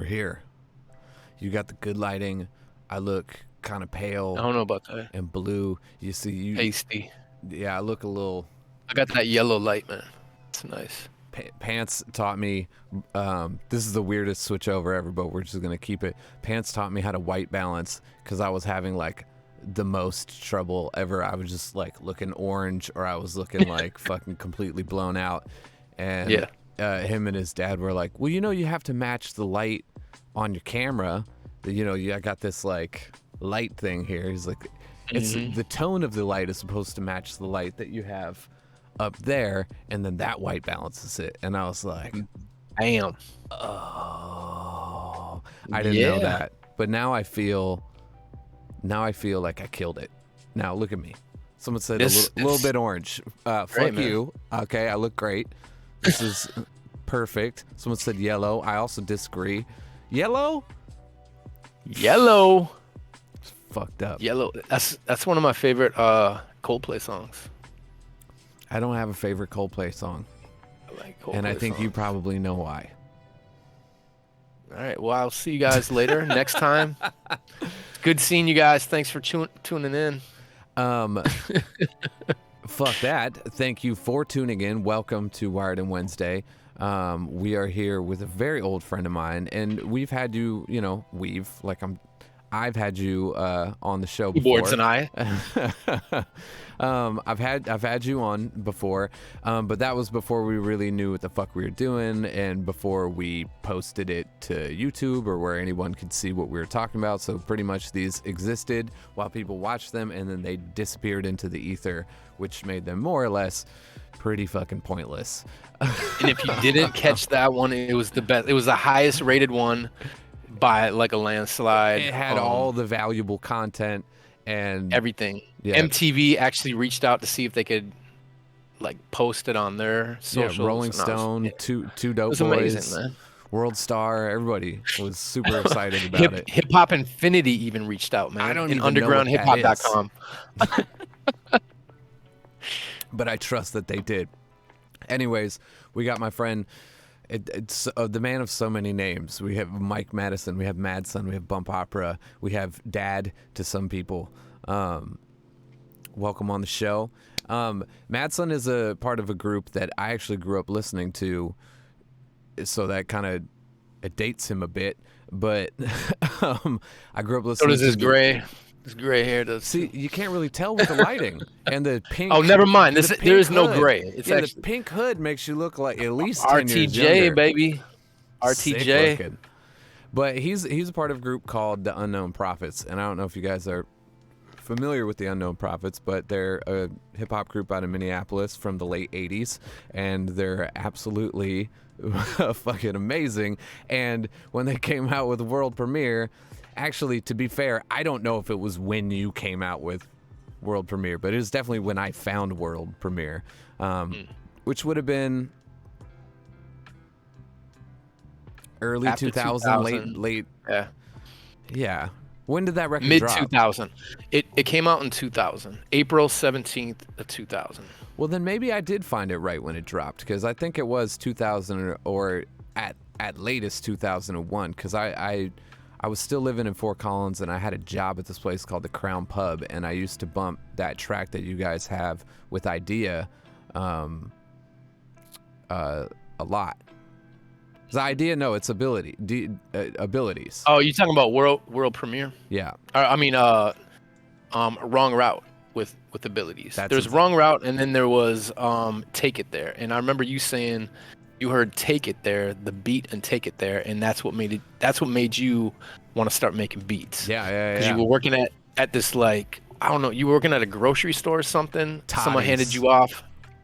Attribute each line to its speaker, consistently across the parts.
Speaker 1: here. You got the good lighting. I look kind of
Speaker 2: I
Speaker 1: pale
Speaker 2: don't know about that.
Speaker 1: and blue. You see,
Speaker 2: Pasty.
Speaker 1: yeah, I look a little.
Speaker 2: I got that yellow light, man. It's nice.
Speaker 1: Pants taught me. This is the weirdest switch over ever, but we're just gonna keep it. Pants taught me how to white balance because I was having like the most trouble ever. I was just like looking orange, or I was looking like fucking completely blown out. And him and his dad were like, "Well, you have to match the light on your camera. I got this like light thing here." He's like, "It's the tone of the light is supposed to match the light that you have up there, and then that white balances it." And I was like,
Speaker 2: "Damn,
Speaker 1: oh, I didn't know that." But now I feel like I killed it. Now look at me. Someone said a little bit orange. Fuck you. Okay, I look great. This is perfect. Someone said yellow. I also disagree. Yellow.
Speaker 2: It's
Speaker 1: fucked up.
Speaker 2: Yellow. That's one of my favorite Coldplay songs.
Speaker 1: I don't have a favorite Coldplay song.
Speaker 2: I like Coldplay
Speaker 1: and I think
Speaker 2: songs.
Speaker 1: you probably know why.
Speaker 2: All right. Well, I'll see you guys later next time. Good seeing you guys. Thanks for tuning in.
Speaker 1: Fuck that. Thank you for tuning in. Welcome to Wired and Wednesday. We are here with a very old friend of mine, and we've had you, I've had you on the show before.
Speaker 2: Boards and I.
Speaker 1: I've had you on before, but that was before we really knew what the fuck we were doing, and before we posted it to YouTube or where anyone could see what we were talking about. So pretty much these existed while people watched them, and then they disappeared into the ether, which made them more or less pretty fucking pointless.
Speaker 2: And if you didn't catch that one, it was the best. It was the highest rated one by like a landslide.
Speaker 1: It had all the valuable content and
Speaker 2: everything.
Speaker 1: Yeah.
Speaker 2: MTV actually reached out to see if they could like post it on their socials.
Speaker 1: Yeah, Rolling Stone, two dope boys,
Speaker 2: amazing, man.
Speaker 1: World Star, everybody was super excited about it.
Speaker 2: Hip Hop Infinity even reached out, man.
Speaker 1: I don't
Speaker 2: in
Speaker 1: even know what that
Speaker 2: undergroundhiphop.com.
Speaker 1: But I trust that they did. Anyways, we got my friend. It's the man of so many names. We have Mike Madison, we have Madson, we have Bump Opera, we have Dad to some people. Welcome on the show. Madson is a part of a group that I actually grew up listening to, so that kind of it dates him a bit. But I grew up listening.
Speaker 2: So does his gray hair. Does
Speaker 1: see? You can't really tell with the lighting and the pink.
Speaker 2: Oh, never mind. There is no gray. It's
Speaker 1: the pink hood makes you look like at least 10
Speaker 2: RTJ,
Speaker 1: years younger.
Speaker 2: Baby. RTJ.
Speaker 1: But he's a part of a group called the Unknown Prophets, and I don't know if you guys are familiar with the Unknown Prophets, but they're a hip hop group out of Minneapolis from the late 80s, and they're absolutely fucking amazing. And when they came out with world premiere, actually, to be fair, I don't know if it was when you came out with world premiere, but it was definitely when I found world premiere, which would have been early 2000, late. Yeah. When did that record drop?
Speaker 2: Mid 2000. It came out in 2000, April 17th of 2000.
Speaker 1: Well, then maybe I did find it right when it dropped, because I think it was 2000 or at latest 2001, because I was still living in Fort Collins, and I had a job at this place called the Crown Pub, and I used to bump that track that you guys have with Idea a lot. The Idea, no, it's abilities.
Speaker 2: Oh, you talking about world premiere?
Speaker 1: Yeah.
Speaker 2: I mean, Wrong Route with abilities. There's
Speaker 1: exactly.
Speaker 2: Wrong Route, and then there was Take It There. And I remember you saying you heard Take It There, the beat, and Take It There, and that's what made you want to start making beats.
Speaker 1: Yeah.
Speaker 2: Because you were working at this, like, I don't know, you were working at a grocery store or something.
Speaker 1: Toddy's.
Speaker 2: Someone handed you off.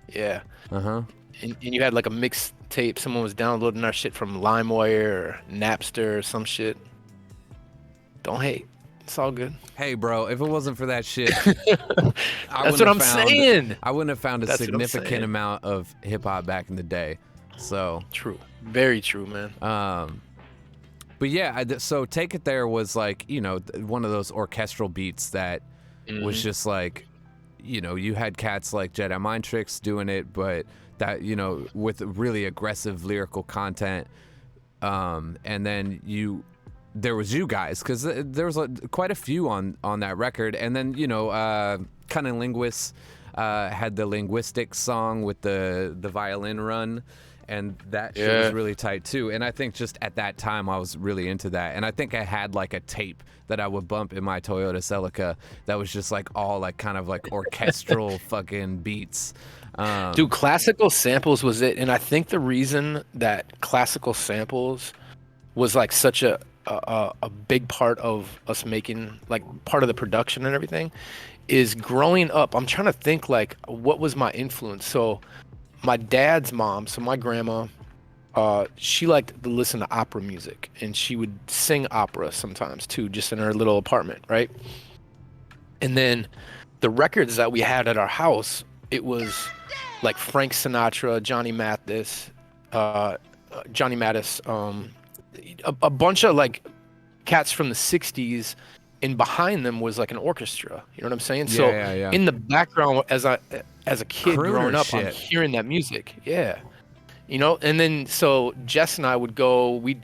Speaker 2: Yeah.
Speaker 1: Uh-huh.
Speaker 2: And you had like a mixtape. Someone was downloading our shit from LimeWire or Napster or some shit. Don't hate. It's all good.
Speaker 1: Hey, bro, if it wasn't for that shit,
Speaker 2: That's what I'm saying.
Speaker 1: I wouldn't have found a significant amount of hip-hop back in the day. So
Speaker 2: true. Very true, man.
Speaker 1: But yeah, so Take It There was like, one of those orchestral beats that was just like, you had cats like Jedi Mind Tricks doing it, but that, with really aggressive lyrical content. and then there was you guys, because there was quite a few on that record, and then Cunning Linguists had the linguistics song with the violin run, and that shit was really tight too. And I think just at that time I was really into that, and I think I had like a tape that I would bump in my Toyota Celica that was just like all like kind of like orchestral fucking beats.
Speaker 2: Dude, classical samples was it, and I think the reason that classical samples was like such a big part of us making, like, part of the production and everything is growing up. I'm trying to think like what was my influence. So my dad's mom, so my grandma, she liked to listen to opera music, and she would sing opera sometimes too, just in her little apartment, right? And then the records that we had at our house, it was like Frank Sinatra, Johnny Mathis, a bunch of like cats from the 60s, and behind them was like an orchestra. You know what I'm saying?
Speaker 1: Yeah.
Speaker 2: In the background, as a kid
Speaker 1: Crooner
Speaker 2: growing up,
Speaker 1: shit.
Speaker 2: I'm hearing that music. Yeah. And then so Jess and I would go, we'd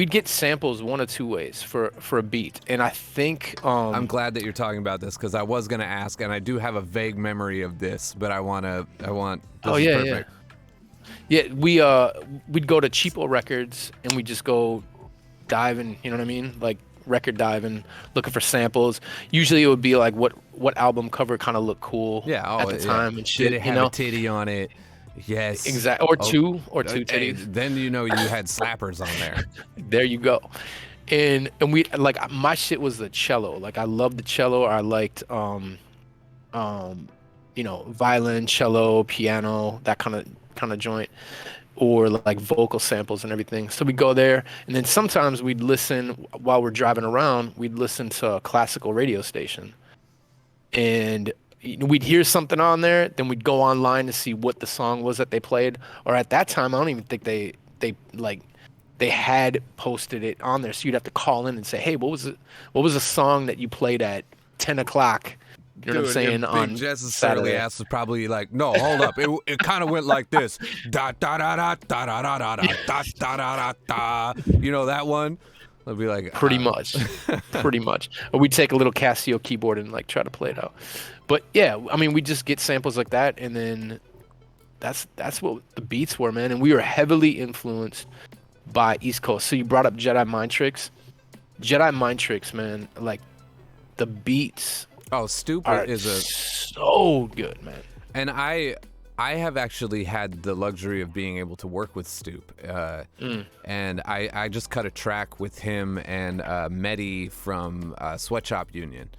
Speaker 2: get samples one of two ways for a beat. And I think
Speaker 1: I'm glad that you're talking about this, because I was gonna ask, and I do have a vague memory of this, but I want
Speaker 2: yeah, we'd go to cheapo records, and we'd just go diving, you know what I mean, like record diving, looking for samples. Usually it would be like what album cover kind of looked cool at the time, and shit.
Speaker 1: Did it have a titty on it? Yes,
Speaker 2: exactly. Or two titties.
Speaker 1: Then you had slappers on there.
Speaker 2: There you go. And we, like, my shit was the cello. Like, I loved the cello. I liked violin, cello, piano, that kind of joint, or like vocal samples and everything. So we'd go there, and then sometimes we'd listen while we're driving around. We'd listen to a classical radio station, and we'd hear something on there. Then we'd go online to see what the song was that they played. Or at that time, I don't even think they had posted it on there. So you'd have to call in and say, "Hey, what was the song that you played at 10 o'clock?" You know what I'm saying? On
Speaker 1: Jess's
Speaker 2: Saturday.
Speaker 1: ass was probably like, "No, hold up. It kind of went like this. Da da da da da da da da da da da da da." You know that one? I'd be like,
Speaker 2: pretty much. Or we'd take a little Casio keyboard and like try to play it out. But yeah, I mean, we just get samples like that, and then that's what the beats were, man. And we were heavily influenced by East Coast. So you brought up Jedi Mind Tricks. Jedi Mind Tricks, man. Like, the beats.
Speaker 1: Oh, Stoop is
Speaker 2: so good, man.
Speaker 1: And I have actually had the luxury of being able to work with Stoop, and I just cut a track with him and Mehdi from Sweatshop Union,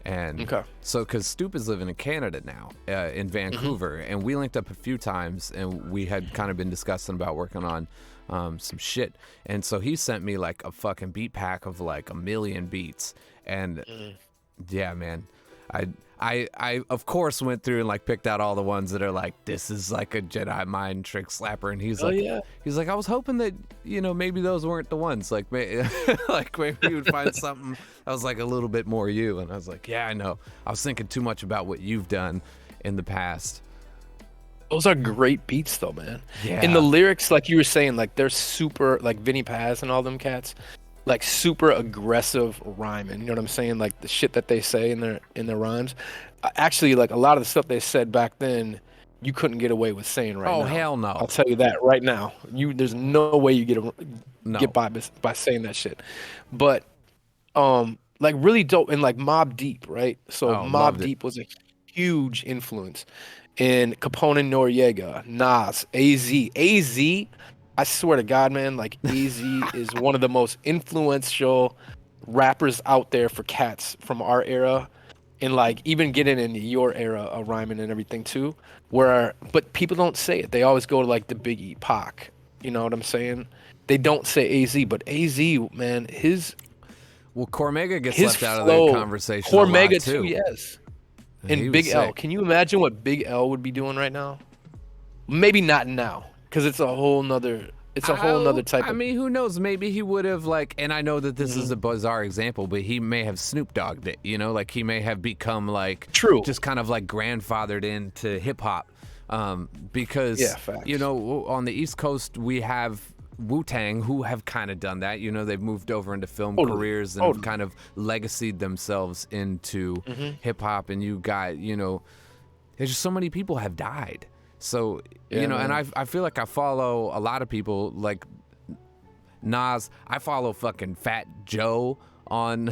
Speaker 1: and so because Stoop is living in Canada now, in Vancouver, and we linked up a few times, and we had kind of been discussing about working on some shit, and so he sent me like a fucking beat pack of like 1 million beats, and yeah, man. I of course went through and like picked out all the ones that are like, this is like a Jedi mind trick slapper, and he's like, I was hoping that maybe those weren't the ones, like maybe you would find something that was like a little bit more you. And I was like, yeah, I know, I was thinking too much about what you've done in the past.
Speaker 2: Those are great beats though, man.
Speaker 1: Yeah.
Speaker 2: And the lyrics, like you were saying, like they're super, like Vinny Paz and all them cats, like super aggressive rhyming. You know what I'm saying? Like the shit that they say in their rhymes. Actually, like a lot of the stuff they said back then, you couldn't get away with saying right now.
Speaker 1: Oh, hell no.
Speaker 2: I'll tell you that right now. There's no way you get by saying that shit. But like really dope, and like Mobb Deep, right? So Mobb Deep was a huge influence. And Capone Noriega, Nas, AZ, I swear to God, man, like AZ is one of the most influential rappers out there for cats from our era, and like even getting into your era of rhyming and everything too. But people don't say it. They always go to like the Biggie, Pac. You know what I'm saying? They don't say AZ, but AZ, man,
Speaker 1: Cormega gets
Speaker 2: his
Speaker 1: left out of
Speaker 2: flow,
Speaker 1: the conversation.
Speaker 2: Cormega
Speaker 1: a lot too,
Speaker 2: yes.
Speaker 1: And
Speaker 2: And Big L. Can you imagine what Big L would be doing right now? Maybe not now, because it's a whole nother type.
Speaker 1: I mean, who knows? Maybe he would have and I know that this is a bizarre example, but he may have Snoop Dogged it. Like he may have become like just kind of like grandfathered into hip hop, because
Speaker 2: facts.
Speaker 1: on the East Coast we have Wu-Tang, who have kind of done that. You know, they've moved over into film careers and have kind of legacied themselves into hip-hop. And you got, you know, there's just so many people have died. So, you know, man. And I feel like I follow a lot of people like Nas. I follow fucking Fat Joe on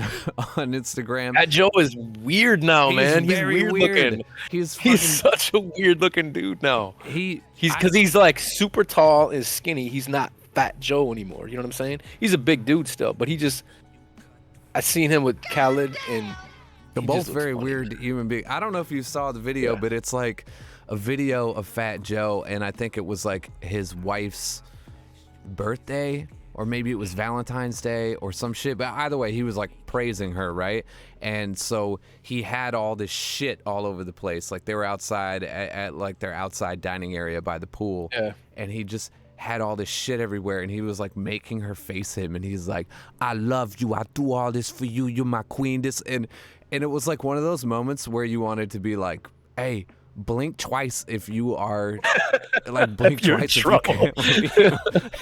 Speaker 1: Instagram.
Speaker 2: Fat Joe is weird now, man. He's weird looking. He's such a weird looking dude now. He's like super tall and skinny. He's not Fat Joe anymore. You know what I'm saying? He's a big dude still, but I seen him with Khaled, and
Speaker 1: they're both very weird human beings. I don't know if you saw the video, but it's like a video of Fat Joe, and I think it was like his wife's birthday, or maybe it was Valentine's Day or some shit. But either way, he was like praising her, right? And so he had all this shit all over the place. Like they were outside at like their outside dining area by the pool. Yeah. And he just had all this shit everywhere, and he was like making her face him, and he's like, I love you, I do all this for you, you're my queen. And it was like one of those moments where you wanted to be like, hey, blink twice if you are like blink twice if you can't.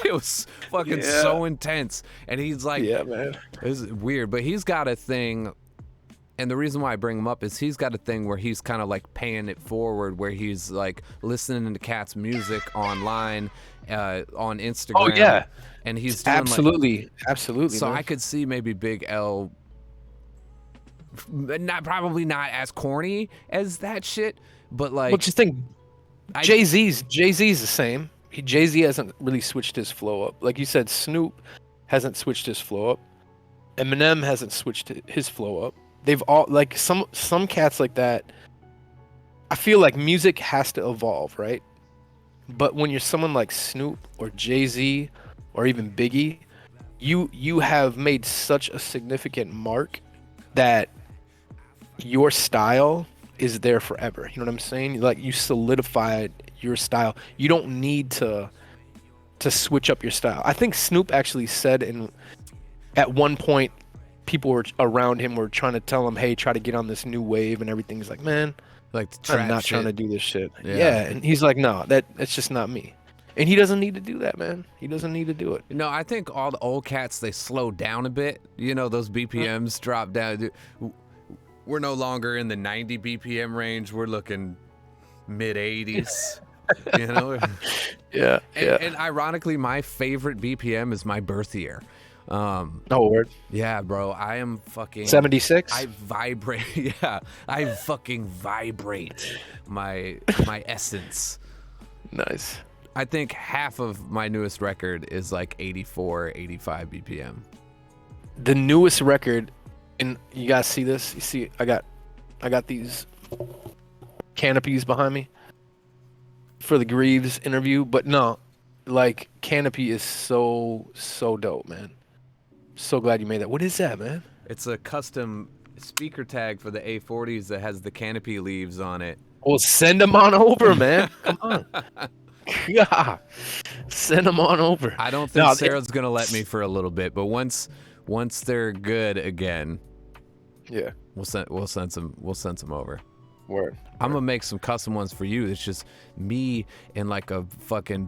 Speaker 1: It was fucking so intense. And he's like, yeah, man, it's weird, but he's got a thing. And the reason why I bring him up is he's got a thing where he's kind of like paying it forward, where he's like listening to Cat's music online, on Instagram.
Speaker 2: Oh yeah,
Speaker 1: and he's doing
Speaker 2: absolutely.
Speaker 1: So man. I could see maybe Big L, probably not as corny as that shit, but like.
Speaker 2: Well, just think, Jay-Z's the same. Jay-Z hasn't really switched his flow up. Like you said, Snoop hasn't switched his flow up. Eminem hasn't switched his flow up. They've all, like, some cats like that. I feel like music has to evolve, right? But when you're someone like Snoop or Jay-Z or even Biggie, you have made such a significant mark that your style is there forever. You know what I'm saying? Like, you solidified your style. You don't need to switch up your style. I think Snoop actually said at one point, people were around him were trying to tell him, hey, try to get on this new wave and everything. He's like, man,
Speaker 1: like
Speaker 2: I'm not trying to do this shit. Yeah. And he's like, no, that's just not me. And he doesn't need to do that, man. He doesn't need to do it.
Speaker 1: No, I think all the old cats, they slow down a bit. You know, those BPMs drop down. We're no longer in the 90 BPM range. We're looking mid 80s. You know?
Speaker 2: Yeah.
Speaker 1: And ironically, my favorite BPM is my birth year.
Speaker 2: Word.
Speaker 1: Yeah, bro. I am fucking
Speaker 2: 76.
Speaker 1: I vibrate. Yeah, I fucking vibrate my essence.
Speaker 2: Nice.
Speaker 1: I think half of my newest record is like 84, 85 BPM.
Speaker 2: The newest record, and you guys see this? You see, I got these canopies behind me for the Greaves interview, but no, like, Canopy is so dope, man. So glad you made that. What is that, man?
Speaker 1: It's a custom speaker tag for the A40s that has the Canopy leaves on it.
Speaker 2: Well, send them on over, man. Come on. Yeah. Send them on over.
Speaker 1: I don't think Sarah's going to let me for a little bit, but once they're good again,
Speaker 2: yeah,
Speaker 1: we'll send some over.
Speaker 2: Word.
Speaker 1: I'm going to make some custom ones for you. It's just me in like a fucking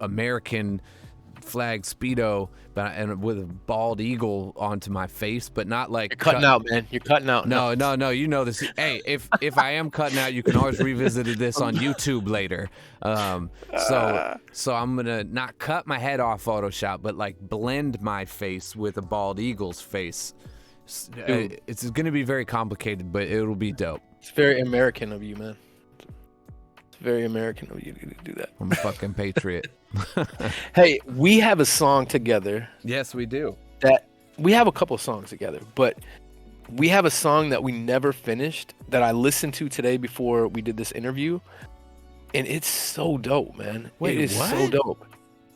Speaker 1: American flag Speedo, and with a bald eagle onto my face, but not like
Speaker 2: you're cutting out, man. You're cutting out.
Speaker 1: No. You know this. Hey, if I am cutting out, you can always revisit this on YouTube later. So I'm gonna not cut my head off Photoshop, but like blend my face with a bald eagle's face. It's gonna be very complicated, but it'll be dope.
Speaker 2: It's very American of you, man. Very American of you to do that.
Speaker 1: I'm a fucking patriot.
Speaker 2: Hey, we have a song together.
Speaker 1: Yes, we do.
Speaker 2: That we have a couple songs together, but we have a song that we never finished that I listened to today before we did this interview, and it's so dope, man.
Speaker 1: Wait,
Speaker 2: it is
Speaker 1: what?
Speaker 2: So dope.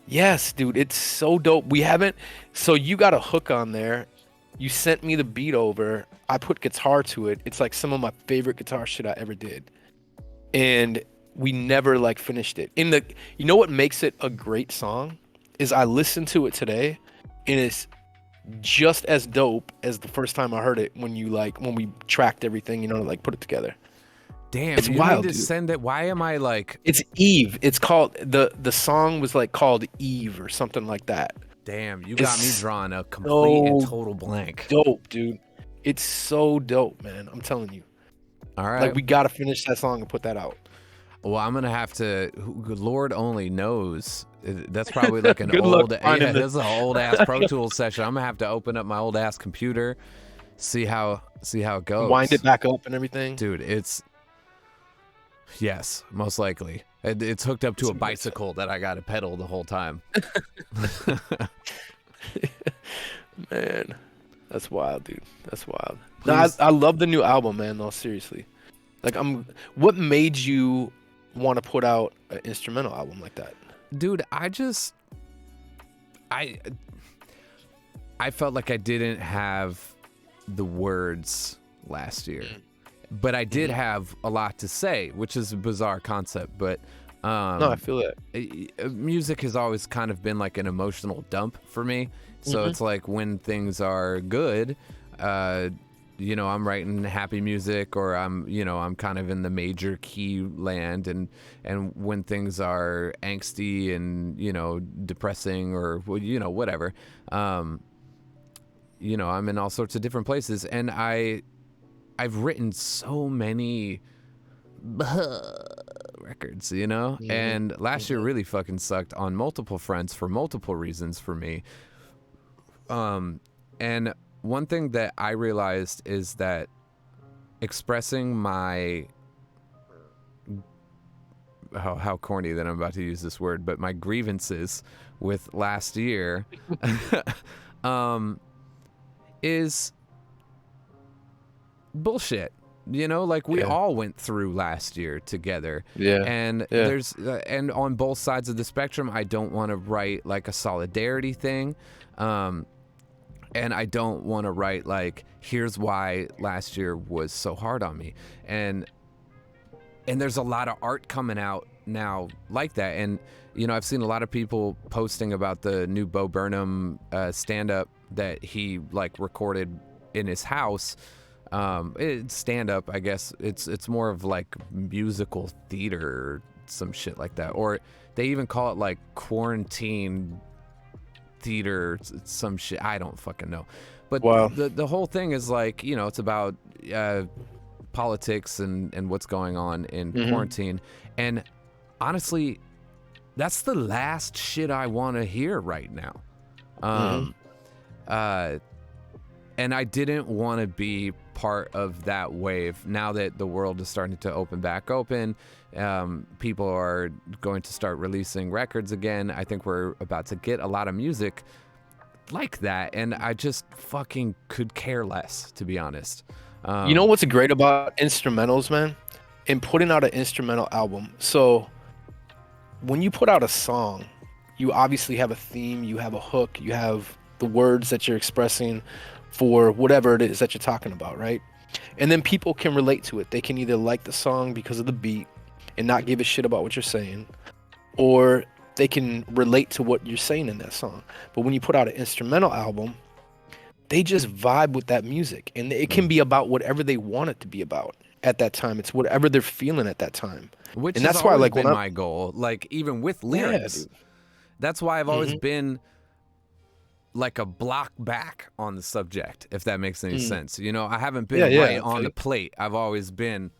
Speaker 2: Yes, dude, it's so dope. We haven't. So you got a hook on there. You sent me the beat over. I put guitar to it. It's like some of my favorite guitar shit I ever did, and we never like finished it. You know what makes it a great song is I listened to it today, and it's just as dope as the first time I heard it when we tracked everything, like put it together.
Speaker 1: Damn,
Speaker 2: It's
Speaker 1: you
Speaker 2: wild,
Speaker 1: need to
Speaker 2: dude.
Speaker 1: send it. Why am I like?
Speaker 2: It's Eve. It's called the song was like called Eve or something like that.
Speaker 1: Damn, you got me
Speaker 2: It's
Speaker 1: drawing a complete and
Speaker 2: so
Speaker 1: total blank.
Speaker 2: dope, dude. It's so dope, man. I'm telling you.
Speaker 1: All
Speaker 2: Like
Speaker 1: right.
Speaker 2: we gotta finish that song and put that out.
Speaker 1: Well, I'm gonna have to. Lord only knows. That's probably like an
Speaker 2: Good luck
Speaker 1: old.
Speaker 2: finding
Speaker 1: Yeah,
Speaker 2: this.
Speaker 1: this is an old ass Pro Tools session. I'm gonna have to open up my old ass computer, see how it
Speaker 2: Wind
Speaker 1: goes.
Speaker 2: it back up and everything.
Speaker 1: Dude, it's yes, most likely. It's hooked up to a bicycle that I got to pedal the whole time.
Speaker 2: Man, that's wild, dude. That's wild. No,
Speaker 1: Please.
Speaker 2: I love the new album, man. No, seriously. Like, what made you want to put out an instrumental album like that?
Speaker 1: Dude, I felt like I didn't have the words last year, but I did have a lot to say, which is a bizarre concept. But
Speaker 2: No, I feel that.
Speaker 1: music has always kind of been like an emotional dump for me. So it's like when things are good, I'm writing happy music, or I'm kind of in the major key land, and when things are angsty and depressing or whatever, I'm in all sorts of different places, and I've written so many records, and last year really fucking sucked on multiple fronts for multiple reasons for me. And one thing that I realized is that expressing my how corny that I'm about to use this word, but my grievances with last year is bullshit. Like we all went through last year together.
Speaker 2: Yeah.
Speaker 1: And there's and on both sides of the spectrum, I don't want to write like a solidarity thing. And I don't want to write like, here's why last year was so hard on me. And there's a lot of art coming out now like that. And, I've seen a lot of people posting about the new Bourdain stand-up that he like recorded in his house. It's stand-up, I guess. It's more of like musical theater or some shit like that. Or they even call it like quarantine theater, some shit. I don't fucking know. But the whole thing is like, it's about politics and what's going on in quarantine. And honestly, that's the last shit I want to hear right now. And I didn't want to be part of that wave. Now that the world is starting to open back open, people are going to start releasing records again. I think we're about to get a lot of music like that, and I just fucking could care less, to be honest.
Speaker 2: You know what's great about instrumentals, man? In putting out an instrumental album. So when you put out a song, you obviously have a theme, you have a hook, you have the words that you're expressing for whatever it is that you're talking about, right? And then people can relate to it. They can either like the song because of the beat and not give a shit about what you're saying, or they can relate to what you're saying in that song. But when you put out an instrumental album, they just vibe with that music, and it can be about whatever they want it to be about at that time. It's whatever they're feeling at that time.
Speaker 1: Which
Speaker 2: and
Speaker 1: has
Speaker 2: that's why,
Speaker 1: always
Speaker 2: like,
Speaker 1: been my goal. Like, even with lyrics, that's why I've always been like a block back on the subject, if that makes any sense. I haven't been right on the plate. I've always been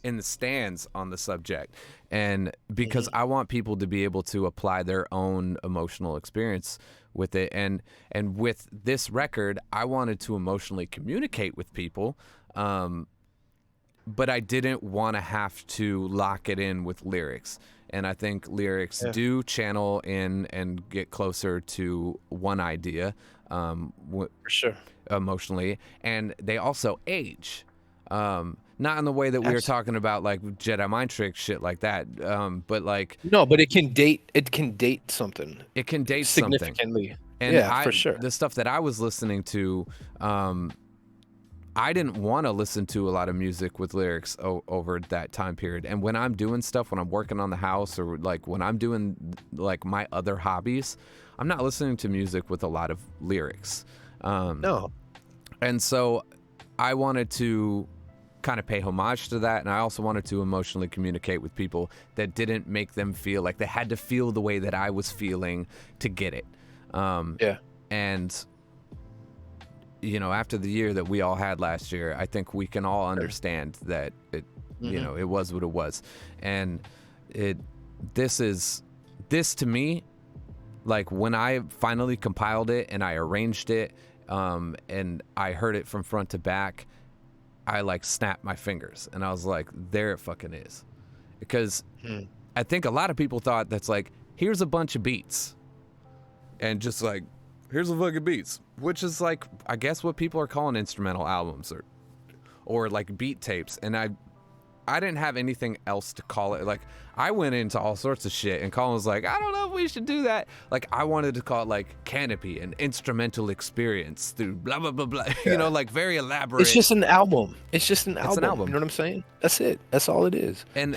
Speaker 1: in the stands on the subject. And because I want people to be able to apply their own emotional experience with it. And with this record, I wanted to emotionally communicate with people. But I didn't want to have to lock it in with lyrics. And I think lyrics do channel in and get closer to one idea,
Speaker 2: For sure.
Speaker 1: emotionally, and they also age. Not in the way that we were talking about, like Jedi mind trick shit like that, but like
Speaker 2: no, but it can date. It can date something.
Speaker 1: It can date
Speaker 2: significantly.
Speaker 1: Something. And
Speaker 2: for sure.
Speaker 1: The stuff that I was listening to, I didn't want to listen to a lot of music with lyrics over that time period. And when I'm doing stuff, when I'm working on the house, or like when I'm doing like my other hobbies, I'm not listening to music with a lot of lyrics.
Speaker 2: No.
Speaker 1: And so I wanted to kind of pay homage to that, and I also wanted to emotionally communicate with people that didn't make them feel like they had to feel the way that I was feeling to get it. And after the year that we all had last year, I think we can all understand that it it was what it was. And this to me, like when I finally compiled it and I arranged it, and I heard it from front to back, I like snapped my fingers and I was like, there it fucking is. Because I think a lot of people thought that's like, here's a bunch of beats and just like, here's the fucking beats, which is like, I guess what people are calling instrumental albums or like beat tapes. And I didn't have anything else to call it. Like, I went into all sorts of shit, and Colin was like, I don't know if we should do that. Like, I wanted to call it like Canopy, an instrumental experience through blah, blah, blah, blah.
Speaker 2: Yeah.
Speaker 1: Like very elaborate.
Speaker 2: It's just an album. It's an album.
Speaker 1: You
Speaker 2: know what I'm saying? That's it. That's all it is.
Speaker 1: And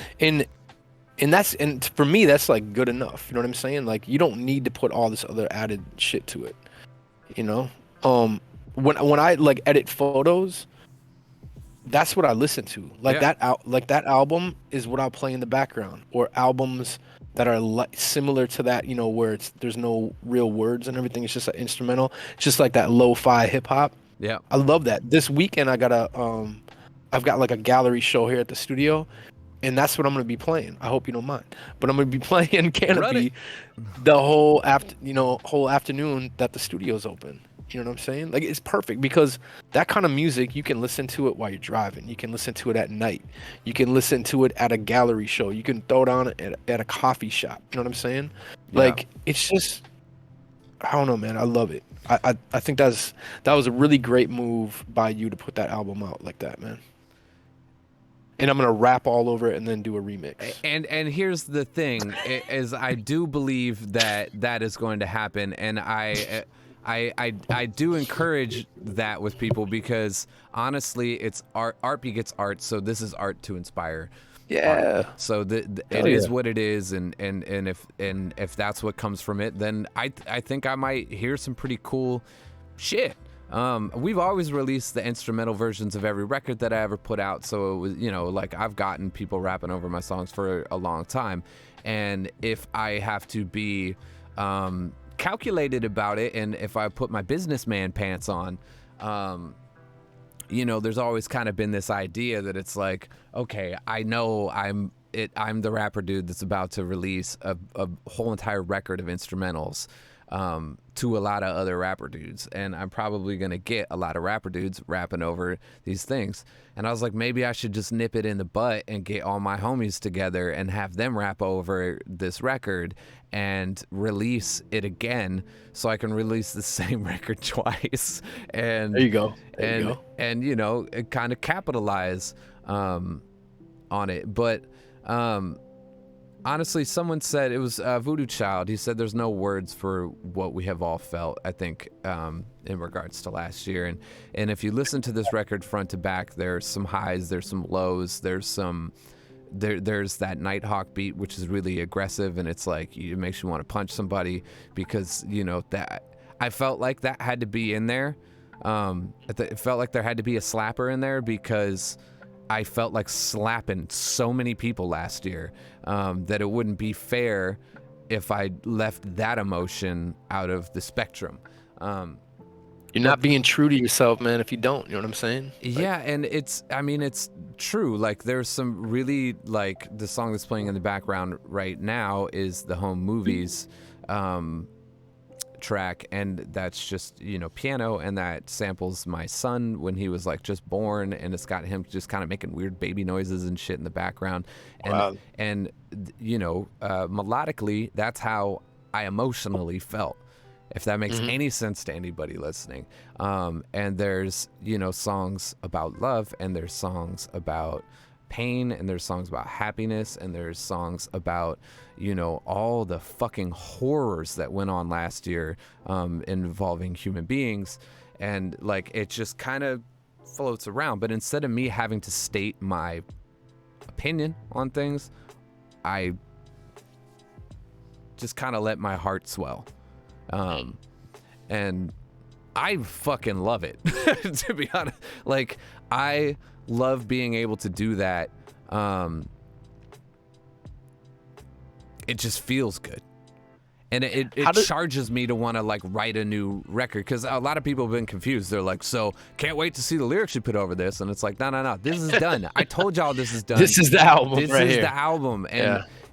Speaker 2: for me, that's like good enough. You know what I'm saying? Like, you don't need to put all this other added shit to it. When I like edit photos, that's what I listen to. Like that album is what I'll play in the background, or albums that are similar to that, where there's no real words and everything. It's just an instrumental. It's just like that lo-fi hip hop.
Speaker 1: Yeah.
Speaker 2: I love that. This weekend I've got like a gallery show here at the studio, and that's what I'm going to be playing. I hope you don't mind. But I'm going to be playing Canopy the whole afternoon that the studio's open. You know what I'm saying? Like, it's perfect because that kind of music, you can listen to it while you're driving. You can listen to it at night. You can listen to it at a gallery show. You can throw it on at a coffee shop. You know what I'm saying? Yeah. Like, it's just, I don't know, man. I love it. I think that was a really great move by you to put that album out like that, man. And I'm gonna rap all over it and then do a remix.
Speaker 1: And here's the thing: is I do believe that is going to happen, and I do encourage that with people, because honestly, it's art. Art begets art, so this is art to inspire.
Speaker 2: Yeah.
Speaker 1: Art. So it is what it is, and if that's what comes from it, then I think I might hear some pretty cool shit. We've always released the instrumental versions of every record that I ever put out, so it was, like, I've gotten people rapping over my songs for a long time, and if I have to be calculated about it, and if I put my businessman pants on, there's always kind of been this idea that it's like, okay, I know I'm the rapper dude that's about to release a whole entire record of instrumentals to a lot of other rapper dudes, and I'm probably gonna get a lot of rapper dudes rapping over these things. And I was like, maybe I should just nip it in the butt and get all my homies together and have them rap over this record and release it again, so I can release the same record twice. And
Speaker 2: there you go.
Speaker 1: And kind of capitalize on it. But honestly, someone said, it was Voodoo Child, he said there's no words for what we have all felt, I think, in regards to last year. And if you listen to this record front to back, there's some highs, there's some lows, there's that Nighthawk beat, which is really aggressive, and it's like, it makes you want to punch somebody, because that I felt like that had to be in there. It felt like there had to be a slapper in there, because I felt like slapping so many people last year, that it wouldn't be fair if I left that emotion out of the spectrum.
Speaker 2: You're not being true to yourself, man, if you don't. You know what I'm saying?
Speaker 1: Yeah, and it's true. Like, there's some really, like, the song that's playing in the background right now is the Home Movies track, and that's just piano, and that samples my son when he was like just born, and it's got him just kind of making weird baby noises and shit in the background.
Speaker 2: Wow.
Speaker 1: And melodically, that's how I emotionally felt, if that makes any sense to anybody listening. And there's songs about love, and there's songs about pain, and there's songs about happiness, and there's songs about all the fucking horrors that went on last year involving human beings, and like, it just kind of floats around. But instead of me having to state my opinion on things, I just kind of let my heart swell, and I fucking love it. To be honest, like, I love being able to do that. It just feels good. And it charges me to want to like write a new record, because a lot of people have been confused. They're like, so can't wait to see the lyrics you put over this. And it's like, no, this is done. I told y'all this is done.
Speaker 2: This is the album.
Speaker 1: This
Speaker 2: right
Speaker 1: is
Speaker 2: here.
Speaker 1: the album.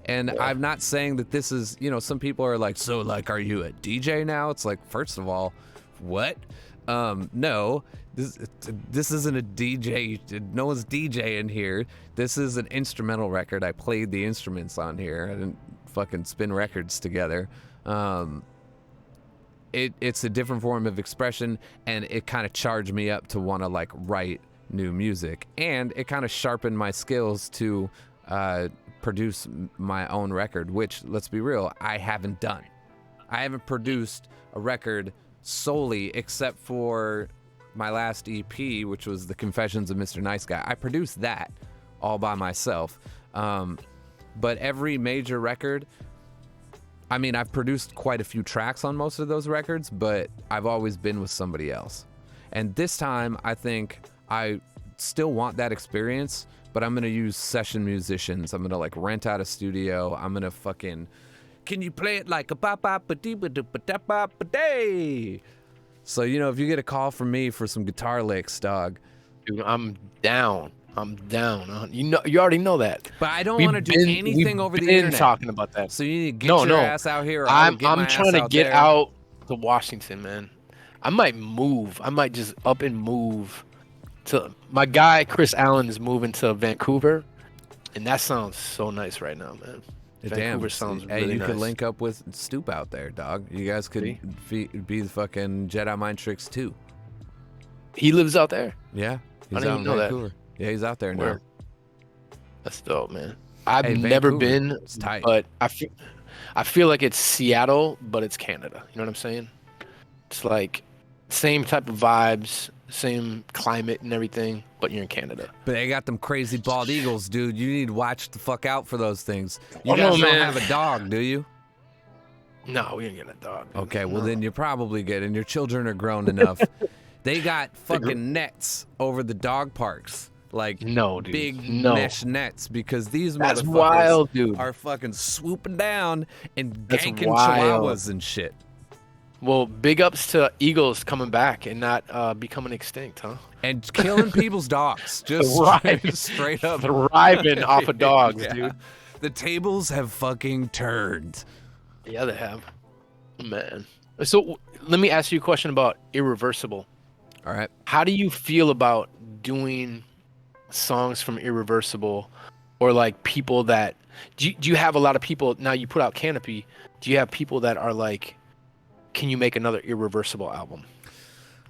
Speaker 1: And I'm not saying that this is, some people are like, so like, are you a DJ now? It's like, first of all, what? No, this isn't a DJ. No one's DJing here. This is an instrumental record. I played the instruments on here. I didn't fucking spin records together. It's a different form of expression, and it kind of charged me up to want to like write new music, and it kind of sharpened my skills to produce my own record, which, let's be real, I haven't done. I haven't produced a record solely, except for my last EP, which was The Confessions of Mr. Nice Guy. I produced that all by myself. But every major record, I mean, I've produced quite a few tracks on most of those records, but I've always been with somebody else. And this time, I think I still want that experience, but I'm going to use session musicians. I'm going to like rent out a studio. I'm going to fucking, can you play it like a ba-ba-ba-dee-ba-da-ba-da-ba-da-ba-day? So, if you get a call from me for some guitar licks, dog.
Speaker 2: Dude, I'm down. You already know that.
Speaker 1: But I don't want to do anything over the internet.
Speaker 2: Talking about that.
Speaker 1: So you need to get your ass out here. Or I'm
Speaker 2: trying to get out to Washington, man. I might move. I might just up and move to my guy Chris Allen is moving to Vancouver, and that sounds so nice right now, man. Vancouver sounds really nice.
Speaker 1: You could link up with Stoop out there, dog. You guys could be the fucking Jedi Mind Tricks too.
Speaker 2: He lives out there.
Speaker 1: Yeah,
Speaker 2: he's out in Vancouver.
Speaker 1: That. Yeah, he's out there now.
Speaker 2: That's dope, man. I've never been, but I feel like it's Seattle, but it's Canada. You know what I'm saying? It's like same type of vibes, same climate and everything, but you're in Canada.
Speaker 1: But they got them crazy bald eagles, dude. You need to watch the fuck out for those things. You guys don't have a dog, do you?
Speaker 2: No, we ain't getting a dog. Dude.
Speaker 1: Okay, well then you're probably good, and your children are grown enough. They got fucking nets over the dog parks. Like big mesh nets, because these motherfuckers are fucking swooping down and ganking chihuahuas and shit.
Speaker 2: Well, big ups to eagles coming back and not becoming extinct, huh?
Speaker 1: And killing people's dogs. Just straight up.
Speaker 2: Thriving off of dogs, dude.
Speaker 1: The tables have fucking turned.
Speaker 2: Yeah, they have. Man. So let me ask you a question about Irreversible.
Speaker 1: All right.
Speaker 2: How do you feel about doing songs from Irreversible, or like people that do you have a lot of people now? You put out Canopy. Do you have people that are like, can you make another Irreversible album?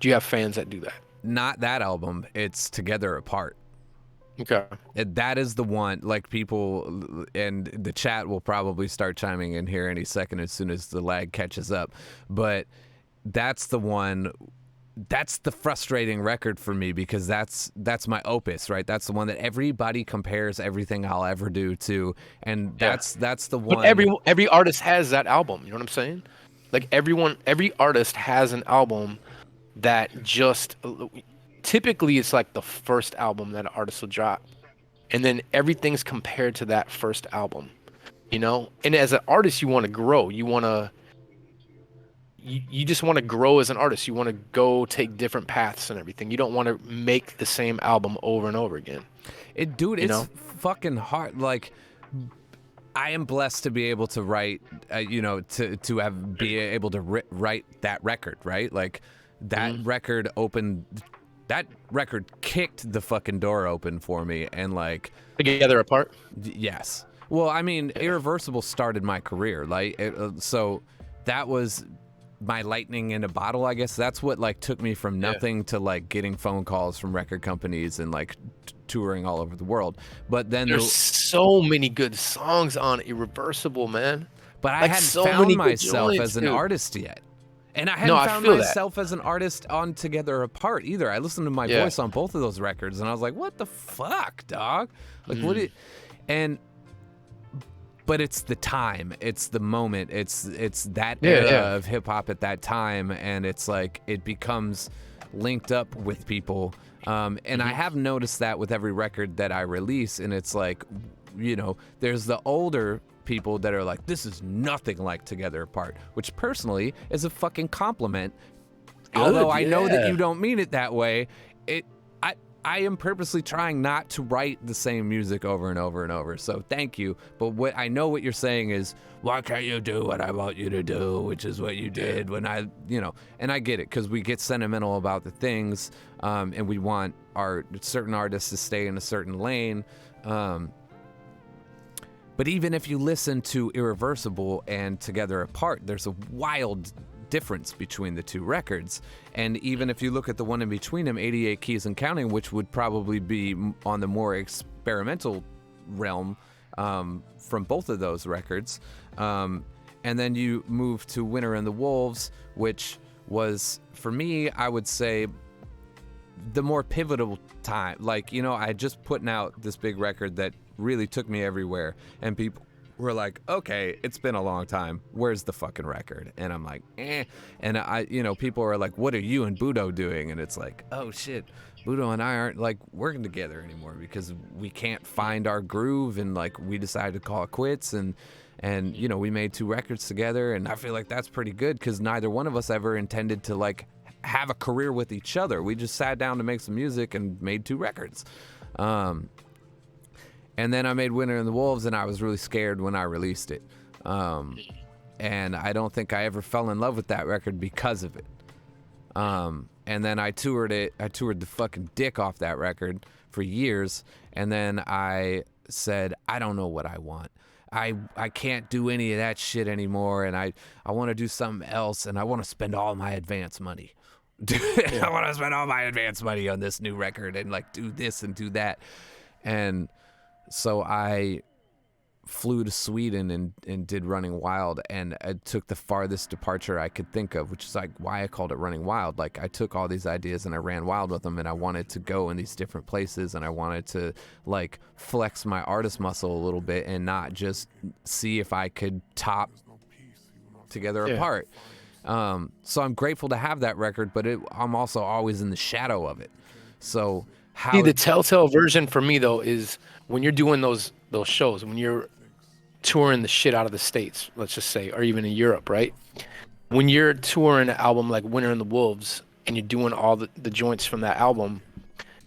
Speaker 2: Do you have fans that do that?
Speaker 1: Not that album. It's Together Apart.
Speaker 2: Okay.
Speaker 1: That is the one. Like, people, and the chat will probably start chiming in here any second as soon as the lag catches up. But that's the one. That's the frustrating record for me, because that's my opus, right? That's the one that everybody compares everything I'll ever do to, and that's the one.
Speaker 2: But every artist has that album. You know what I'm saying? Like every artist has an album that just typically it's like the first album that an artist will drop, and then everything's compared to that first album. And as an artist, you want to grow. You just want to grow as an artist. You want to go take different paths and everything. You don't want to make the same album over and over again.
Speaker 1: It's fucking hard. Like, I am blessed to be able to write, be able to write that record, right? Like, that record kicked the fucking door open for me, and like
Speaker 2: Together Apart.
Speaker 1: Yes. Well, I mean, Irreversible started my career, like, so that was my lightning in a bottle, I guess. That's what like took me from nothing to like getting phone calls from record companies and like touring all over the world. But then
Speaker 2: there's so many good songs on Irreversible, man.
Speaker 1: But I hadn't found myself as an artist yet. And I hadn't found myself as an artist on Together Apart either. I listened to my voice on both of those records, and I was like, what the fuck, dog? Like, but it's the time, it's the moment, it's that era of hip hop at that time, and it's like it becomes linked up with people. And I have noticed that with every record that I release, and it's like, you know, there's the older people that are like, this is nothing like Together Apart, which personally is a fucking compliment. Good, although I know that you don't mean it that way. I am purposely trying not to write the same music over and over and over. So thank you. But what I know what you're saying is, why can't you do what I want you to do, which is what you did when I, you know, and I get it because we get sentimental about the things, and we want our certain artists to stay in a certain lane. But even if you listen to Irreversible and Together Apart, there's a wild difference between the two records. And even if you look at the one in between them, 88 Keys and Counting, which would probably be on the more experimental realm from both of those records, and then you move to Winter and the Wolves, which was, for me, I would say the more pivotal time. Like, you know, I had just putting out this big record that really took me everywhere, and people were like, okay, it's been a long time, where's the fucking record? And I'm like, and I, you know, people are like, what are you and Bourdain doing? And it's like, oh shit, Bourdain and I aren't like working together anymore because we can't find our groove, and like we decided to call it quits, and you know, we made 2 records together, and I feel like that's pretty good because neither one of us ever intended to like have a career with each other. We just sat down to make some music and made 2 records. And then I made Winter and the Wolves, and I was really scared when I released it. And I don't think I ever fell in love with that record because of it. And then I toured it. I toured the fucking dick off that record for years. And then I said, I don't know what I want. I can't do any of that shit anymore, and I want to do something else, and I want to spend all my advance money. I want to spend all my advance money on this new record and like do this and do that. And so I flew to Sweden and did Running Wild, and I took the farthest departure I could think of, which is like why I called it Running Wild. Like I took all these ideas and I ran wild with them, and I wanted to go in these different places, and I wanted to like flex my artist muscle a little bit and not just see if I could top Together Apart. So I'm grateful to have that record, but I'm also always in the shadow of it. So
Speaker 2: the telltale version for me though is when you're doing those shows, when you're touring the shit out of the States, let's just say, or even in Europe, right? When you're touring an album like Winter and the Wolves and you're doing all the joints from that album,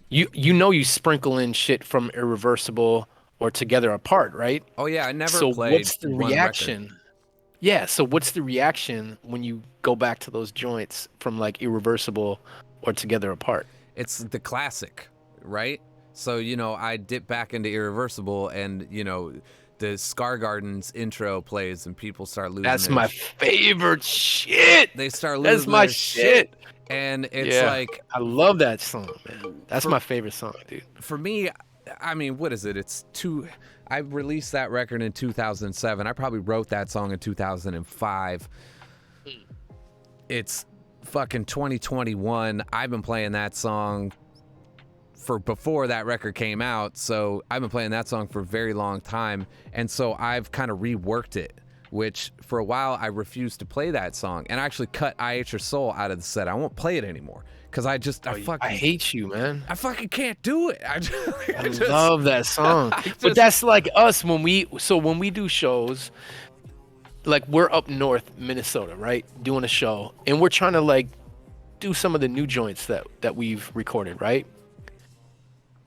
Speaker 2: you know you sprinkle in shit from Irreversible or Together Apart, right?
Speaker 1: Oh yeah, I never
Speaker 2: so
Speaker 1: played
Speaker 2: what's the
Speaker 1: one
Speaker 2: reaction?
Speaker 1: Record.
Speaker 2: Yeah, so what's the reaction when you go back to those joints from like Irreversible or Together Apart?
Speaker 1: It's the classic, right? So, you know, I dip back into Irreversible, and, you know, the Scar Gardens intro plays and people start losing
Speaker 2: That's my favorite shit.
Speaker 1: They start losing
Speaker 2: That's my
Speaker 1: their
Speaker 2: shit.
Speaker 1: And it's like,
Speaker 2: I love that song, man. That's my favorite song, dude.
Speaker 1: For me, I mean, what is it? I released that record in 2007. I probably wrote that song in 2005. It's fucking 2021. I've been playing that song for before that record came out, so I've been playing that song for a very long time, and so I've kind of reworked it, which for a while I refused to play that song, and I actually cut I Hate Your Soul out of the set. I won't play it anymore because I
Speaker 2: hate you, man.
Speaker 1: I fucking can't do it. I
Speaker 2: love that song. But that's like us when we do shows, like we're up north Minnesota, right, doing a show, and we're trying to like do some of the new joints that we've recorded, right?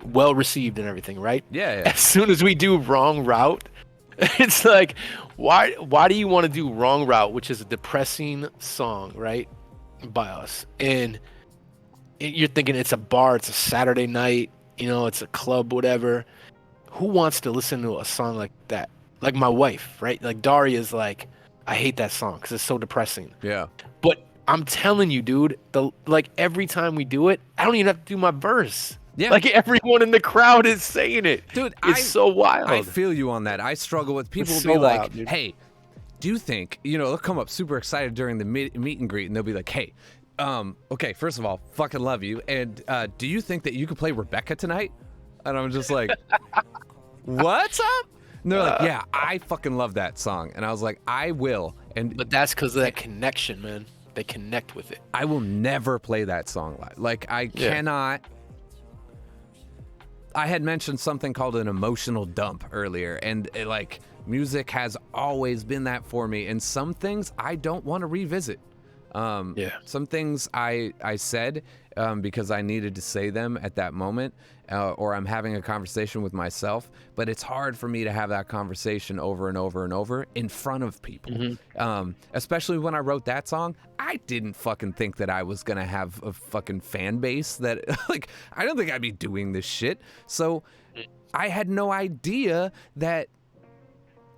Speaker 2: Well received and everything, right?
Speaker 1: Yeah.
Speaker 2: As soon as we do Wrong Route, it's like, why do you want to do Wrong Route, which is a depressing song, right, by us? And you're thinking it's a bar, it's a Saturday night, you know, it's a club, whatever. Who wants to listen to a song like that? Like my wife, right? Like Daria's like, I hate that song because it's so depressing.
Speaker 1: Yeah.
Speaker 2: But I'm telling you, dude, like every time we do it, I don't even have to do my verse. Yeah. Like everyone in the crowd is saying it.
Speaker 1: Dude,
Speaker 2: it's so wild.
Speaker 1: I feel you on that. I struggle with people
Speaker 2: it's
Speaker 1: will be
Speaker 2: so
Speaker 1: like,
Speaker 2: wild,
Speaker 1: hey, do you think, you know, they'll come up super excited during the meet and greet, and they'll be like, hey, okay, first of all, fucking love you. And do you think that you could play Rebecca tonight? And I'm just like, what's up? And they're like, yeah, I fucking love that song. And I was like, I will.
Speaker 2: But that's because of that connection, man. They connect with it.
Speaker 1: I will never play that song live. Like, I cannot. I had mentioned something called an emotional dump earlier, and like, music has always been that for me. And some things I don't want to revisit. Some things I said because I needed to say them at that moment, or I'm having a conversation with myself, but it's hard for me to have that conversation over and over and over in front of people. Especially when I wrote that song, I didn't fucking think that I was gonna have a fucking fan base that like, I don't think I'd be doing this shit. So I had no idea that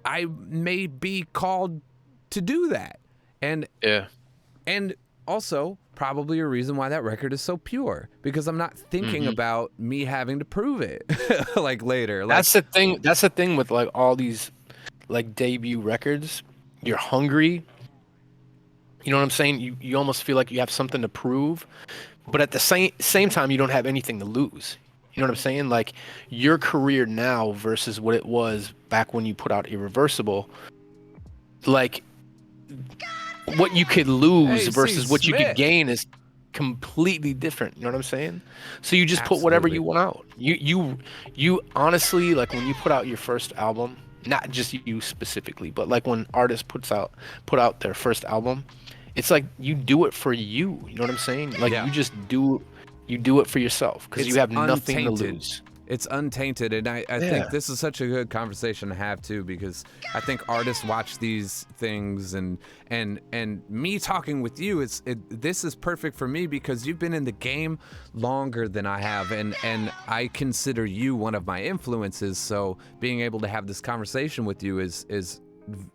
Speaker 1: I may be called to do that. And also, probably a reason why that record is so pure, because I'm not thinking about me having to prove it like later. Like,
Speaker 2: that's the thing. That's the thing with like all these like debut records. You're hungry. You know what I'm saying? You almost feel like you have something to prove, but at the same time, you don't have anything to lose. You know what I'm saying? Like, your career now versus what it was back when you put out Irreversible. Like, what you could lose versus what you could gain is completely different. You know what I'm saying? So you just put whatever you want out. You honestly, like, when you put out your first album, not just you specifically, but like when artists put out their first album, it's like you do it for you. You know what I'm saying? Like, you just do it for yourself because you have nothing to lose.
Speaker 1: It's untainted, and I think this is such a good conversation to have too, because I think artists watch these things, and me talking with you, this is perfect for me because you've been in the game longer than I have, and I consider you one of my influences. So being able to have this conversation with you is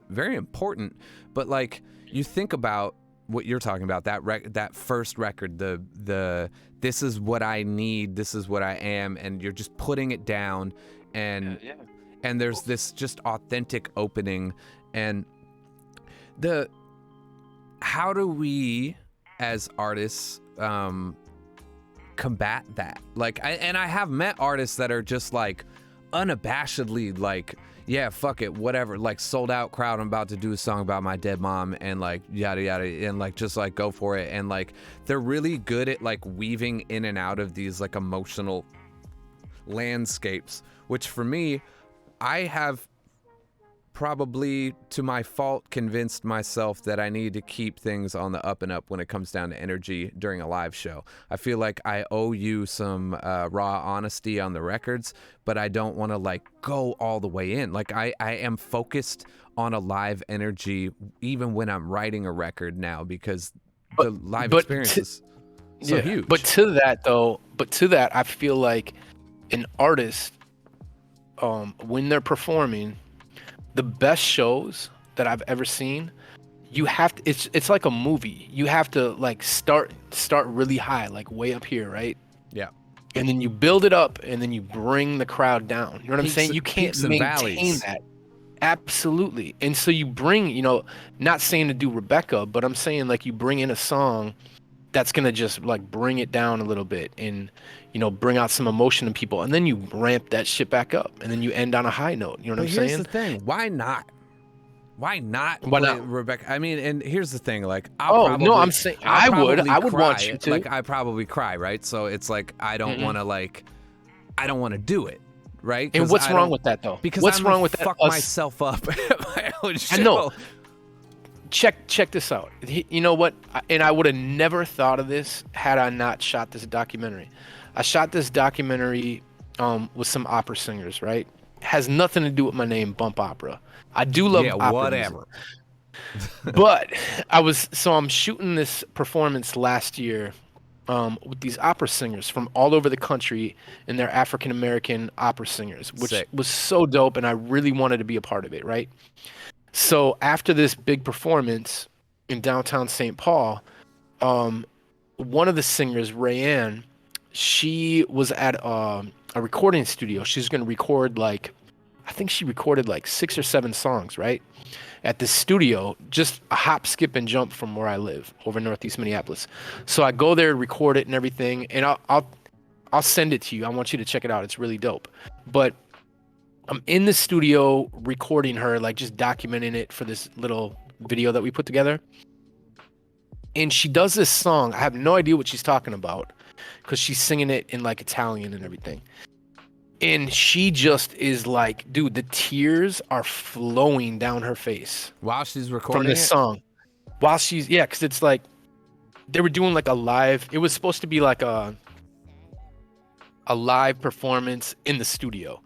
Speaker 1: very important. But like, you think about what you're talking about, that first record, the this is what I need, this is what I am, and you're just putting it down, and there's this just authentic opening, and how do we as artists combat that? Like, I have met artists that are just like unabashedly like, yeah, fuck it, whatever, like, sold out crowd, I'm about to do a song about my dead mom, and like, yada yada, and like, just like go for it. And like, they're really good at like weaving in and out of these like emotional landscapes, which for me, I have probably to my fault convinced myself that I need to keep things on the up and up when it comes down to energy during a live show. I feel like I owe you some raw honesty on the records, but I don't want to like go all the way in. Like, I am focused on a live energy even when I'm writing a record now, because the live experience is so huge.
Speaker 2: But to that, I feel like an artist, when they're performing, the best shows that I've ever seen, you have to, it's like a movie. You have to like start really high, like way up here, right?
Speaker 1: Yeah.
Speaker 2: And then you build it up, and then you bring the crowd down. You know what I'm saying? You can't maintain that. Absolutely. And so you bring, you know, not saying to do Rebecca, but I'm saying like you bring in a song that's gonna just like bring it down a little bit, and you know, bring out some emotion in people, and then you ramp that shit back up, and then you end on a high note. You know what I'm saying?
Speaker 1: Here's the thing: why not Rebecca? I mean, and here's the thing: like,
Speaker 2: I'm saying I would want you to.
Speaker 1: Like, I probably cry, right? So it's like I don't want to I don't want to do it, right?
Speaker 2: And what's wrong with that though?
Speaker 1: Because
Speaker 2: what's wrong with
Speaker 1: that? Fuck myself up at my own show.
Speaker 2: I know. Check this out. You know what? And I would have never thought of this had I not shot this documentary. I shot this documentary with some opera singers, right? Has nothing to do with my name, Bump Opera. I do love opera
Speaker 1: whatever.
Speaker 2: But I'm shooting this performance last year with these opera singers from all over the country, and they're African American opera singers, which was so dope, and I really wanted to be a part of it, right? So after this big performance in downtown St. Paul, one of the singers, Rayanne, she was at a recording studio. She's going to record I think she recorded 6 or 7 songs, right? At this studio, just a hop, skip, and jump from where I live over Northeast Minneapolis. So I go there, record it and everything, and I'll send it to you. I want you to check it out. It's really dope. But I'm in the studio recording her, just documenting it for this little video that we put together. And she does this song. I have no idea what she's talking about because she's singing it in like Italian and everything. And she just is like, dude, the tears are flowing down her face
Speaker 1: while she's recording
Speaker 2: from this song. While she's, yeah, because it's like they were doing like a live. It was supposed to be like a live performance in the studio,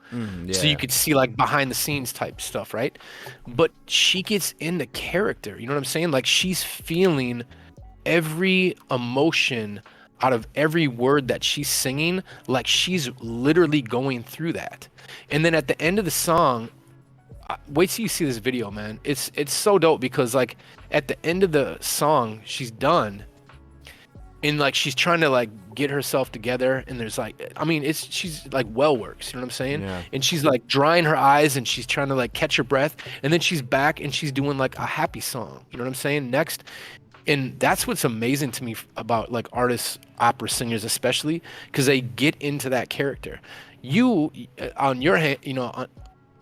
Speaker 2: so you could see like behind the scenes type stuff, right? But she gets into character. You know what I'm saying? Like she's feeling every emotion out of every word that she's singing, like she's literally going through that. And then at the end of the song, wait till you see this video, man. It's so dope because like at the end of the song, she's done, and like she's trying to like get herself together, and there's like, I mean, she's like well works, you know what I'm saying?
Speaker 1: Yeah.
Speaker 2: And she's like drying her eyes and she's trying to like catch her breath, and then she's back and she's doing like a happy song, you know what I'm saying? Next. And that's what's amazing to me about like artists, opera singers especially, because they get into that character. You, on your hand, you know,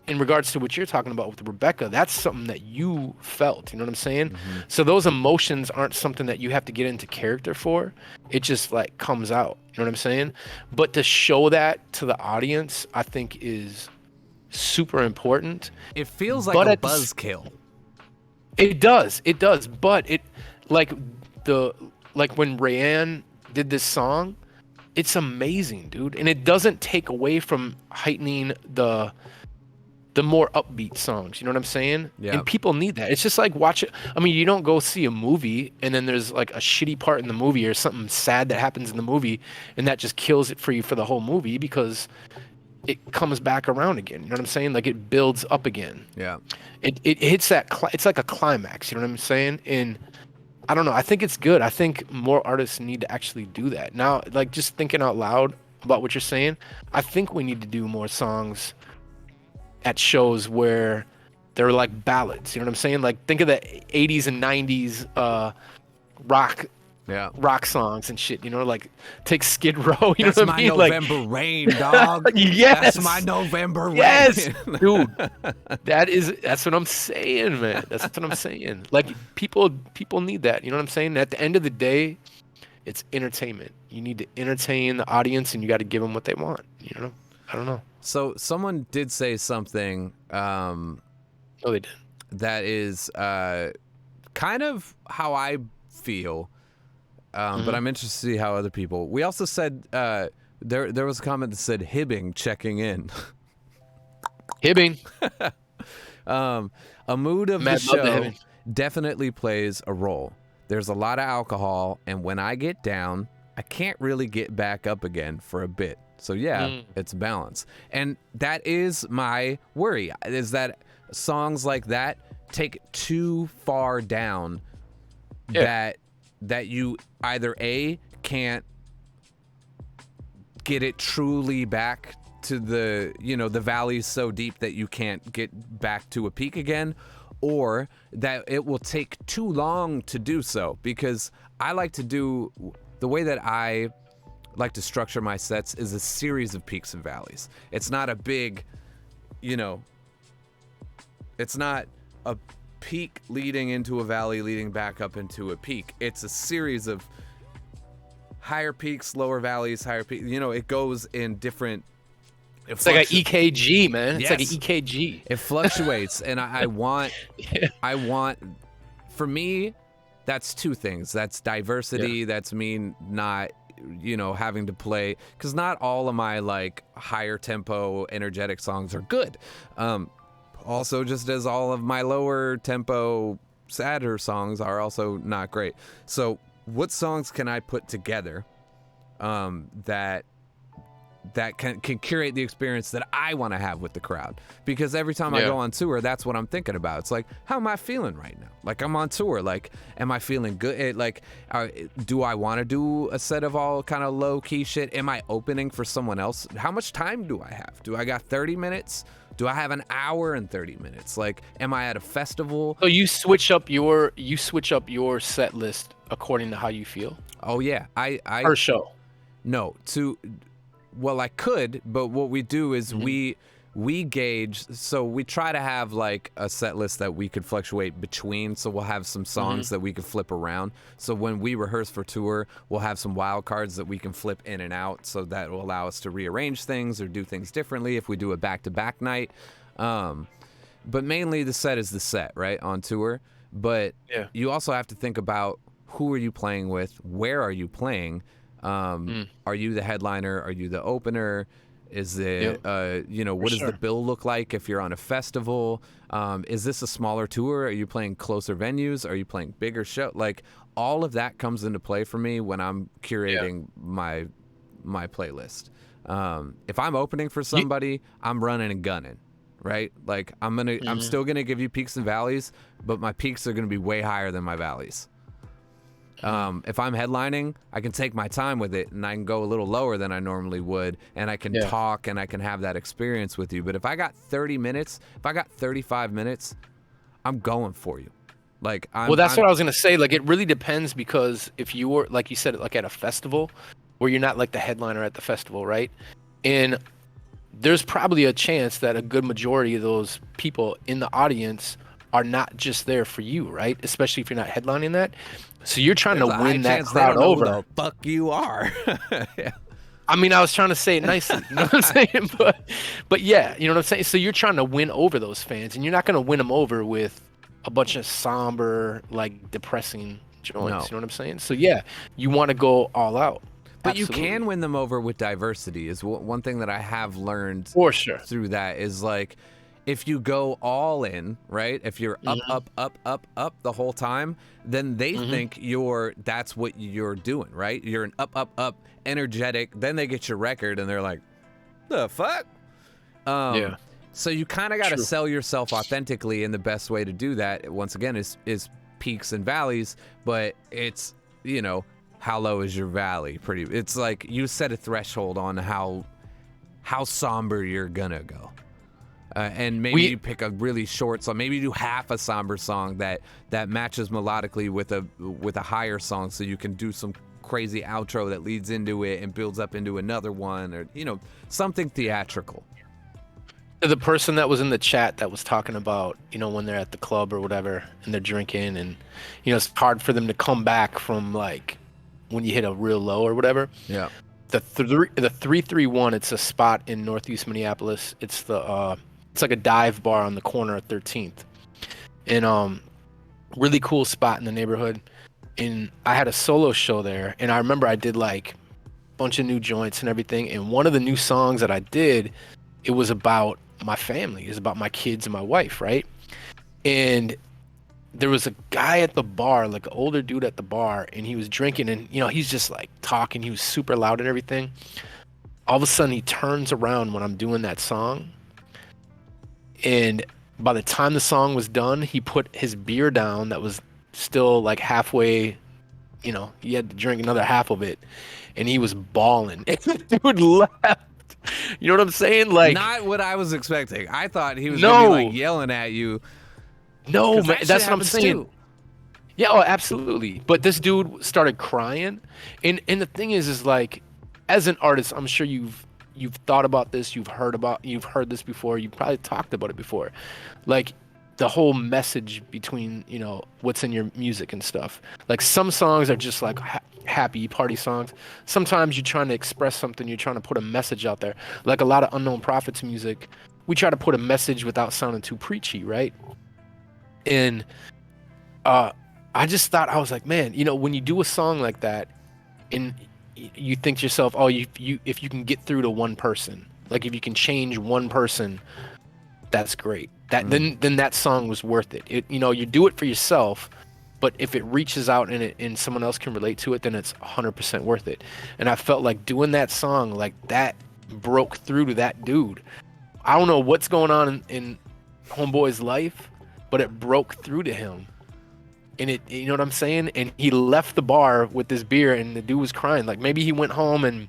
Speaker 2: in regards to what you're talking about with Rebecca, that's something that you felt. You know what I'm saying? Mm-hmm. So those emotions aren't something that you have to get into character for. It just like comes out. You know what I'm saying? But to show that to the audience, I think is super important.
Speaker 1: It feels like a buzzkill.
Speaker 2: It does. But it. Like when Rayanne did this song, it's amazing, dude, and it doesn't take away from heightening the more upbeat songs. You know what I'm saying?
Speaker 1: Yeah.
Speaker 2: And people need that. It's just like watch it. I mean, you don't go see a movie and then there's like a shitty part in the movie or something sad that happens in the movie, and that just kills it for you for the whole movie because it comes back around again. You know what I'm saying? Like it builds up again.
Speaker 1: Yeah.
Speaker 2: It hits that. It's like a climax. You know what I'm saying? And I don't know. I think it's good. I think more artists need to actually do that. Now, like just thinking out loud about what you're saying, I think we need to do more songs at shows where they're like ballads. You know what I'm saying? Like think of the 80s and 90s rock songs and shit. You know, like take Skid Row. You
Speaker 1: That's
Speaker 2: know what I mean?
Speaker 1: November Rain, dog.
Speaker 2: Yes,
Speaker 1: that's my November Rain.
Speaker 2: Yes, dude. That's what I'm saying, man. That's what I'm saying. Like people need that. You know what I'm saying? At the end of the day, it's entertainment. You need to entertain the audience, and you got to give them what they want. You know? I don't know.
Speaker 1: So someone did say something.
Speaker 2: Oh, they did.
Speaker 1: That is kind of how I feel. But I'm interested to see how other people. We also said there was a comment that said Hibbing checking in.
Speaker 2: Hibbing.
Speaker 1: A mood of the show definitely plays a role. There's a lot of alcohol, and when I get down, I can't really get back up again for a bit. So yeah, it's balance. And that is my worry, is that songs like that take it too far down that you either A, can't get it truly back to the, you know, the valley's so deep that you can't get back to a peak again, or that it will take too long to do so. Because I like to do, the way that I like to structure my sets is a series of peaks and valleys. It's not a big, you know, it's not a peak leading into a valley leading back up into a peak. It's a series of higher peaks, lower valleys, higher peaks. You know, it goes in different.
Speaker 2: It's like an EKG, man. It's
Speaker 1: Yes.
Speaker 2: like an EKG.
Speaker 1: It fluctuates, and I want, for me, that's two things. That's diversity. That's me not, you know, having to play, because not all of my like higher tempo, energetic songs are good. Also, just as all of my lower tempo, sadder songs are also not great. So what songs can I put together that can curate the experience that I want to have with the crowd? Because every time I go on tour, that's what I'm thinking about. It's like, how am I feeling right now? Like, I'm on tour. Like, am I feeling good? Like, do I want to do a set of all kind of low-key shit? Am I opening for someone else? How much time do I have? Do I got 30 minutes? Do I have an hour and 30 minutes? Like, am I at a festival?
Speaker 2: So you switch up your set list according to how you feel?
Speaker 1: Oh yeah, I
Speaker 2: per show.
Speaker 1: No, well, I could, but what we do is we gauge, so we try to have like a set list that we could fluctuate between, so we'll have some songs that we can flip around. So when we rehearse for tour, we'll have some wild cards that we can flip in and out, so that will allow us to rearrange things or do things differently if we do a back-to-back night. But mainly the set is the set, right, on tour. But you also have to think about, who are you playing with, where are you playing, are you the headliner, are you the opener? Is it, what does the bill look like if you're on a festival? Is this a smaller tour? Are you playing closer venues? Are you playing bigger show? Like, all of that comes into play for me when I'm curating my playlist. If I'm opening for somebody, I'm running and gunning, right? Like, I'm still gonna give you peaks and valleys, but my peaks are gonna be way higher than my valleys. If I'm headlining, I can take my time with it, and I can go a little lower than I normally would, and I can talk, and I can have that experience with you. But if I got 30 minutes, if I got 35 minutes, I'm going for you. Like,
Speaker 2: what I was gonna say. Like, it really depends, because if you were, like you said, like at a festival, where you're not like the headliner at the festival, right? And there's probably a chance that a good majority of those people in the audience are not just there for you, right? Especially if you're not headlining that. So you're trying to win that crowd over.
Speaker 1: Who the fuck you are.
Speaker 2: I mean, I was trying to say it nicely, you know what I'm saying? But yeah, you know what I'm saying? So you're trying to win over those fans, and you're not going to win them over with a bunch of somber, like, depressing joints, you know what I'm saying? So yeah, you want to go all out.
Speaker 1: But Absolutely. You can win them over with diversity, is one thing that I have learned
Speaker 2: for sure
Speaker 1: through that, is like, if you go all in, right? If you're up the whole time, then they think that's what you're doing, right? You're an up, energetic. Then they get your record and they're like, the fuck? So you kind of got to sell yourself authentically, and the best way to do that, once again, is peaks and valleys. But it's, how low is your valley? It's like you set a threshold on how somber you're gonna go. And maybe you pick a really short song. Maybe you do half a somber song that matches melodically with a higher song, so you can do some crazy outro that leads into it and builds up into another one, or something theatrical.
Speaker 2: The person that was in the chat that was talking about, when they're at the club or whatever and they're drinking, and it's hard for them to come back from, like, when you hit a real low or whatever.
Speaker 1: Yeah.
Speaker 2: The 331, it's a spot in Northeast Minneapolis. It's it's like a dive bar on the corner of 13th, and really cool spot in the neighborhood. And I had a solo show there, and I remember I did like a bunch of new joints and everything. And one of the new songs that I did, it was about my family. It was about my kids and my wife, right? And there was a guy at the bar, like an older dude at the bar, and he was drinking, and he's just like talking. He was super loud and everything. All of a sudden, he turns around when I'm doing that song. And by the time the song was done, he put his beer down that was still like halfway, he had to drink another half of it, and he was bawling. And the dude left. You know what I'm saying? Like,
Speaker 1: not what I was expecting. I thought he was gonna be like yelling at you.
Speaker 2: No, man, that's what I'm saying. Too. Yeah, oh, absolutely. But this dude started crying. And the thing is like, as an artist, I'm sure you've thought about this, you've heard this before, you've probably talked about it before. Like, the whole message between, what's in your music and stuff. Like, some songs are just like happy party songs. Sometimes you're trying to express something, you're trying to put a message out there. Like a lot of Unknown Prophets music, we try to put a message without sounding too preachy, right? And I just thought, I was like, man, when you do a song like that, and you think to yourself, oh, if you can get through to one person, like if you can change one person, that's great. Then that song was worth it. You do it for yourself, but if it reaches out and someone else can relate to it, then it's 100% worth it. And I felt like doing that song, like, that broke through to that dude. I don't know what's going on in Homeboy's life, but it broke through to him. And it, you know what I'm saying? And he left the bar with this beer, and the dude was crying. Like, maybe he went home and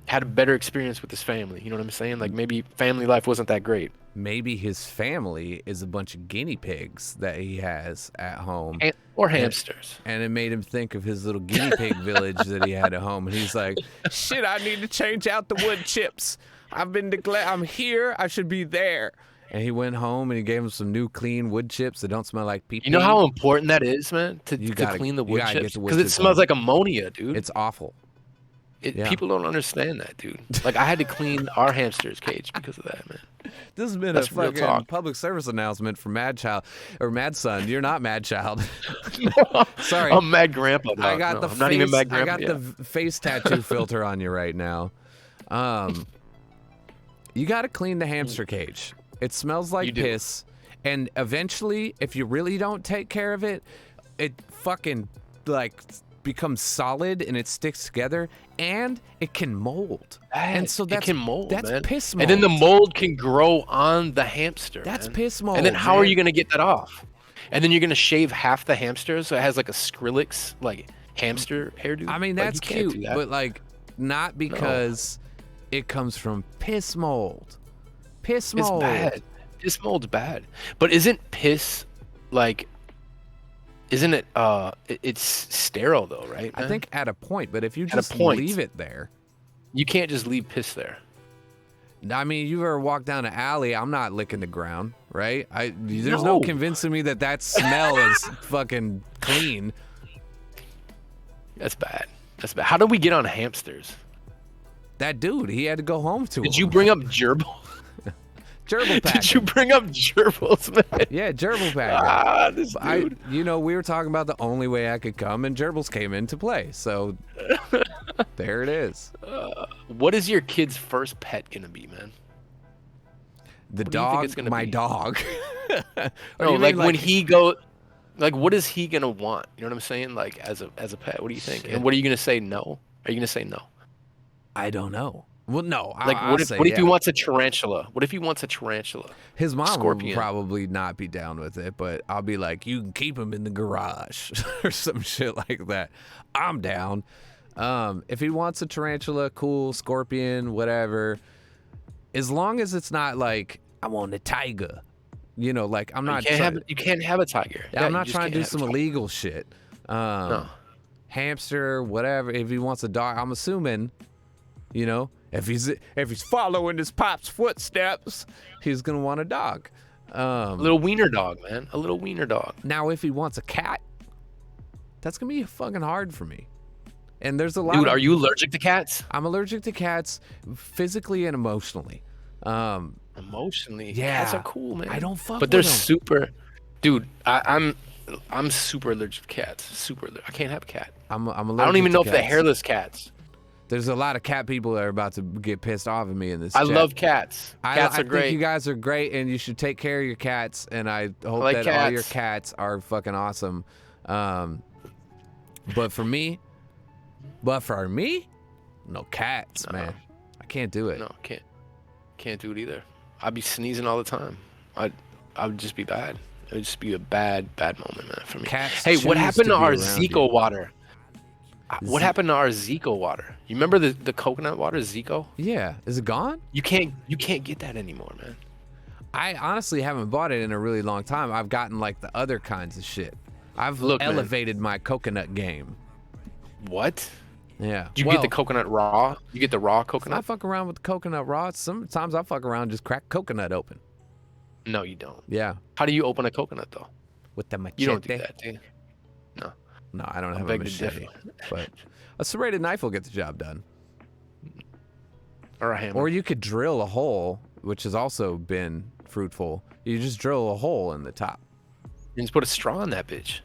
Speaker 2: had a better experience with his family. You know what I'm saying? Like, maybe family life wasn't that great.
Speaker 1: Maybe his family is a bunch of guinea pigs that he has at home.
Speaker 2: Or hamsters.
Speaker 1: And it made him think of his little guinea pig village that he had at home. And he's like, shit, I need to change out the wood chips. I've been declared. I'm here. I should be there. And he went home and he gave him some new clean wood chips that don't smell like pee-pee.
Speaker 2: You know how important that is, man, to clean the wood chips? Because it smells like ammonia, dude.
Speaker 1: It's awful.
Speaker 2: People don't understand that, dude. Like, I had to clean our hamster's cage because of that, man.
Speaker 1: This has been a fucking public service announcement from Mad Son. You're not Mad Child. Sorry.
Speaker 2: I'm Mad Grandpa.
Speaker 1: I'm not even Mad Grandpa. I got the face tattoo filter on you right now. You got to clean the hamster cage. It smells like piss. And eventually, if you really don't take care of it, it fucking, like, becomes solid and it sticks together and it can mold. And so that's piss mold.
Speaker 2: And then the mold can grow on the hamster.
Speaker 1: That's piss mold.
Speaker 2: And then how are you going to get that off? And then you're going to shave half the hamster so it has like a Skrillex like hamster hairdo.
Speaker 1: I mean, that's cute, but like not because it comes from piss mold. Piss mold.
Speaker 2: It's bad. Piss mold's bad. But isn't piss like Isn't it? It's sterile though, right? Man?
Speaker 1: I think at a point, but if you just leave it there,
Speaker 2: you can't just leave piss there.
Speaker 1: I mean, you ever walk down an alley? I'm not licking the ground, right? There's no convincing me that smell is fucking clean.
Speaker 2: That's bad. That's bad. How did we get on hamsters?
Speaker 1: That dude, he had to go home to.
Speaker 2: Did you bring up gerbil?
Speaker 1: Gerbil packing.
Speaker 2: Did you bring up gerbils, man?
Speaker 1: Yeah, gerbil packing.
Speaker 2: This dude.
Speaker 1: We were talking about the only way I could come, and gerbils came into play. So there it is.
Speaker 2: What is your kid's first pet gonna be, man?
Speaker 1: The dog. My dog.
Speaker 2: No, like when he go. Like, what is he gonna want? You know what I'm saying? Like, as a pet, what do you think? And what are you gonna say? No? Are you gonna say no?
Speaker 1: I don't know. Well, no.
Speaker 2: Like, what if he wants a tarantula? What if he wants a tarantula?
Speaker 1: His mom will probably not be down with it, but I'll be like, you can keep him in the garage or some shit like that. I'm down. If he wants a tarantula, cool, scorpion, whatever. As long as it's not like, I want a tiger. You know, like, I'm not
Speaker 2: you can't have a tiger.
Speaker 1: Yeah, I'm not trying to do some illegal shit.
Speaker 2: No.
Speaker 1: Hamster, whatever. If he wants a dog, I'm assuming, you know, if he's following his pop's footsteps, he's gonna want a dog.
Speaker 2: A little wiener dog, man. A little wiener dog.
Speaker 1: Now, if he wants a cat, that's gonna be fucking hard for me. And there's a lot.
Speaker 2: Dude, are you allergic to cats?
Speaker 1: I'm allergic to cats, physically and emotionally.
Speaker 2: Emotionally,
Speaker 1: yeah,
Speaker 2: cats are cool, man.
Speaker 1: I don't fuck.
Speaker 2: But they're super, dude. I'm super allergic to cats. Super. I can't have a cat.
Speaker 1: I'm allergic.
Speaker 2: I don't even know
Speaker 1: if
Speaker 2: they're hairless cats.
Speaker 1: There's a lot of cat people that are about to get pissed off at me in this.
Speaker 2: I love cats. Cats are great.
Speaker 1: I think you guys are great, and you should take care of your cats. And I hope that all your cats are fucking awesome. But for me, no cats, man. I can't do it.
Speaker 2: No, can't do it either. I'd be sneezing all the time. I would just be bad. It would just be a bad moment, man, for me.
Speaker 1: Cats.
Speaker 2: Hey, what happened to our Zico water? What happened to our Zico water? You remember the coconut water, Zico?
Speaker 1: Yeah. Is it gone?
Speaker 2: You can't get that anymore, man.
Speaker 1: I honestly haven't bought it in a really long time. I've gotten like the other kinds of shit. I've elevated my coconut game.
Speaker 2: What?
Speaker 1: Yeah.
Speaker 2: Do you get the coconut raw? You get the raw coconut?
Speaker 1: I fuck around with the coconut raw. Sometimes I fuck around and just crack coconut open.
Speaker 2: No, you don't.
Speaker 1: Yeah.
Speaker 2: How do you open a coconut, though?
Speaker 1: With the machete.
Speaker 2: You don't do that, do you? No.
Speaker 1: No, I don't have a machete. But a serrated knife will get the job done.
Speaker 2: Or a hammer.
Speaker 1: Or you could drill a hole, which has also been fruitful. You just drill a hole in the top.
Speaker 2: You just put a straw in that bitch.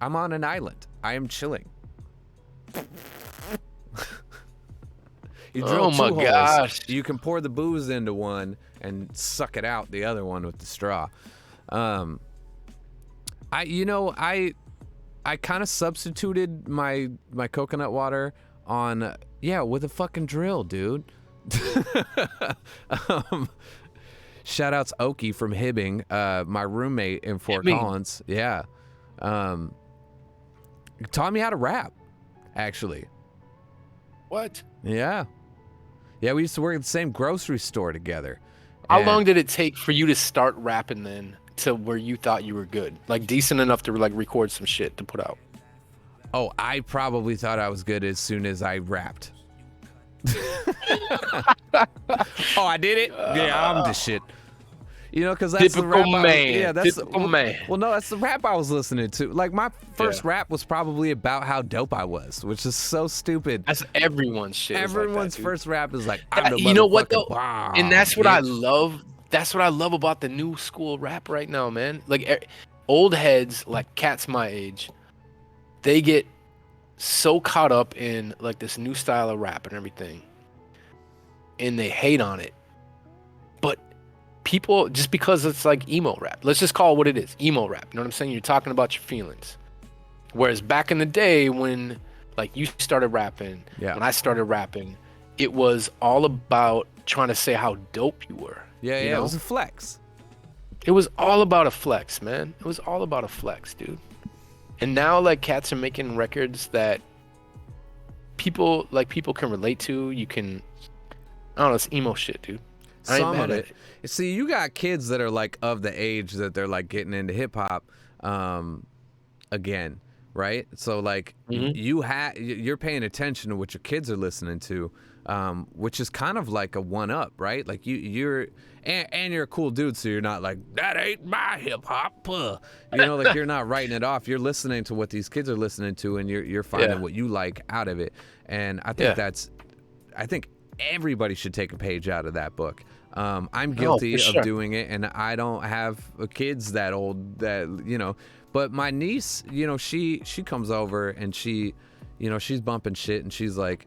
Speaker 1: I'm on an island. I am chilling. You drill two holes.
Speaker 2: Gosh.
Speaker 1: You can pour the booze into one and suck it out the other one with the straw. I kind of substituted my coconut water on with a fucking drill, dude. Shout outs Oki from Hibbing, my roommate in Fort Collins. Yeah. Taught me how to rap, actually.
Speaker 2: What?
Speaker 1: Yeah. Yeah, we used to work at the same grocery store together.
Speaker 2: How long did it take for you to start rapping then to where you thought you were good? Like decent enough to like record some shit to put out?
Speaker 1: Oh, I probably thought I was good as soon as I rapped. Oh, I did it. Yeah, I'm the shit. You know, because that's
Speaker 2: typical
Speaker 1: the rap.
Speaker 2: man.
Speaker 1: That's
Speaker 2: typical man.
Speaker 1: Well, no, that's the rap I was listening to. Like my first rap was probably about how dope I was, which is so stupid.
Speaker 2: That's everyone's shit.
Speaker 1: Everyone's
Speaker 2: like that,
Speaker 1: first rap is like, I'm the
Speaker 2: you know what though?
Speaker 1: bomb,
Speaker 2: And that's what
Speaker 1: bitch.
Speaker 2: I love. That's what I love about the new school rap right now, man. Like old heads, like cats my age, they get so caught up in like this new style of rap and everything, and they hate on it. But people, just because it's like emo rap, let's just call it what it is, emo rap. You know what I'm saying? You're talking about your feelings. Whereas back in the day when like you started rapping, when I started rapping, it was all about trying to say how dope you were.
Speaker 1: Yeah,
Speaker 2: you know?
Speaker 1: It was a flex.
Speaker 2: It was all about a flex, man. It was all about a flex, dude. And now like cats are making records that people can relate to. You can, I don't know, it's emo shit, dude. I ain't mad at it.
Speaker 1: See, you got kids that are like of the age that they're like getting into hip hop again, right? So like you're paying attention to what your kids are listening to, which is kind of like a one up, right? Like you're you're a cool dude, so you're not like, that ain't my hip hop, you know, like you're not writing it off. You're listening to what these kids are listening to, and you're finding what you like out of it. And I think I think everybody should take a page out of that book. I'm guilty of doing it, and I don't have kids that old that, you know, but my niece, you know, she comes over and she, you know, she's bumping shit, and she's like,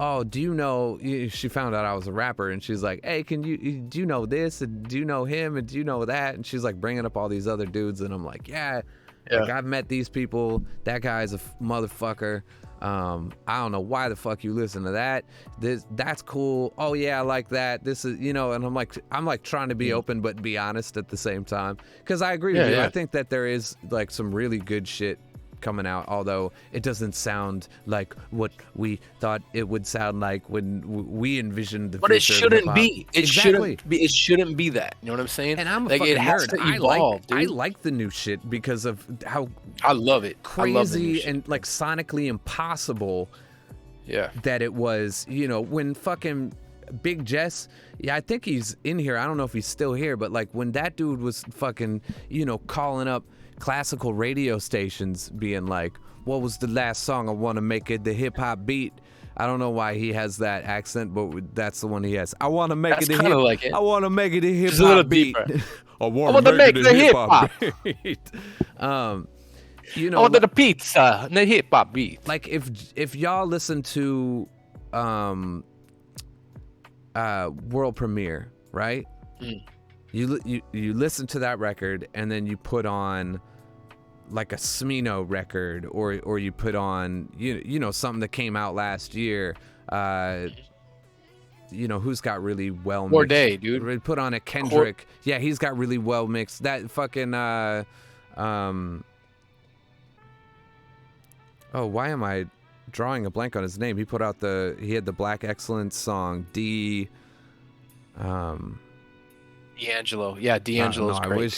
Speaker 1: oh, do you know, she found out I was a rapper, and she's like, hey, do you know this, and do you know him, and do you know that? And she's like bringing up all these other dudes, and I'm like, like I've met these people, that guy's a motherfucker. I don't know why the fuck you listen to that. That's cool. Oh yeah, I like that. This is, you know, and I'm like trying to be open but be honest at the same time. Because I agree with you. I think that there is like some really good shit coming out, although it doesn't sound like what we thought it would sound like when we envisioned the future.
Speaker 2: But it shouldn't be. It
Speaker 1: exactly.
Speaker 2: shouldn't be. It shouldn't be that. You know what I'm saying?
Speaker 1: And I'm a
Speaker 2: like,
Speaker 1: fucking
Speaker 2: it has
Speaker 1: nerd.
Speaker 2: To evolve,
Speaker 1: I like the new shit because of how
Speaker 2: I love it.
Speaker 1: Crazy
Speaker 2: I love the new shit.
Speaker 1: And like sonically impossible.
Speaker 2: Yeah.
Speaker 1: That it was, you know, when fucking Big Jess, I think he's in here. I don't know if he's still here, but like when that dude was fucking, you know, calling up classical radio stations being like, what was the last song? I want to make it the hip hop beat. I don't know why he has that accent, but that's the one he has. I want to make it the hip.
Speaker 2: Like it.
Speaker 1: I want to make it a hip hop beat. I
Speaker 2: want to make it the hip hop
Speaker 1: beat. You know,
Speaker 2: I want the pizza, the hip hop beat.
Speaker 1: Like if y'all listen to World Premiere, right? You listen to that record, and then you put on like a Smino record, or you put on you know something that came out last year. You know who's got really well mixed.
Speaker 2: Bourdain, dude.
Speaker 1: Put on a Kendrick. Yeah, he's got really well mixed. That fucking oh, why am I drawing a blank on his name? He had the Black Excellence song,
Speaker 2: D'Angelo. Yeah, D'Angelo's great.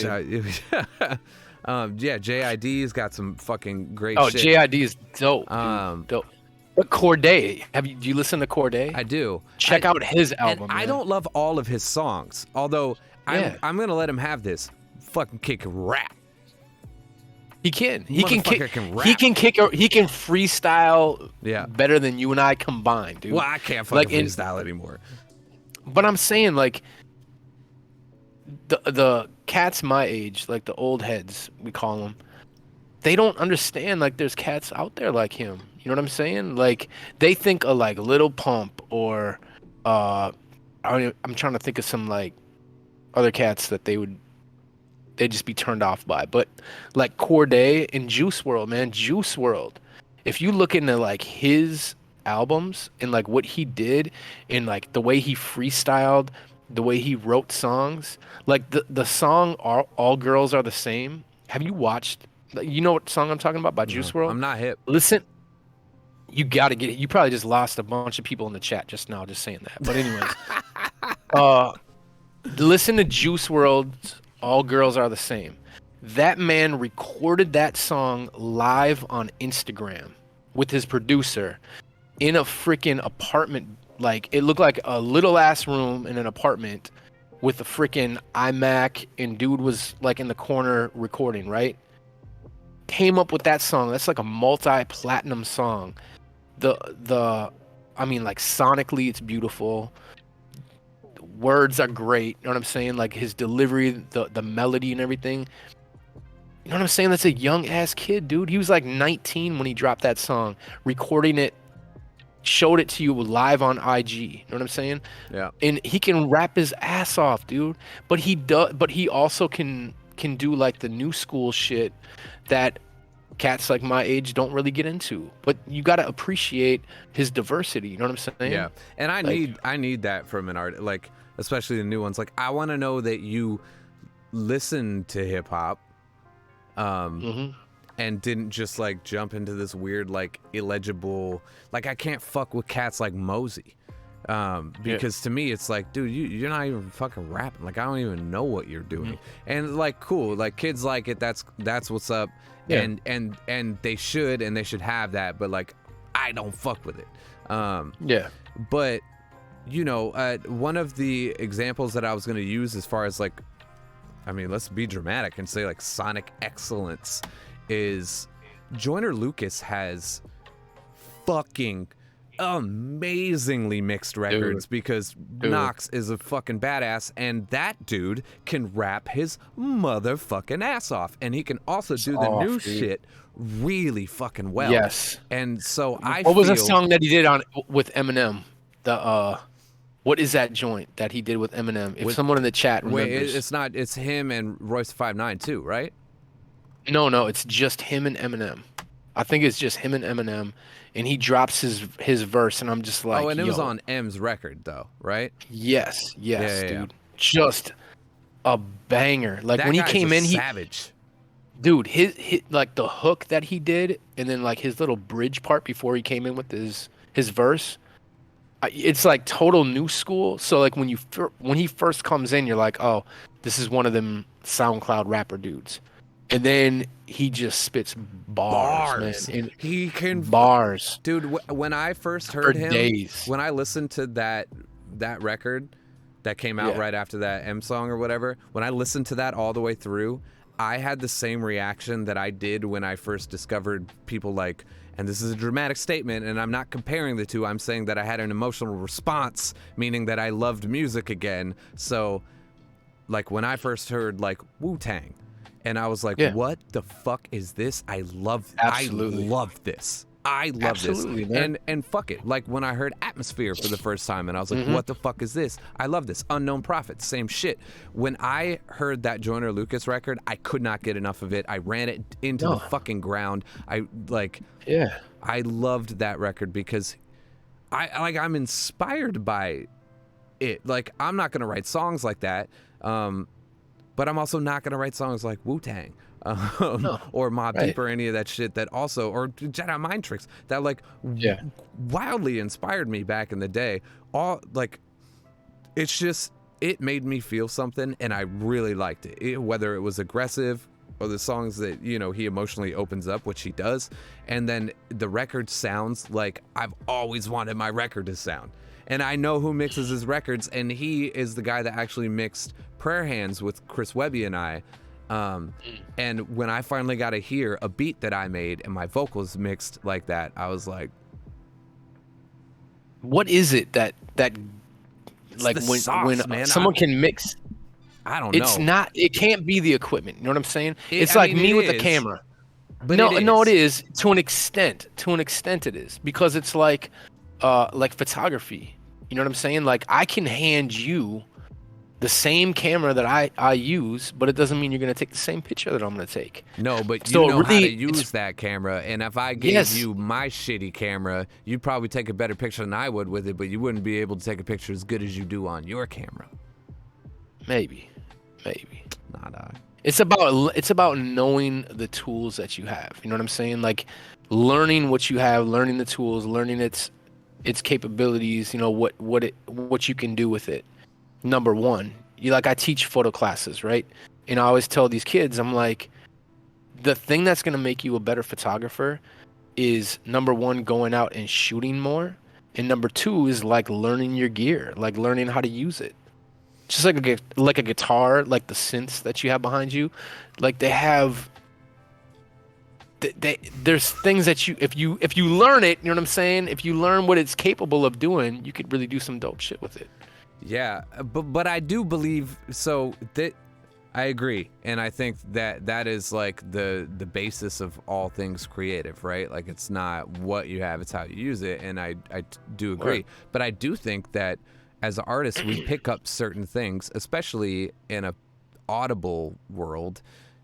Speaker 1: Yeah, JID's got some fucking great shit.
Speaker 2: JID is dope. Dope. But Corday, do you listen to Corday?
Speaker 1: I do.
Speaker 2: Check out his album.
Speaker 1: I don't love all of his songs, although I'm gonna let him have this. Fucking kick rap.
Speaker 2: He can. He can freestyle better than you and I combined, dude.
Speaker 1: Well, I can't fucking freestyle anymore.
Speaker 2: But I'm saying, like, the cats my age, like the old heads, we call them, they don't understand, like, there's cats out there like him. You know what I'm saying? Like, they think of, like, Lil Pump or, I'm trying to think of some, like, other cats that they'd just be turned off by. But like Corday and Juice WRLD, man, Juice WRLD. If you look into like his albums and like what he did and like the way he freestyled, the way he wrote songs, like the song All Girls Are the Same. Have you watched? You know what song I'm talking about by Juice WRLD?
Speaker 1: I'm not hip.
Speaker 2: Listen, you got to get it. You probably just lost a bunch of people in the chat just now, just saying that. But anyways, listen to Juice WRLD's All Girls Are the Same. That man recorded that song live on Instagram with his producer in a freaking apartment Like it looked like a little ass room in an apartment with a freaking iMac, and dude was like in the corner recording, right? Came up with that song. That's like a multi-platinum song. The I mean, like sonically it's beautiful. Words are great. You know what I'm saying? Like his delivery, the melody and everything. You know what I'm saying? That's a young ass kid, dude. He was like 19 when he dropped that song, recording it, showed it to you live on IG. You know what I'm saying?
Speaker 1: Yeah.
Speaker 2: And he can rap his ass off, dude. But he also can do like the new school shit that cats like my age don't really get into. But you got to appreciate his diversity. You know what I'm saying?
Speaker 1: Yeah. And I
Speaker 2: Like,
Speaker 1: need that from an art, like especially the new ones. Like I want to know that you listen to hip hop. And didn't just like jump into this weird like illegible, like I can't fuck with cats like Mosey, because to me it's like, dude, you're not even fucking rapping. Like I don't even know what you're doing. And like cool, like kids like it. That's what's up.
Speaker 2: Yeah.
Speaker 1: And they should have that. But like I don't fuck with it.
Speaker 2: yeah.
Speaker 1: But you know, one of the examples that I was gonna use as far as like, I mean, let's be dramatic and say like sonic excellence is Joyner Lucas has fucking amazingly mixed records, because Knox is a fucking badass, and that dude can rap his motherfucking ass off, and he can also do the new shit really fucking well.
Speaker 2: Yes.
Speaker 1: And so
Speaker 2: What was the song that he did with Eminem? What is that joint that he did with Eminem? If someone in the chat remembers.
Speaker 1: Wait, it's him and Royce 5'9" too, right?
Speaker 2: No, it's just him and Eminem. I think it's just him and Eminem, and he drops his verse, and I'm just like,
Speaker 1: it was on M's record though, right?
Speaker 2: Yes, dude.
Speaker 1: Yeah.
Speaker 2: Just a banger. Like
Speaker 1: that
Speaker 2: when he came in,
Speaker 1: savage.
Speaker 2: Dude, his like the hook that he did, and then like his little bridge part before he came in with his verse. It's like total new school. So like when he first comes in, you're like, oh, this is one of them SoundCloud rapper dudes. And then he just spits bars. Man. And
Speaker 1: he can
Speaker 2: bars,
Speaker 1: dude. When I first heard him,
Speaker 2: days.
Speaker 1: When I listened to that record that came out right after that M song or whatever, when I listened to that all the way through, I had the same reaction that I did when I first discovered people like, and this is a dramatic statement, and I'm not comparing the two. I'm saying that I had an emotional response, meaning that I loved music again. So, like when I first heard like Wu-Tang. And I was like, what the fuck is this? I love this. I love this. Man. And fuck it. Like when I heard Atmosphere for the first time, and I was like, what the fuck is this? I love this. Unknown Prophet, same shit. When I heard that Joyner Lucas record, I could not get enough of it. I ran it into the fucking ground. I loved that record because I'm inspired by it. Like I'm not gonna write songs like that. But I'm also not going to write songs like Wu-Tang or Mobb Deep or any of that shit that also, or Jedi Mind Tricks that like wildly inspired me back in the day. All like, it's just, it made me feel something, and I really liked it. Whether it was aggressive or the songs that, you know, he emotionally opens up, which he does. And then the record sounds like I've always wanted my record to sound. And I know who mixes his records, and he is the guy that actually mixed Prayer Hands with Chris Webby and I. And when I finally got to hear a beat that I made and my vocals mixed like that, I was like,
Speaker 2: what is it that like when someone can mix?
Speaker 1: I don't know.
Speaker 2: It can't be the equipment. You know what I'm saying? It's like me with the camera.
Speaker 1: But
Speaker 2: it is to an extent. To an extent, it is, because it's like photography. You know what I'm saying? Like I can hand you the same camera that I use, but it doesn't mean you're gonna take the same picture that I'm gonna take.
Speaker 1: No, but you know how to use that camera, and if I gave you my shitty camera, you'd probably take a better picture than I would with it, but you wouldn't be able to take a picture as good as you do on your camera.
Speaker 2: Maybe.
Speaker 1: Nah, dog.
Speaker 2: It's about knowing the tools that you have. You know what I'm saying? Like learning what you have, learning the tools, learning its capabilities. You know what you can do with it. Number one, I teach photo classes, right? And I always tell these kids, I'm like, the thing that's gonna make you a better photographer is number one, going out and shooting more, And number two is like learning your gear, like learning how to use it. Just like a guitar, like the synths that you have behind you, like they have. There's things that if you learn it, you know what I'm saying? If you learn what it's capable of doing, you could really do some dope shit with it.
Speaker 1: Yeah, but I do believe so that I agree, and I think that is like the basis of all things creative, right? Like it's not what you have, it's how you use it, and I do agree.
Speaker 2: Right.
Speaker 1: But I do think that as artists, we pick up certain things, especially in a audible world.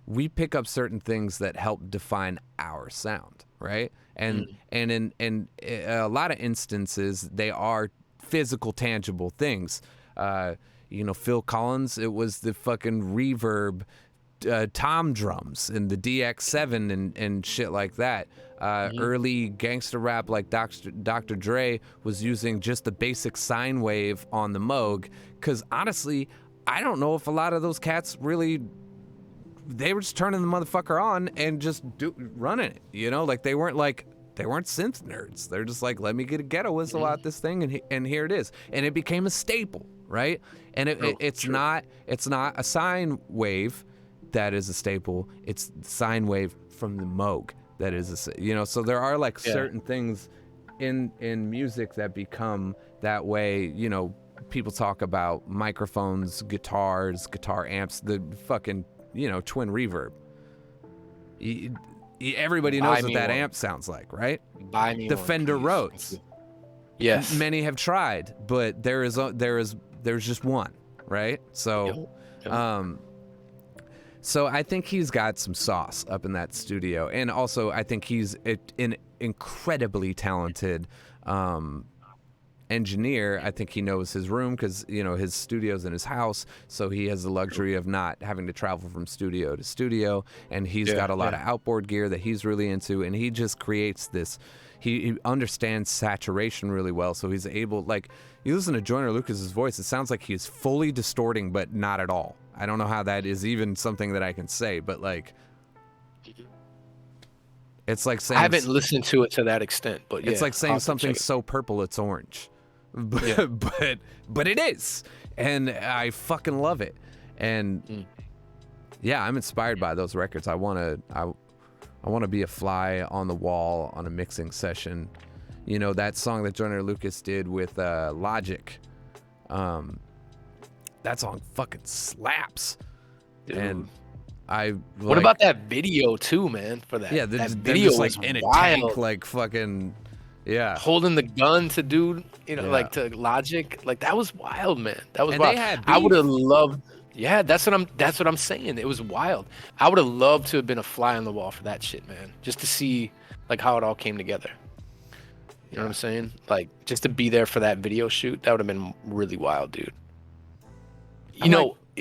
Speaker 1: We pick up certain things that help define our sound, right? And in a lot of instances, they are physical, tangible things. Phil Collins, it was the fucking reverb tom drums and the DX7 and shit like that. Early gangster rap like Dr. Dre was using just the basic sine wave on the Moog, because honestly, I don't know if a lot of those cats really... They were just turning the motherfucker on and just running it, like they weren't synth nerds. They're just like, let me get a ghetto whistle out this thing, and here it is, and it became a staple, right? And it's not a sine wave that is a staple. It's the sine wave from the Moog that is So there are like certain things in music that become that way. People talk about microphones, guitars, guitar amps, the fucking twin reverb. Everybody knows what that amp sounds like, right?
Speaker 2: Buy me
Speaker 1: the
Speaker 2: one,
Speaker 1: Fender
Speaker 2: please.
Speaker 1: Rhodes.
Speaker 2: Yes.
Speaker 1: Many have tried, but there's just one, right? So,
Speaker 2: Yep.
Speaker 1: So I think he's got some sauce up in that studio, and also I think he's an incredibly talented engineer. I think he knows his room because his studio's in his house, so he has the luxury of not having to travel from studio to studio, and he's got a lot of outboard gear that he's really into, and he just creates this. He understands saturation really well, so he's able, like, you listen to Joyner Lucas's voice, it sounds like he's fully distorting, but not at all. I don't know how that is even something that I can say, but like, it's like saying...
Speaker 2: I haven't listened to it to that extent, but
Speaker 1: it's like saying something's so purple it's orange. But it is, and I fucking love it. And yeah, I'm inspired by those records. I want to be a fly on the wall on a mixing session. That song that Joyner Lucas did with Logic, that song fucking slaps. Dude. And what
Speaker 2: about that video too, man? For that, that video
Speaker 1: just
Speaker 2: was
Speaker 1: like in a
Speaker 2: wild.
Speaker 1: tank, like fucking. Yeah,
Speaker 2: holding the gun to dude, like to Logic, like that was wild, man. That was wild.
Speaker 1: They had beef.
Speaker 2: I would have loved. Yeah, that's what I'm saying. It was wild. I would have loved to have been a fly on the wall for that shit, man. Just to see like how it all came together. You know what I'm saying? Like just to be there for that video shoot, that would have been really wild, dude.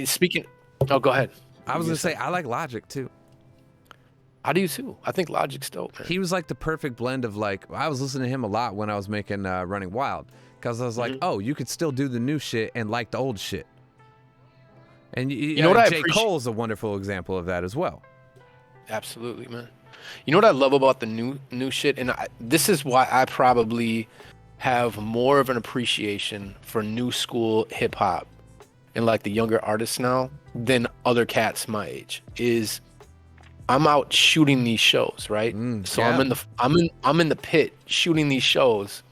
Speaker 2: Speaking. Oh, go ahead.
Speaker 1: I was gonna say I like Logic too.
Speaker 2: I do too. I think Logic's dope, man.
Speaker 1: He was like the perfect blend of like, I was listening to him a lot when I was making Running Wild, because I was like, oh, you could still do the new shit and like the old shit. And you know what, J. Cole is a wonderful example of that as well.
Speaker 2: Absolutely, man. You know what I love about the new shit, and this is why I probably have more of an appreciation for new school hip hop and like the younger artists now than other cats my age, is I'm out shooting these shows, right? So yeah. I'm in the pit shooting these shows,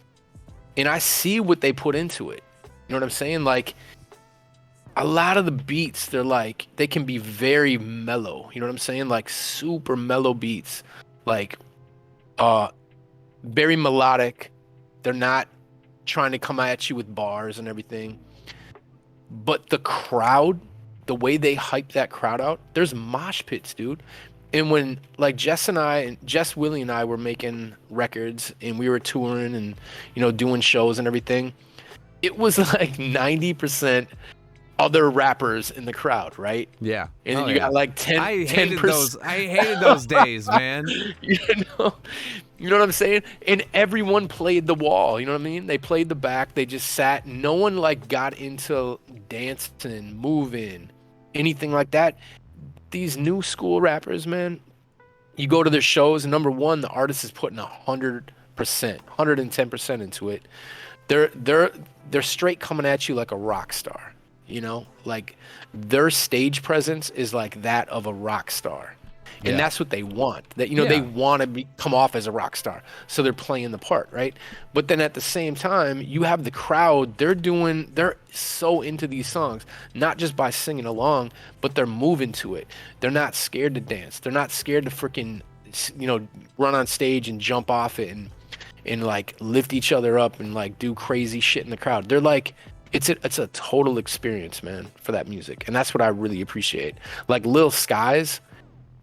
Speaker 2: and I see what they put into it. You know what I'm saying? Like a lot of the beats, they can be very mellow. You know what I'm saying? Like super mellow beats, like very melodic. They're not trying to come at you with bars and everything. But the crowd, the way they hype that crowd out, there's mosh pits, dude. And when like Jess, Willie and I were making records and we were touring and, doing shows and everything, it was like 90% other rappers in the crowd, right?
Speaker 1: Yeah.
Speaker 2: And then you got like 10%.
Speaker 1: I hated those days, man.
Speaker 2: You know what I'm saying? And everyone played the wall, you know what I mean? They played the back, they just sat. No one like got into dancing, moving, anything like that. These new school rappers, man, you go to their shows, and number one, the artist is putting 100%, 110% into it. they're straight coming at you like a rock star, you know? Like their stage presence is like that of a rock star. And
Speaker 1: Yeah.
Speaker 2: that's what they want. That they want to come off as a rock star. So they're playing the part, right? But then at the same time, you have the crowd, they're so into these songs, not just by singing along, but they're moving to it. They're not scared to dance. They're not scared to freaking run on stage and jump off it and like lift each other up and like do crazy shit in the crowd. They're like it's a total experience, man, for that music. And that's what I really appreciate. Like Little Skies,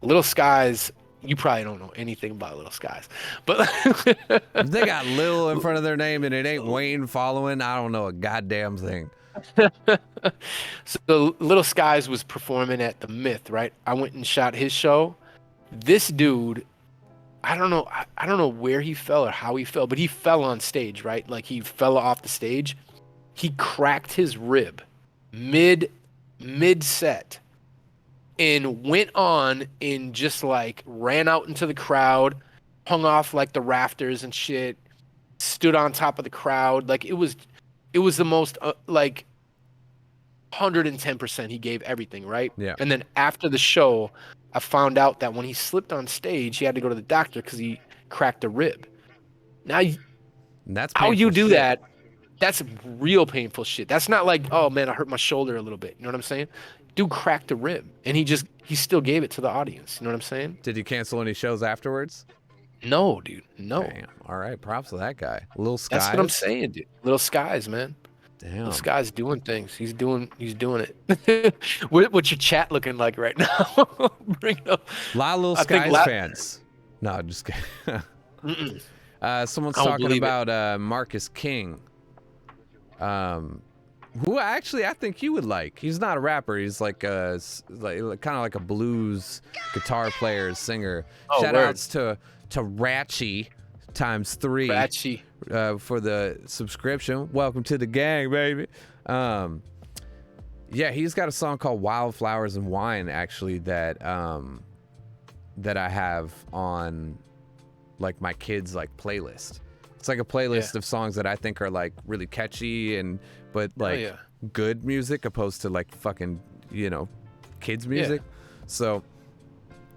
Speaker 2: you probably don't know anything about Little Skies, but
Speaker 1: if they got Lil in front of their name and it ain't Wayne following, I don't know a goddamn thing.
Speaker 2: So Little Skies was performing at the Myth, right? I went and shot his show. This dude, I don't know where he fell or how he fell, but he fell on stage, right? Like he fell off the stage. He cracked his rib mid set and went on and just like ran out into the crowd, hung off like the rafters and shit, stood on top of the crowd. Like it was the most like 110% he gave everything, right?
Speaker 1: Yeah.
Speaker 2: And then after the show, I found out that when he slipped on stage, he had to go to the doctor because he cracked a rib. Now,
Speaker 1: that's
Speaker 2: how you do
Speaker 1: shit.
Speaker 2: that? That's real painful shit. That's not like, oh man, I hurt my shoulder a little bit. You know what I'm saying? Dude cracked a rib, and he still gave it to the audience. You know what I'm saying?
Speaker 1: Did he cancel any shows afterwards?
Speaker 2: No, dude. No.
Speaker 1: Damn. All right. Props to that guy. Little Skies.
Speaker 2: That's what I'm saying, dude. Little Skies, man.
Speaker 1: Damn.
Speaker 2: This guy's doing things. He's doing it. What's your chat looking like right now? Bring it up.
Speaker 1: A lot of Little Skies fans. No, just kidding. Someone's talking about Marcus King. Who actually I think you would like. He's not a rapper. He's like kind of like a blues guitar player, singer.
Speaker 2: Oh,
Speaker 1: Shout outs to Ratchy ×3.
Speaker 2: Ratchy.
Speaker 1: For the subscription. Welcome to the gang, baby. Yeah, he's got a song called Wildflowers and Wine, actually, that I have on like my kids' like playlist. It's like a playlist of songs that I think are like really catchy but like good music opposed to like fucking, kids music. So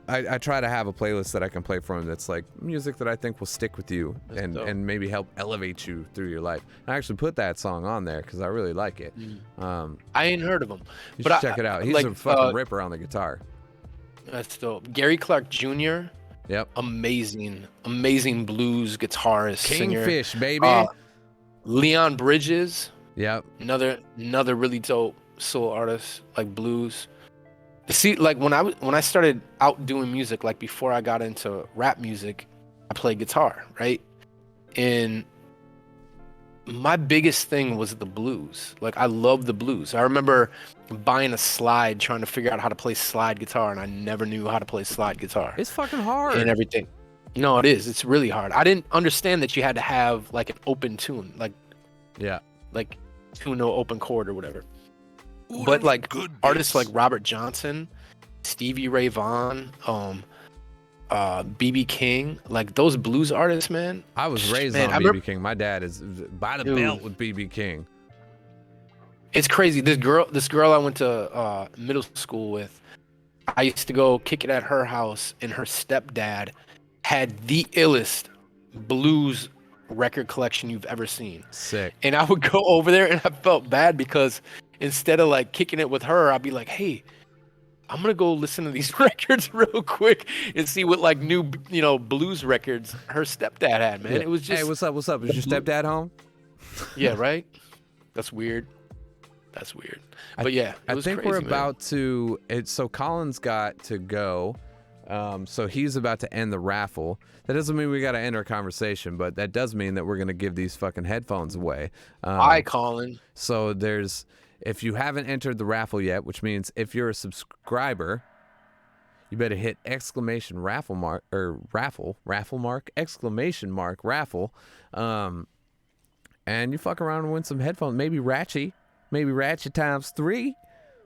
Speaker 1: I try to have a playlist that I can play from that's like music that I think will stick with you and maybe help elevate you through your life. And I actually put that song on there because I really like it.
Speaker 2: I ain't heard of him.
Speaker 1: You should check it out. He's a fucking ripper on the guitar.
Speaker 2: That's dope. Gary Clark Jr.
Speaker 1: Yep.
Speaker 2: Amazing blues guitarist,
Speaker 1: Kingfish,
Speaker 2: singer.
Speaker 1: Baby.
Speaker 2: Leon Bridges.
Speaker 1: Yep.
Speaker 2: Another really dope soul artist, like blues. See, like when I started out doing music, like before I got into rap music, I played guitar, right? And my biggest thing was the blues. Like I love the blues. I remember buying a slide, trying to figure out how to play slide guitar, and I never knew how to play slide guitar.
Speaker 1: It's fucking hard.
Speaker 2: And everything. No, it is. It's really hard. I didn't understand that you had to have like an open tune, like tune no open chord or whatever. Ooh, but like artists like Robert Johnson, Stevie Ray Vaughan, BB King, like those blues artists, man.
Speaker 1: I was raised on BB King. My dad is by the belt with BB King.
Speaker 2: It's crazy. This girl I went to middle school with, I used to go kick it at her house, and her stepdad had the illest blues record collection you've ever seen.
Speaker 1: Sick.
Speaker 2: And I would go over there, and I felt bad because instead of like kicking it with her, I'd be like, hey, I'm gonna go listen to these records real quick and see what like new blues records her stepdad had, man. It was just,
Speaker 1: hey, what's up? Is your stepdad home?
Speaker 2: Yeah, right. That's weird. But yeah,
Speaker 1: I think
Speaker 2: crazy,
Speaker 1: we're
Speaker 2: man.
Speaker 1: about to. So Colin's got to go. So he's about to end the raffle. That doesn't mean we got to end our conversation, but that does mean that we're going to give these fucking headphones away.
Speaker 2: Hi, Colin.
Speaker 1: So if you haven't entered the raffle yet, which means if you're a subscriber, you better hit exclamation raffle mark or raffle mark, exclamation mark raffle. And you fuck around and win some headphones. Maybe Ratchy ×3.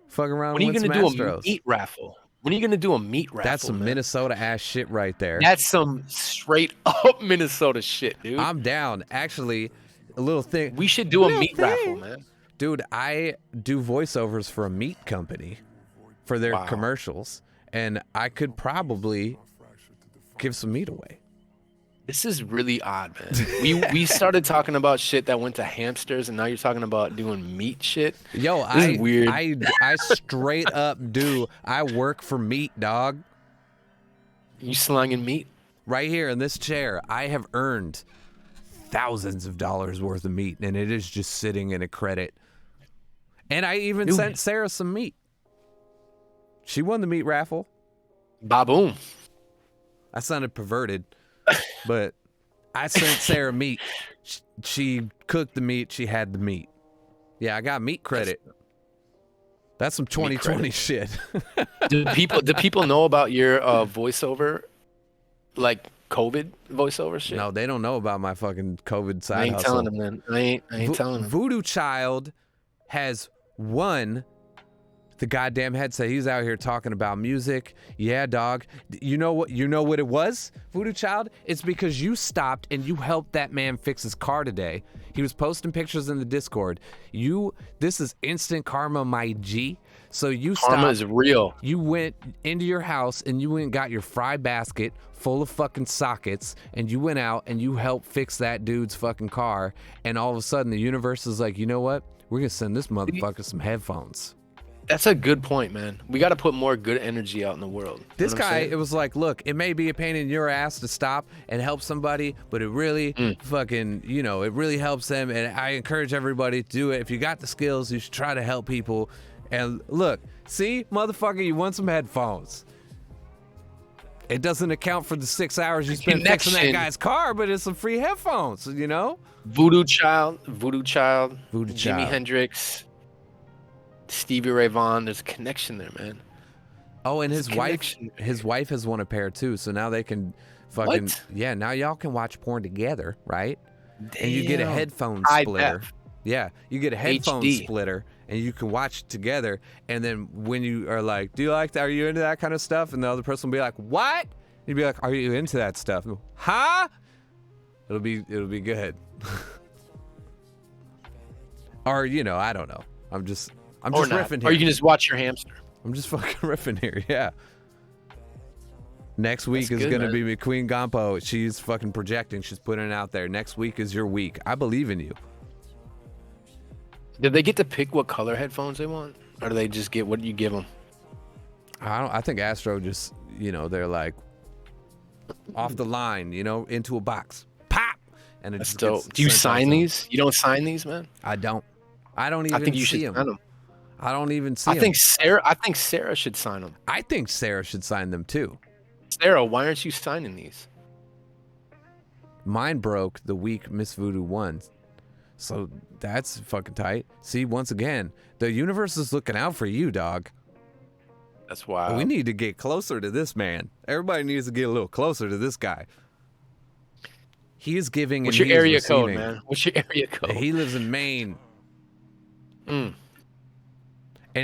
Speaker 1: Fuck around and win some Astros. When are you going to do a
Speaker 2: meat raffle? When are you going to do a meat raffle?
Speaker 1: That's some Minnesota ass shit right there.
Speaker 2: That's some straight up Minnesota shit, dude.
Speaker 1: I'm down. Actually, a little thing.
Speaker 2: We should do a meat raffle, man.
Speaker 1: Dude, I do voiceovers for a meat company for their
Speaker 2: Wow.
Speaker 1: commercials, and I could probably give some meat away.
Speaker 2: This is really odd, man. We started talking about shit that went to hamsters, and now you're talking about doing meat shit.
Speaker 1: Yo,
Speaker 2: this is weird.
Speaker 1: I straight up do. I work for meat, dog.
Speaker 2: You slanging meat?
Speaker 1: Right here in this chair, I have earned thousands of dollars worth of meat, and it is just sitting in a credit. And I even sent Sarah some meat. She won the meat raffle.
Speaker 2: Ba-boom.
Speaker 1: I sounded perverted, but I sent Sarah meat. She cooked the meat. She had the meat. Yeah, I got meat credit. That's some 2020 shit.
Speaker 2: Do people know about your voiceover, like COVID voiceover shit?
Speaker 1: No, they don't know about my fucking COVID side
Speaker 2: I ain't
Speaker 1: hustle.
Speaker 2: telling them, man. I ain't telling them.
Speaker 1: Voodoo Child has won the goddamn headset. He's out here talking about music. Yeah, dog. You know what it was, Voodoo Child? It's because you stopped and you helped that man fix his car today. He was posting pictures in the Discord. This is instant karma, my G. So you stopped.
Speaker 2: Karma is real.
Speaker 1: You went into your house and you went and got your fry basket full of fucking sockets, and you went out and you helped fix that dude's fucking car, and all of a sudden the universe is like, you know what? We're gonna send this motherfucker some headphones.
Speaker 2: That's a good point, man. We got to put more good energy out in the world.
Speaker 1: This guy, it was like, look, it may be a pain in your ass to stop and help somebody, but it really fucking, it really helps them. And I encourage everybody to do it. If you got the skills, you should try to help people. And look, see, motherfucker, you want some headphones. It doesn't account for the 6 hours you spent fixing that guy's car, but it's some free headphones,
Speaker 2: Voodoo Child, Jimi Hendrix, Stevie Ray Vaughan. There's a connection there, man.
Speaker 1: Oh, and his wife has won a pair too, so now they can fucking now y'all can watch porn together, right? Damn. And you get a headphone splitter. Yeah, you get a headphone splitter, and you can watch it together. And then when you are like, are you into that kind of stuff? And the other person will be like, what? And you'd be like, are you into that stuff? Huh? It'll be good. Or I don't know. I'm just riffing here.
Speaker 2: Or you can just watch your hamster.
Speaker 1: I'm just fucking riffing here, yeah. Next week is going to be McQueen Gampo. She's fucking projecting. She's putting it out there. Next week is your week. I believe in you.
Speaker 2: Did they get to pick what color headphones they want? Or do they just get what you give them?
Speaker 1: I think Astro just, they're like off the line, into a box. Pop! And it's dope.
Speaker 2: Do you sign these? You don't sign these, man?
Speaker 1: I don't even
Speaker 2: I think you should
Speaker 1: see them.
Speaker 2: Sign them.
Speaker 1: I don't even see them.
Speaker 2: I think Sarah should sign them.
Speaker 1: I think Sarah should sign them too.
Speaker 2: Sarah, why aren't you signing these?
Speaker 1: Mine broke the week Miss Voodoo won. So that's fucking tight. See, once again, the universe is looking out for you, dog.
Speaker 2: That's wild.
Speaker 1: We need to get closer to this man. Everybody needs to get a little closer to this guy. He is giving.
Speaker 2: What's your area code, man? What's your area code?
Speaker 1: He lives in Maine. And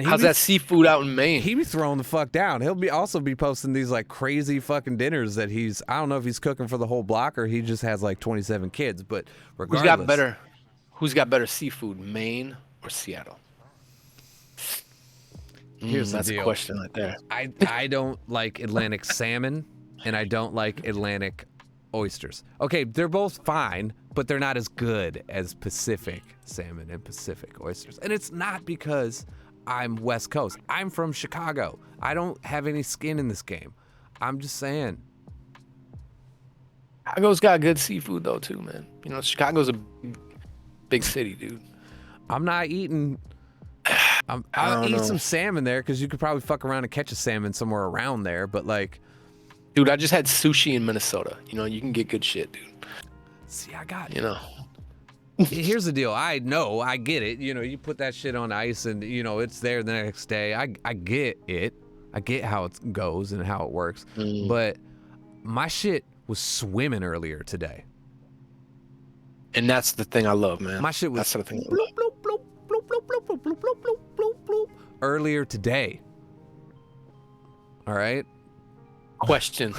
Speaker 2: how's that seafood out in Maine?
Speaker 1: He be throwing the fuck down. He'll also be posting these like crazy fucking dinners that I don't know if he's cooking for the whole block or he just has like 27 kids, but regardless.
Speaker 2: Who's got better seafood, Maine or Seattle?
Speaker 1: Here's the deal.
Speaker 2: That's a question right there.
Speaker 1: I don't like Atlantic salmon and I don't like Atlantic oysters. Okay, they're both fine, but they're not as good as Pacific salmon and Pacific oysters. And it's not because I'm West Coast. I'm from Chicago. I don't have any skin in this game. I'm just saying.
Speaker 2: Chicago's got good seafood though too, man. Chicago's a big city, dude.
Speaker 1: I'm not eating. I'll eat some salmon there because you could probably fuck around and catch a salmon somewhere around there. But like,
Speaker 2: dude, I just had sushi in Minnesota. You can get good shit, dude.
Speaker 1: See, I got
Speaker 2: Here's
Speaker 1: the deal. I get it. You put that shit on ice and it's there the next day. I get it. I get how it goes and how it works. But my shit was swimming earlier today.
Speaker 2: And that's the thing I love, man.
Speaker 1: My shit was
Speaker 2: that's the thing.
Speaker 1: Bloop, bloop, bloop, bloop, bloop, bloop, bloop, bloop, bloop, bloop, bloop, earlier today. All right.
Speaker 2: Question.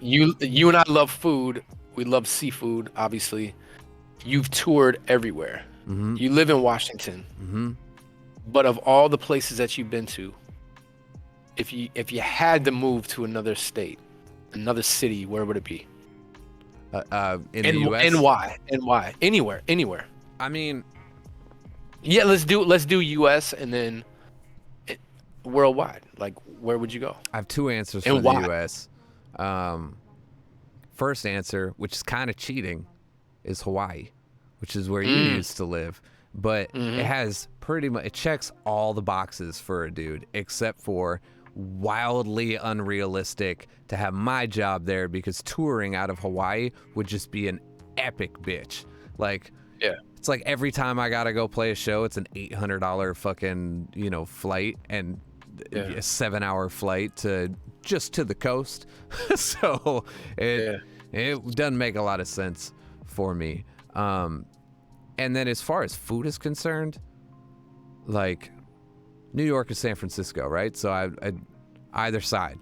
Speaker 2: You and I love food. We love seafood, obviously. you've toured everywhere.
Speaker 1: Mm-hmm.
Speaker 2: You live in Washington.
Speaker 1: Mm-hmm.
Speaker 2: But of all the places that you've been to, if you had to move to another state, another city, where would it be?
Speaker 1: In the U.S.
Speaker 2: And why? And why? Anywhere.
Speaker 1: I mean,
Speaker 2: yeah, let's do U.S. and then worldwide. Like, where would you go?
Speaker 1: I have two answers
Speaker 2: and
Speaker 1: for
Speaker 2: why?
Speaker 1: the U.S. First answer, which is kind of cheating, is Hawaii, which is where you used to live. But it has pretty much, it checks all the boxes for a dude, except for wildly unrealistic to have my job there, because touring out of Hawaii would just be an epic bitch. Like,
Speaker 2: Yeah.
Speaker 1: it's like every time I gotta go play a show, it's an $800 fucking, flight, and a 7-hour flight to the coast. So it doesn't make a lot of sense for me. And then as far as food is concerned, like, New York or San Francisco, right? So I either side.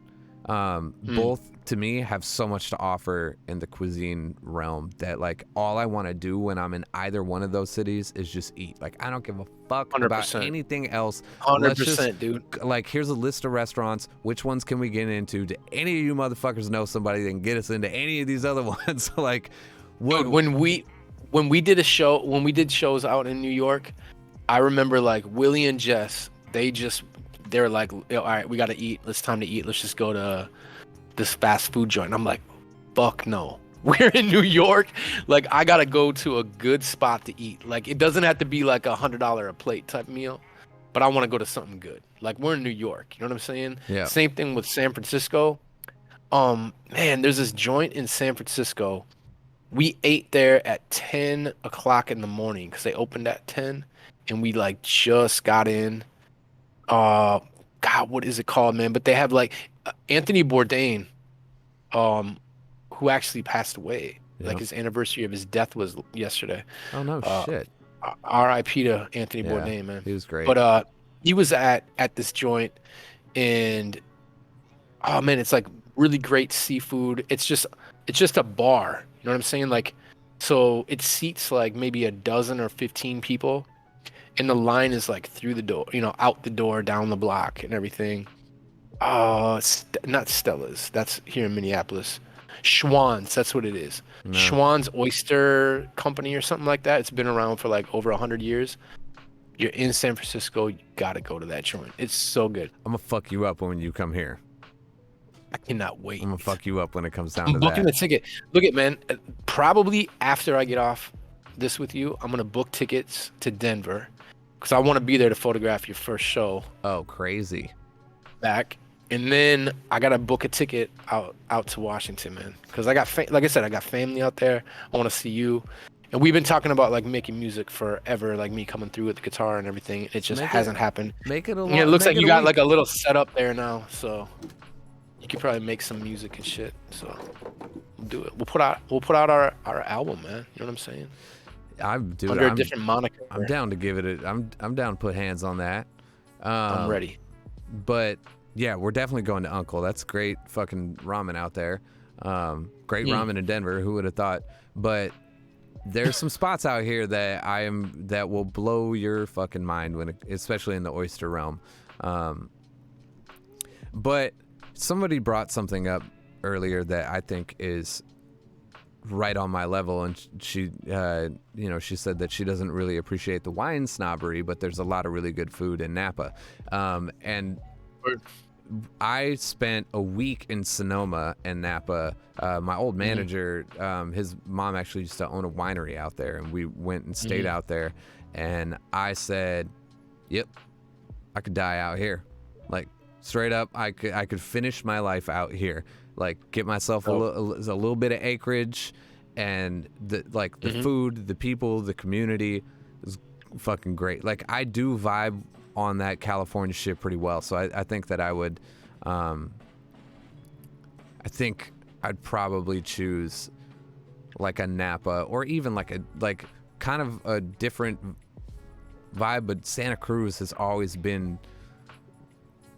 Speaker 1: Both to me have so much to offer in the cuisine realm that, like, all I want to do when I'm in either one of those cities is just eat. Like, I don't give a fuck
Speaker 2: 100%.
Speaker 1: about anything else.
Speaker 2: 100%, dude.
Speaker 1: Like, here's a list of restaurants. Which ones can we get into? Do any of you motherfuckers know somebody that can get us into any of these other ones? Like,
Speaker 2: dude, when we did shows out in New York, I remember, like, Willie and Jess, they're like, all right, we got to eat. It's time to eat. Let's just go to this fast food joint. I'm like, fuck no. We're in New York. Like, I got to go to a good spot to eat. Like, it doesn't have to be like $100 a plate type meal, but I want to go to something good. Like, we're in New York. You know what I'm saying?
Speaker 1: Yeah.
Speaker 2: Same thing with San Francisco. Man, there's this joint in San Francisco. We ate there at 10 o'clock in the morning because they opened at 10, and we, like, just got in. God, what is it called, man? But they have, like, Anthony Bourdain, who actually passed away.
Speaker 1: Yep.
Speaker 2: Like, his anniversary of his death was yesterday.
Speaker 1: Oh no, shit.
Speaker 2: R.I.P. to Anthony Bourdain, man.
Speaker 1: He was great.
Speaker 2: But he was at this joint, and oh man, it's like really great seafood. It's just a bar. You know what I'm saying? Like, so it seats like maybe a dozen or 15 people. And the line is like through the door, out the door, down the block and everything. Not Stella's. That's here in Minneapolis. Schwann's, that's what it is.
Speaker 1: No.
Speaker 2: Schwann's Oyster Company or something like that. It's been around for like over 100 years. You're in San Francisco, you gotta go to that joint. It's so good.
Speaker 1: I'm gonna fuck you up when you come here.
Speaker 2: I cannot wait.
Speaker 1: I'm gonna fuck you up when it comes down
Speaker 2: I'm
Speaker 1: to
Speaker 2: booking
Speaker 1: that.
Speaker 2: the ticket. Look at, man, probably after I get off this with you, I'm gonna book tickets to Denver. Because I want to be there to photograph your first show.
Speaker 1: Oh, crazy.
Speaker 2: Back. And then I got to book a ticket out to Washington, man. Because like I said, I got family out there. I want to see you. And we've been talking about, like, making music forever, like me coming through with the guitar and everything. It just hasn't happened.
Speaker 1: Make it a
Speaker 2: it looks like you got like a little setup there now. So you could probably make some music and shit. So we'll do it. We'll put out our album, man. You know what I'm saying? Under a different moniker.
Speaker 1: I'm down to give it I'm down to put hands on that.
Speaker 2: I'm ready.
Speaker 1: But yeah, we're definitely going to Uncle. That's great fucking ramen out there. Great ramen in Denver. Who would have thought? But there's some spots out here that will blow your fucking mind especially in the oyster realm. But somebody brought something up earlier that I think is right on my level, and she she said that she doesn't really appreciate the wine snobbery, but there's a lot of really good food in Napa. And I spent a week in Sonoma and Napa. My old manager, his mom actually used to own a winery out there, and we went and stayed out there, and I said, yep, I could die out here. Like, straight up, I could finish my life out here. Like, get myself a little bit of acreage, and the food, the people, the community is fucking great. Like, I do vibe on that California shit pretty well, so I think that I would, I think I'd probably choose like a Napa, or even like kind of a different vibe, but Santa Cruz has always been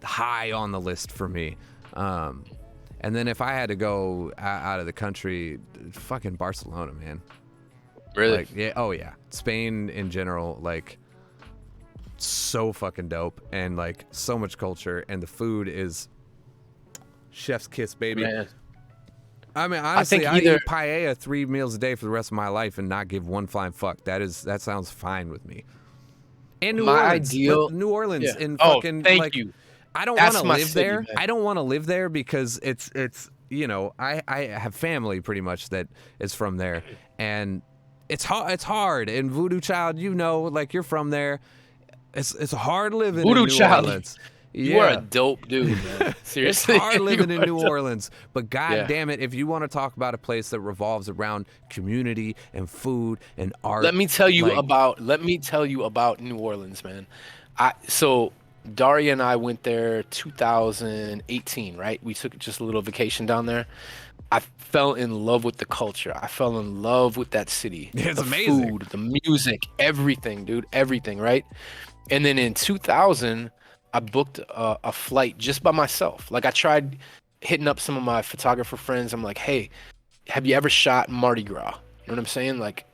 Speaker 1: high on the list for me. And then if I had to go out of the country, fucking Barcelona, man.
Speaker 2: Really?
Speaker 1: Like, yeah, oh yeah. Spain in general, like, so fucking dope, and like so much culture, and the food is chef's kiss, baby.
Speaker 2: Man.
Speaker 1: I mean, honestly, I
Speaker 2: either
Speaker 1: eat paella 3 meals a day for the rest of my life and not give one flying fuck. That sounds fine with me. And New
Speaker 2: my
Speaker 1: Orleans,
Speaker 2: ideal.
Speaker 1: New Orleans,
Speaker 2: Yeah.
Speaker 1: in
Speaker 2: Oh,
Speaker 1: fucking
Speaker 2: thank
Speaker 1: like,
Speaker 2: you.
Speaker 1: I don't want
Speaker 2: That's
Speaker 1: to
Speaker 2: my
Speaker 1: live
Speaker 2: city,
Speaker 1: there.
Speaker 2: man.
Speaker 1: I don't want to live there because it's you know, I have family pretty much that is from there, and it's hard. And Voodoo Child, you know, like you're from there. It's hard living in
Speaker 2: Voodoo
Speaker 1: New
Speaker 2: Child.
Speaker 1: Orleans.
Speaker 2: You are a
Speaker 1: Yeah.
Speaker 2: dope dude, man. Seriously.
Speaker 1: It's hard living
Speaker 2: You
Speaker 1: in
Speaker 2: are
Speaker 1: New
Speaker 2: so-
Speaker 1: Orleans, but god
Speaker 2: Yeah.
Speaker 1: damn it, if you want to talk about a place that revolves around community and food and art,
Speaker 2: Let me tell you
Speaker 1: like,
Speaker 2: about New Orleans, man. So Daria and I went there 2018, right? We took just a little vacation down there. I fell in love with the culture. I fell in love with that city.
Speaker 1: It's
Speaker 2: the
Speaker 1: amazing.
Speaker 2: Food, the music, everything, dude, everything, right? And then in 2000, I booked a flight just by myself. Like I tried hitting up some of my photographer friends. I'm like, hey, have you ever shot Mardi Gras? You know what I'm saying? Like,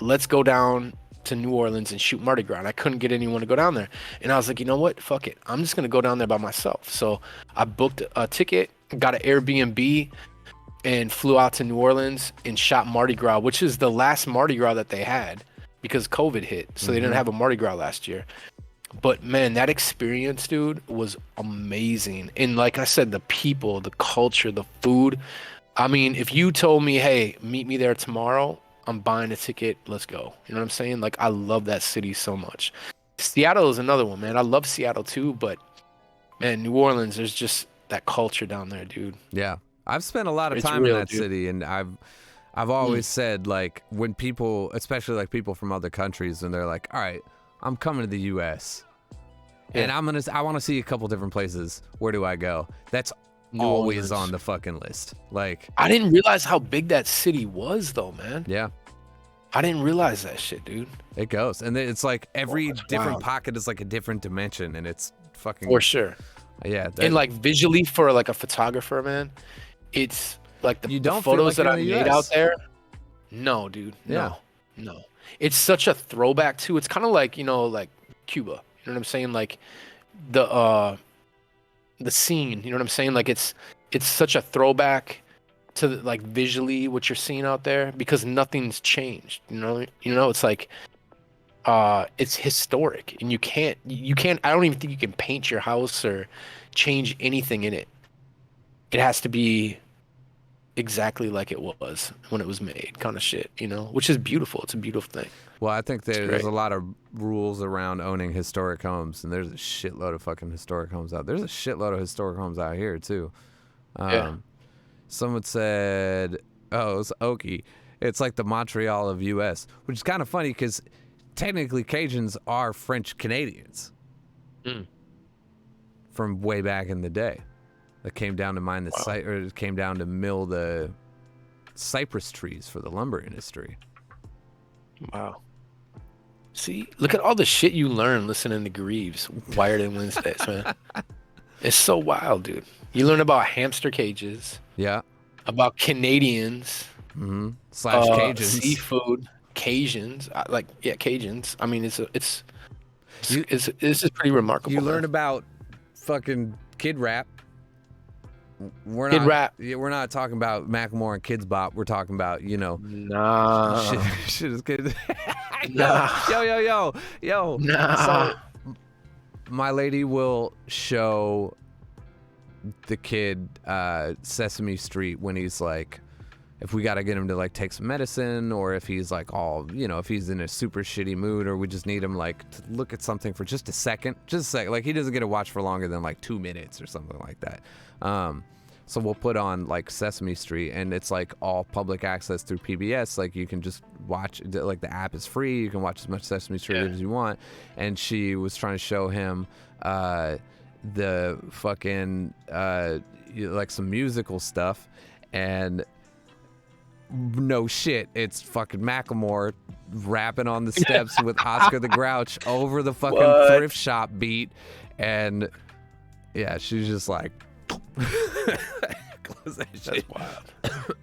Speaker 2: let's go down to New Orleans and shoot Mardi Gras. And I couldn't get anyone to go down there. And I was like, you know what? Fuck it. I'm just going to go down there by myself. So I booked a ticket, got an Airbnb, and flew out to New Orleans and shot Mardi Gras, which is the last Mardi Gras that they had because COVID hit. So they didn't have a Mardi Gras last year. But man, that experience, dude, was amazing. And like I said, the people, the culture, the food. I mean, if you told me, hey, meet me there tomorrow, I'm buying a ticket. Let's go. You know what I'm saying? Like, I love that city so much. Seattle is another one, man. I love Seattle too, but man, New Orleans, there's just that culture down there, dude.
Speaker 1: yeah. I've spent a lot of
Speaker 2: It's
Speaker 1: time
Speaker 2: real,
Speaker 1: in that
Speaker 2: dude.
Speaker 1: city, and I've always said, like, when people, especially like people from other countries, and they're like, all right, I'm coming to the US and I want to see a couple different places. Where do I go? That's
Speaker 2: New
Speaker 1: always
Speaker 2: Orleans.
Speaker 1: on the fucking list. Like,
Speaker 2: I didn't realize how big that city was, though, man.
Speaker 1: yeah,
Speaker 2: I didn't realize that shit, dude.
Speaker 1: it goes. And then it's like every
Speaker 2: that's
Speaker 1: different
Speaker 2: wild.
Speaker 1: pocket is like a different dimension, and it's fucking,
Speaker 2: For sure.
Speaker 1: yeah.
Speaker 2: And like visually for like a photographer, man, it's like the
Speaker 1: You don't feel
Speaker 2: photos
Speaker 1: like
Speaker 2: that I
Speaker 1: you're in the
Speaker 2: made out
Speaker 1: US.
Speaker 2: there. No, dude.
Speaker 1: Yeah.
Speaker 2: No. It's such a throwback too. It's kind of like, you know, like Cuba. You know what I'm saying? Like the scene, you know what I'm saying? Like it's such a throwback to like visually what you're seeing out there because nothing's changed, you know? It's like it's historic and you can't I don't even think you can paint your house or change anything in it. It has to be exactly like it was when it was made, kind of shit, you know, which is beautiful. It's a beautiful thing.
Speaker 1: Well, I think there's
Speaker 2: great.
Speaker 1: a lot of rules around owning historic homes, and there's a shitload of fucking historic homes out. There's a shitload of historic homes out here too.
Speaker 2: Yeah.
Speaker 1: Someone said, "Oh, it's Okie. It's like the Montreal of U.S.," which is kind of funny because technically Cajuns are French Canadians from way back in the day. That came down to mine the or came down to mill the cypress trees for the lumber industry.
Speaker 2: Wow. See, look at all the shit you learn listening to Greaves, Wired in Wednesdays, man. It's so wild, dude. You learn about hamster cages,
Speaker 1: Yeah.
Speaker 2: about Canadians,
Speaker 1: Slash Cajuns.
Speaker 2: seafood, Cajuns, Cajuns. I mean, it's this is pretty remarkable.
Speaker 1: You
Speaker 2: man.
Speaker 1: learn about fucking kid rap. We're
Speaker 2: Kid
Speaker 1: not,
Speaker 2: rap.
Speaker 1: Yeah, we're not talking about Macklemore and Kids Bop. We're talking about, you know,
Speaker 2: Nah.
Speaker 1: shit is good.
Speaker 2: Nah.
Speaker 1: Yo.
Speaker 2: Nah.
Speaker 1: So my lady will show the kid Sesame Street when he's like, if we got to get him to like take some medicine, or if he's like all, you know, if he's in a super shitty mood, or we just need him like to look at something for just a second. Like he doesn't get to watch for longer than like 2 minutes or something like that. So we'll put on like Sesame Street, and it's like all public access through PBS. Like you can just watch, like the app is free. You can watch as much Sesame Street as you want. And she was trying to show him the fucking like some musical stuff, and no shit, it's fucking Macklemore rapping on the steps with Oscar the Grouch over the fucking thrift shop beat, and yeah, she's just like, close that shit.
Speaker 2: That's wild.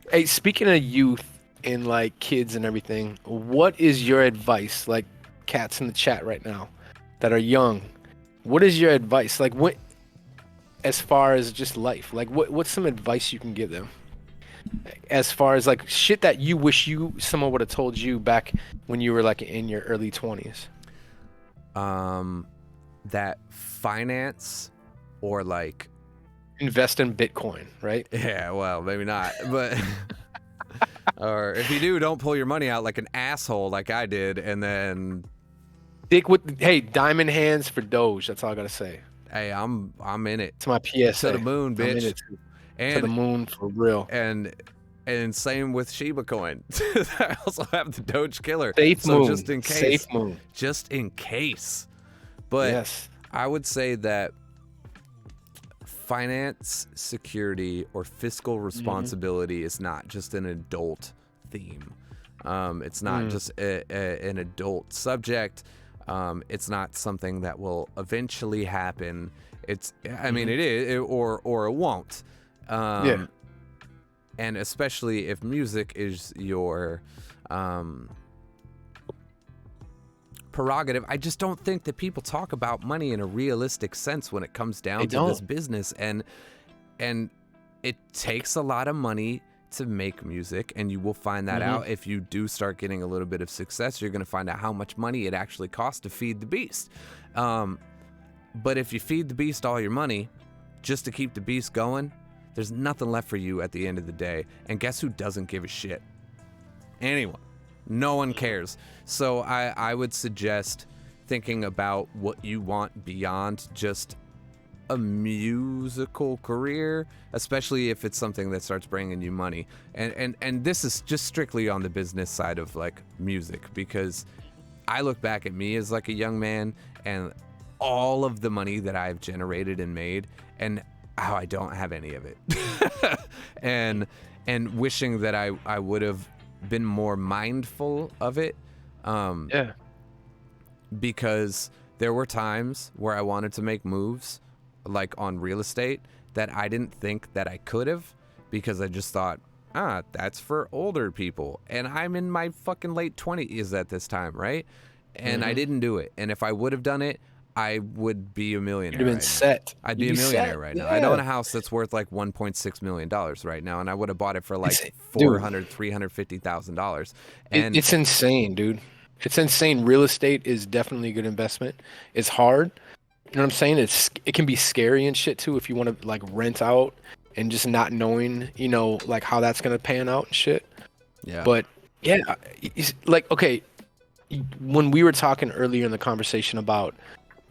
Speaker 2: Hey, speaking of youth, and like kids and everything, what is your advice? Like cats in the chat right now that are young, what is your advice? Like what, as far as just life, like what's some advice you can give them? As far as like shit that you wish someone would have told you back when you were like in your early 20s.
Speaker 1: That finance or like
Speaker 2: invest in Bitcoin, right?
Speaker 1: Yeah, well, maybe not, but or if you do, don't pull your money out like an asshole like I did, and then
Speaker 2: hey, diamond hands for Doge. That's all I gotta say.
Speaker 1: Hey, I'm in it.
Speaker 2: It's my PSA.
Speaker 1: To the moon, bitch.
Speaker 2: I'm in it to the moon for real.
Speaker 1: And same with Shiba Coin. I also have the Doge Killer.
Speaker 2: Safe moon.
Speaker 1: Just in case.
Speaker 2: Safe moon.
Speaker 1: Just in case. But
Speaker 2: yes.
Speaker 1: I would say that finance, security, or fiscal responsibility is not just an adult theme. It's not just an adult subject. It's not something that will eventually happen. I mean, it is, or it won't.
Speaker 2: Yeah.
Speaker 1: And especially if music is your prerogative, I just don't think that people talk about money in a realistic sense when it comes down to this business. And it takes a lot of money to make music, and you will find that out if you do start getting a little bit of success. You're going to find out how much money it actually costs to feed the beast. But if you feed the beast all your money just to keep the beast going, there's nothing left for you at the end of the day. And guess who doesn't give a shit? Anyone. No one cares. So I would suggest thinking about what you want beyond just a musical career, especially if it's something that starts bringing you money. And this is just strictly on the business side of like music, because I look back at me as like a young man and all of the money that I've generated and made, and how I don't have any of it. and wishing that I would have been more mindful of it. Because there were times where I wanted to make moves like on real estate that I didn't think that I could have, because I just thought, that's for older people, and I'm in my fucking late 20s at this time, right? And I didn't do it. And if I would have done it, I would be a millionaire.
Speaker 2: You'd have been set.
Speaker 1: I'd be a millionaire right now. I'd own a house that's worth like $1.6 million right now, and I would have bought it for like $350,000. And
Speaker 2: it's insane, dude. It's insane. Real estate is definitely a good investment. It's hard. You know what I'm saying? It can be scary and shit too if you want to like rent out and just not knowing, you know, like how that's gonna pan out and shit.
Speaker 1: Yeah.
Speaker 2: But yeah, it's like, okay, when we were talking earlier in the conversation about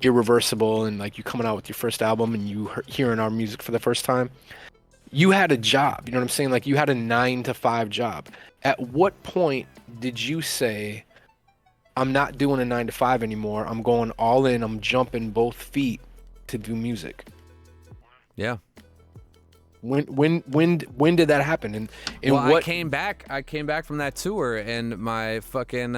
Speaker 2: Irreversible and like you coming out with your first album and you hearing our music for the first time, you had a job. You know what I'm saying? Like you had a 9-to-5 job. At what point did you say, I'm not doing a 9-to-5 anymore, I'm going all in, I'm jumping both feet to do music?
Speaker 1: Yeah.
Speaker 2: When did that happen? And
Speaker 1: well,
Speaker 2: what?
Speaker 1: I came back from that tour, and my fucking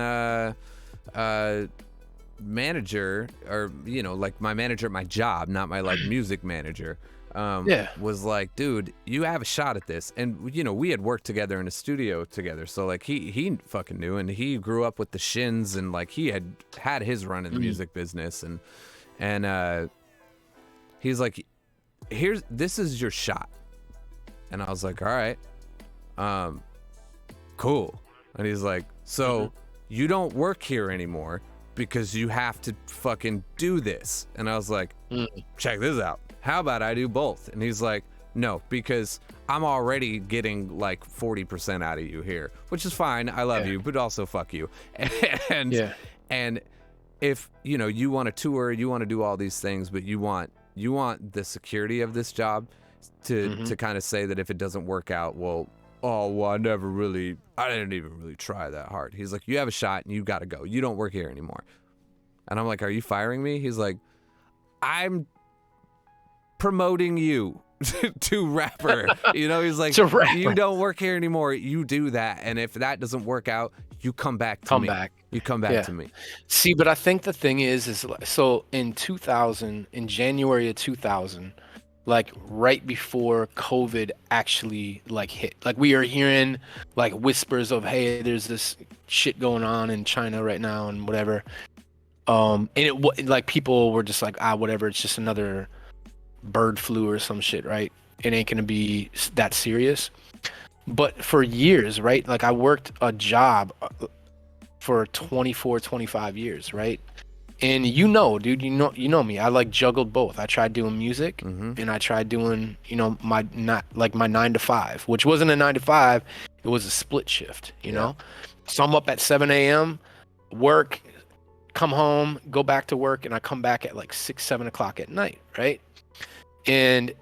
Speaker 1: manager, or you know, like my manager at my job, not my like music manager, was like, dude, you have a shot at this. And you know, we had worked together in a studio together, so like he fucking knew, and he grew up with the Shins, and like he had his run in the music business, and he's like, this is your shot. And I was like, all right, cool. And he's like, so you don't work here anymore because you have to fucking do this. And I was like, check this out. How about I do both? And he's like, no, because I'm already getting like 40% out of you here, which is fine. I love you, but also fuck you. And if, you know, you want to tour, you want to do all these things, but you want the security of this job to kind of say that if it doesn't work out, I didn't even really try that hard. He's like, you have a shot and you got to go. You don't work here anymore. And I'm like, are you firing me? He's like, I'm promoting you to rapper. You know, he's like, you don't work here anymore. You do that. And if that doesn't work out, you come back to me. You come back to me.
Speaker 2: See, but I think the thing is so in January of 2000, like right before COVID actually like hit. Like we are hearing like whispers of, hey, there's this shit going on in China right now and whatever. And like people were just like, whatever, it's just another bird flu or some shit, right? It ain't gonna be that serious. But for years, right? Like I worked a job for 24, 25 years, right? And dude, you know me. I like juggled both. I tried doing music and I tried doing, my 9 to 5, which wasn't a 9 to 5. It was a split shift, you know? So I'm up at 7 a.m., work, come home, go back to work, and I come back at like 6, 7 o'clock at night, right? And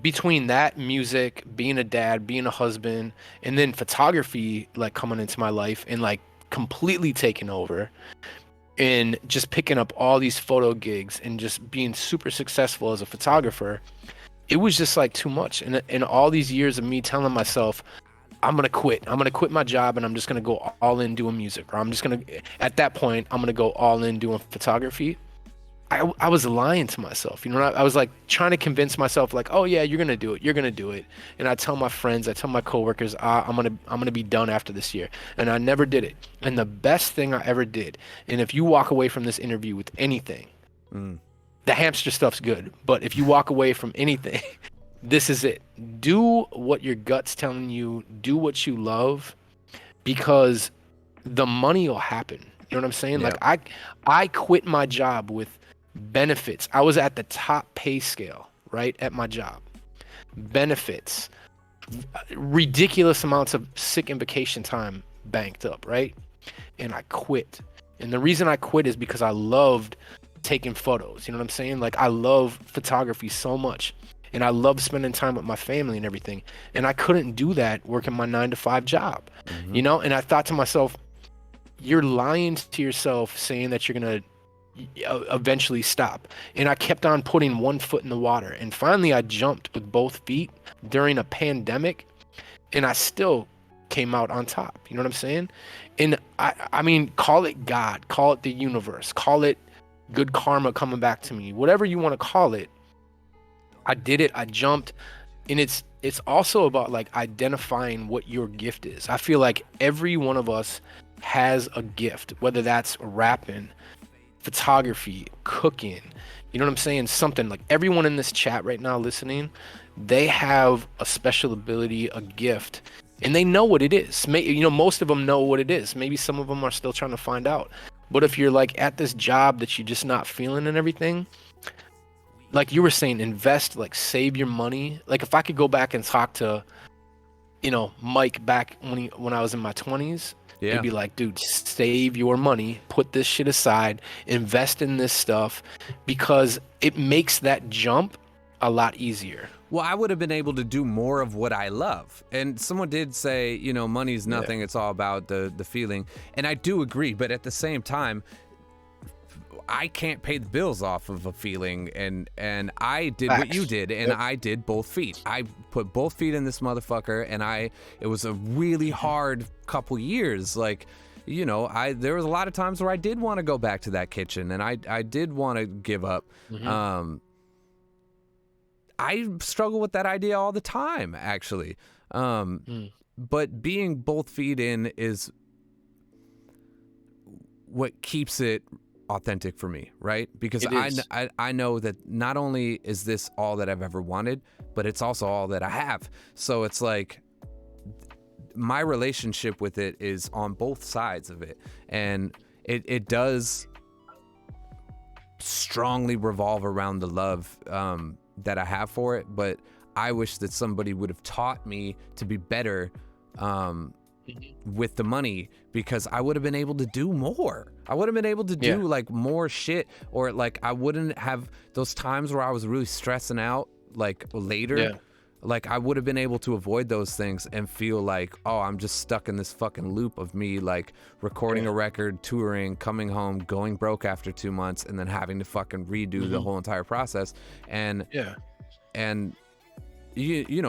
Speaker 2: between that, music, being a dad, being a husband, and then photography like coming into my life and like completely taking over, and just picking up all these photo gigs and just being super successful as a photographer, it was just like too much. And all these years of me telling myself, I'm gonna quit my job and I'm just gonna go all in doing music, or at that point I'm gonna go all in doing photography. I was lying to myself, I was like trying to convince myself like, oh yeah, you're gonna do it. And I tell my friends, I tell my coworkers, I'm gonna be done after this year. And I never did it. And the best thing I ever did, and if you walk away from this interview with anything, the hamster stuff's good, but if you walk away from anything, this is it. Do what your gut's telling you, do what you love, because the money will happen. You know what I'm saying?
Speaker 1: Yeah.
Speaker 2: Like I quit my job with benefits. I was at the top pay scale, right, at my job. Benefits, ridiculous amounts of sick and vacation time banked up, right? And I quit. And the reason I quit is because I loved taking photos. You know what I'm saying? Like I love photography so much. And I love spending time with my family and everything. And I couldn't do that working my 9 to 5 job, And I thought to myself, you're lying to yourself saying that you're going to eventually stop. And I kept on putting one foot in the water. And finally I jumped with both feet during a pandemic, and I still came out on top. You know what I'm saying? And I mean, call it God, call it the universe, call it good karma coming back to me, whatever you want to call it. I did it. I jumped. And it's also about like identifying what your gift is. I feel like every one of us has a gift, whether that's rapping, photography, cooking, you know what I'm saying? Something like everyone in this chat right now listening, they have a special ability, a gift, and they know what it is. Most of them know what it is. Maybe some of them are still trying to find out. But if you're like at this job that you're just not feeling and everything, like you were saying, invest, like save your money. Like if I could go back and talk to, Mike back when I was in my 20s, it'd be like, dude, save your money, put this shit aside, invest in this stuff, because it makes that jump a lot easier.
Speaker 1: Well, I would have been able to do more of what I love. And someone did say, money's nothing. It's all about the feeling. And I do agree. But at the same time, I can't pay the bills off of a feeling. And I did what you did. And I did both feet. I put both feet in this motherfucker. And it was a really hard couple years. Like, there was a lot of times where I did want to go back to that kitchen. And I did want to give up. I struggle with that idea all the time, actually. But being both feet in is what keeps it authentic for me, right? Because I know that not only is this all that I've ever wanted, but it's also all that I have. So it's like my relationship with it is on both sides of it. And it does strongly revolve around the love that I have for it, but I wish that somebody would have taught me to be better with the money, because I would have been able to do more. I would have been able to do like more shit, or like I wouldn't have those times where I was really stressing out like later. Like I would have been able to avoid those things and feel like, oh, I'm just stuck in this fucking loop of me like recording a record, touring, coming home, going broke after 2 months, and then having to fucking redo the whole entire process. And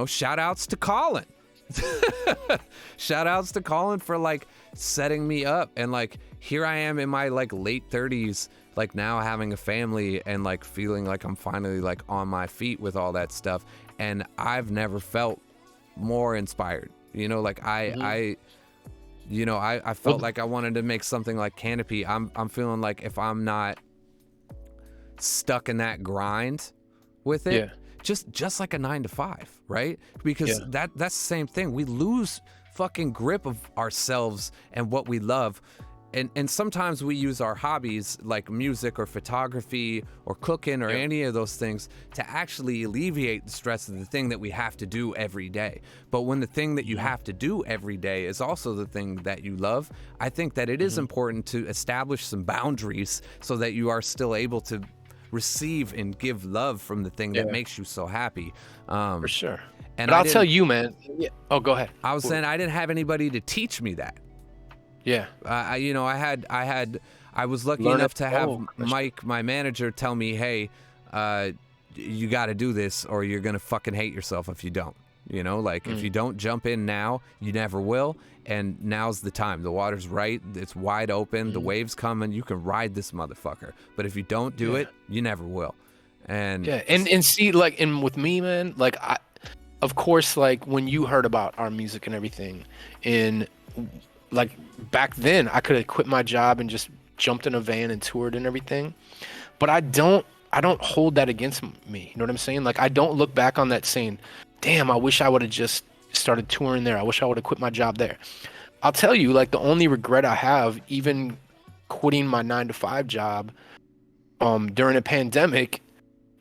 Speaker 1: shout outs to Colin. Shout outs to Colin for like setting me up, and like here I am in my like late 30s, like now having a family and like feeling like I'm finally like on my feet with all that stuff, and I've never felt more inspired. You know, like I felt like I wanted to make something like Canopy. I'm feeling like if I'm not stuck in that grind with it, just like a 9 to 5, right? Because that's the same thing. We lose fucking grip of ourselves and what we love. And sometimes we use our hobbies like music or photography or cooking or any of those things to actually alleviate the stress of the thing that we have to do every day. But when the thing that you have to do every day is also the thing that you love, I think that it is important to establish some boundaries so that you are still able to receive and give love from the thing that makes you so happy.
Speaker 2: For sure.
Speaker 1: And
Speaker 2: but I'll tell you, man. Oh, go ahead.
Speaker 1: I was saying I didn't have anybody to teach me that.
Speaker 2: Yeah.
Speaker 1: I was lucky enough to have Mike, my manager, tell me, hey, you got to do this or you're going to fucking hate yourself if you don't. You know, like if you don't jump in now, you never will. And now's the time. The water's right. It's wide open. The wave's coming. You can ride this motherfucker. But if you don't do it, you never will. And
Speaker 2: and see, like, and with me, man, like, of course, like when you heard about our music and everything, and like back then, I could have quit my job and just jumped in a van and toured and everything. But I don't hold that against me. You know what I'm saying? Like, I don't look back on that saying, damn, I wish I would have just started touring there. I wish I would have quit my job there. I'll tell you, like, the only regret I have, even quitting my 9 to 5 job during a pandemic,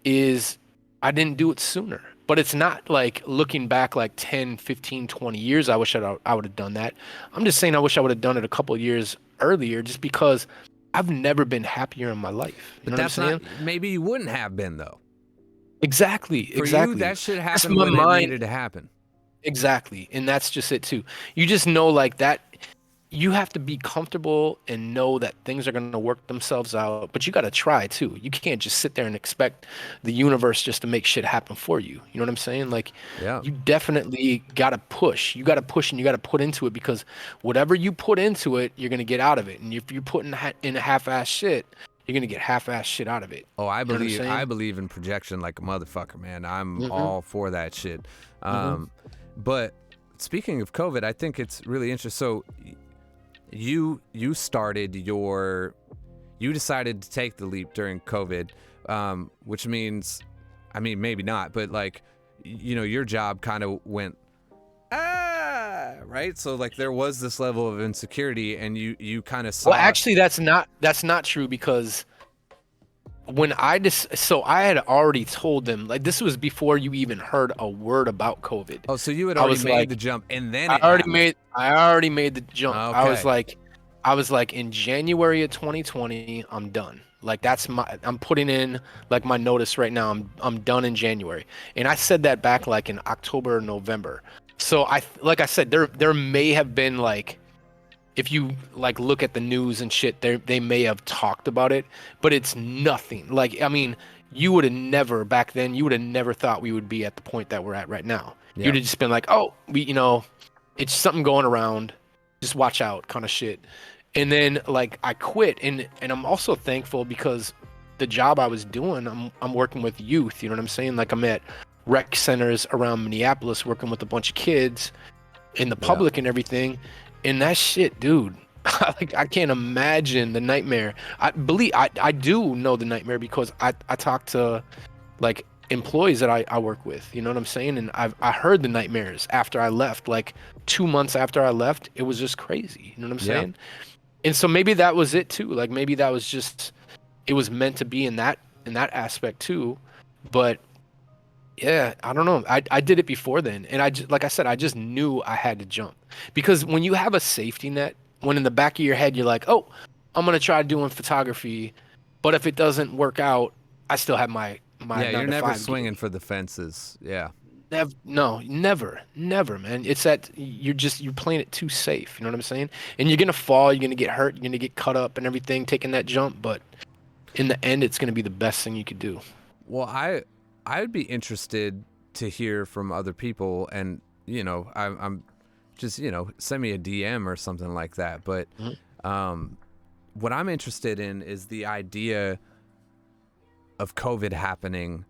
Speaker 2: is I didn't do it sooner. But it's not like looking back like 10, 15, 20 years, I wish I would have done that. I'm just saying I wish I would have done it a couple of years earlier, just because I've never been happier in my life. You know what I'm saying?
Speaker 1: Maybe you wouldn't have been, though.
Speaker 2: Exactly.
Speaker 1: For you, that shit happened when it needed to happen.
Speaker 2: Exactly. And that's just it too. You just know, like, that you have to be comfortable and know that things are going to work themselves out, but you got to try too. You can't just sit there and expect the universe just to make shit happen for you. You know what I'm saying? Like, you definitely got to push. You got to push and you got to put into it, because whatever you put into it, you're going to get out of it. And if you're putting in a half-ass shit, you're going to get half-ass shit out of it.
Speaker 1: Oh, I believe in projection like a motherfucker, man. I'm all for that shit. But speaking of COVID, I think it's really interesting. So you decided to take the leap during COVID, which means, I mean, maybe not, but like, you know, your job kind of went, right? So like there was this level of insecurity, and you kind of saw.
Speaker 2: Well, actually, that's not true, because when I had already told them, like, this was before you even heard a word about COVID.
Speaker 1: Oh, so you had already made the jump, and then
Speaker 2: I already made the jump. Okay. I was like in January of 2020, I'm done. Like, I'm putting in like my notice right now. I'm done in January. And I said that back like in October or November. So like I said, there may have been, like, if you like look at the news and shit, they may have talked about it, but it's nothing. Like, I mean, you would have never back then, you would have never thought we would be at the point that we're at right now. Yeah. You'd have just been like, oh, it's something going around, just watch out kind of shit. And then like I quit, and I'm also thankful because the job I was doing, I'm working with youth, you know what I'm saying? Like, I'm at rec centers around Minneapolis working with a bunch of kids in the public and everything. And that shit, dude, like, I can't imagine the nightmare. I do know the nightmare, because I talk to like employees that I work with, you know what I'm saying? And I heard the nightmares after I left, like 2 months after I left. It was just crazy, you know what I'm saying? And so maybe that was it too. Like, maybe that was just, it was meant to be in that aspect too. But yeah, I don't know. I did it before then, and like I said, I just knew I had to jump, because when you have a safety net, when in the back of your head you're like, oh, I'm gonna try doing photography, but if it doesn't work out, I still have my
Speaker 1: you're never swinging for the fences.
Speaker 2: Never, man. It's that you're playing it too safe. You know what I'm saying? And you're gonna fall, you're gonna get hurt, you're gonna get cut up and everything, taking that jump. But in the end, it's gonna be the best thing you could do.
Speaker 1: Well, I would be interested to hear from other people, and I'm just, send me a DM or something like that. But what I'm interested in is the idea of COVID happening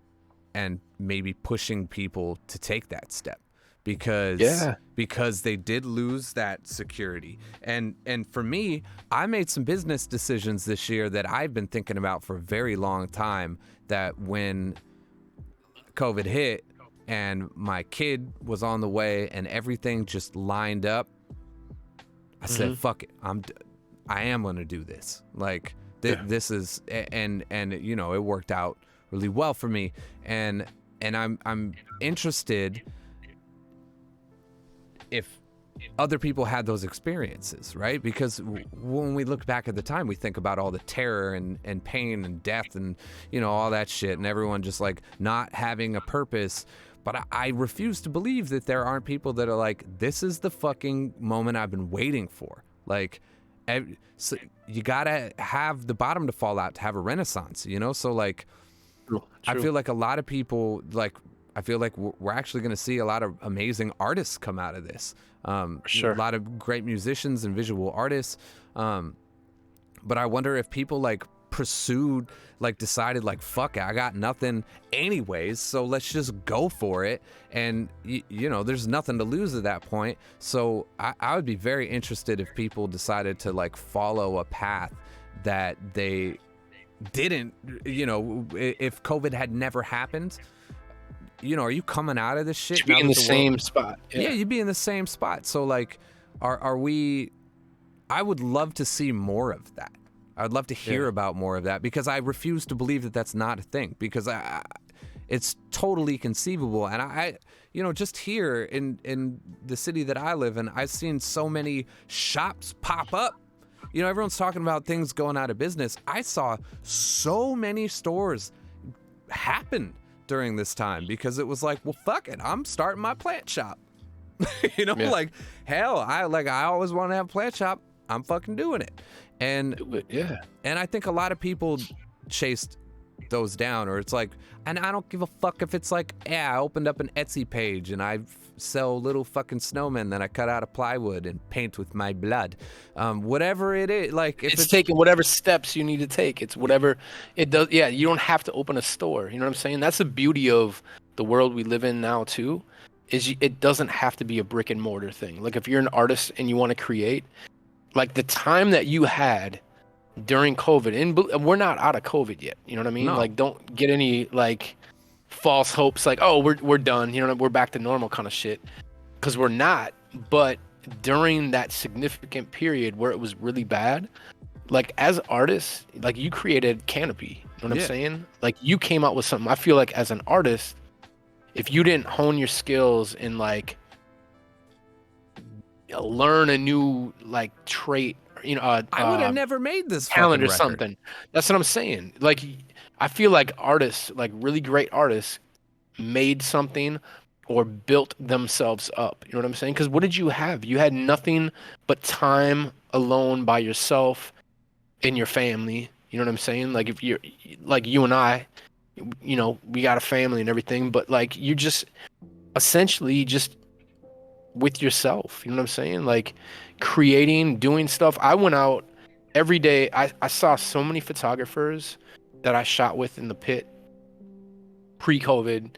Speaker 1: and maybe pushing people to take that step, because they did lose that security. And for me, I made some business decisions this year that I've been thinking about for a very long time, that when COVID hit and my kid was on the way and everything just lined up, I said, fuck it. I am going to do this. Like this is, and it worked out really well for me. And I'm interested if other people had those experiences, right? Because when we look back at the time, we think about all the terror and pain and death and, all that shit, and everyone just like not having a purpose. But I refuse to believe that there aren't people that are like, this is the fucking moment I've been waiting for. Like, so you gotta have the bottom to fall out to have a renaissance, So like,
Speaker 2: True.
Speaker 1: I feel like a lot of people, like, I feel like we're actually going to see a lot of amazing artists come out of this.
Speaker 2: Sure.
Speaker 1: A lot of great musicians and visual artists. But I wonder if people like decided like, fuck it, I got nothing anyways, so let's just go for it. And, there's nothing to lose at that point. So I would be very interested if people decided to like follow a path that they didn't, if COVID had never happened. Are you coming out of this shit?
Speaker 2: You'd be in the same spot.
Speaker 1: Yeah, you'd be in the same spot. So like, are we? I would love to see more of that. I'd love to hear about more of that, because I refuse to believe that that's not a thing, because it's totally conceivable. And I just here in the city that I live in, I've seen so many shops pop up. Everyone's talking about things going out of business. I saw so many stores happen during this time, because it was like, well, fuck it, I'm starting my plant shop. Like, hell, I always want to have a plant shop. I'm fucking doing it. And I think a lot of people chased those down, or it's like, and I don't give a fuck if it's like, I opened up an Etsy page and I sell little fucking snowmen that I cut out of plywood and paint with my blood. Whatever it is, like, if
Speaker 2: it's taking whatever steps you need to take. It's whatever it does. Yeah, you don't have to open a store. You know what I'm saying? That's the beauty of the world we live in now too, is it doesn't have to be a brick and mortar thing. Like, if you're an artist and you want to create, like the time that you had during COVID, and we're not out of COVID yet. You know what I mean?
Speaker 1: No.
Speaker 2: Like, don't get any like false hopes like, oh, we're done, we're back to normal kind of shit, because we're not. But during that significant period where it was really bad, like, as artists, like, you created Canopy, you know what I'm saying? Like, you came out with something. I feel like as an artist, if you didn't hone your skills and like learn a new like trait,
Speaker 1: I would have never made this
Speaker 2: talent or
Speaker 1: record.
Speaker 2: something. That's what I'm saying. Like, I feel like artists, like really great artists, made something or built themselves up. You know what I'm saying? Because what did you have? You had nothing but time alone by yourself and your family. You know what I'm saying? Like, if you're like you and I, we got a family and everything, but like, you just essentially just with yourself. You know what I'm saying? Like, creating, doing stuff. I went out every day. I saw so many photographers that I shot with in the pit pre-COVID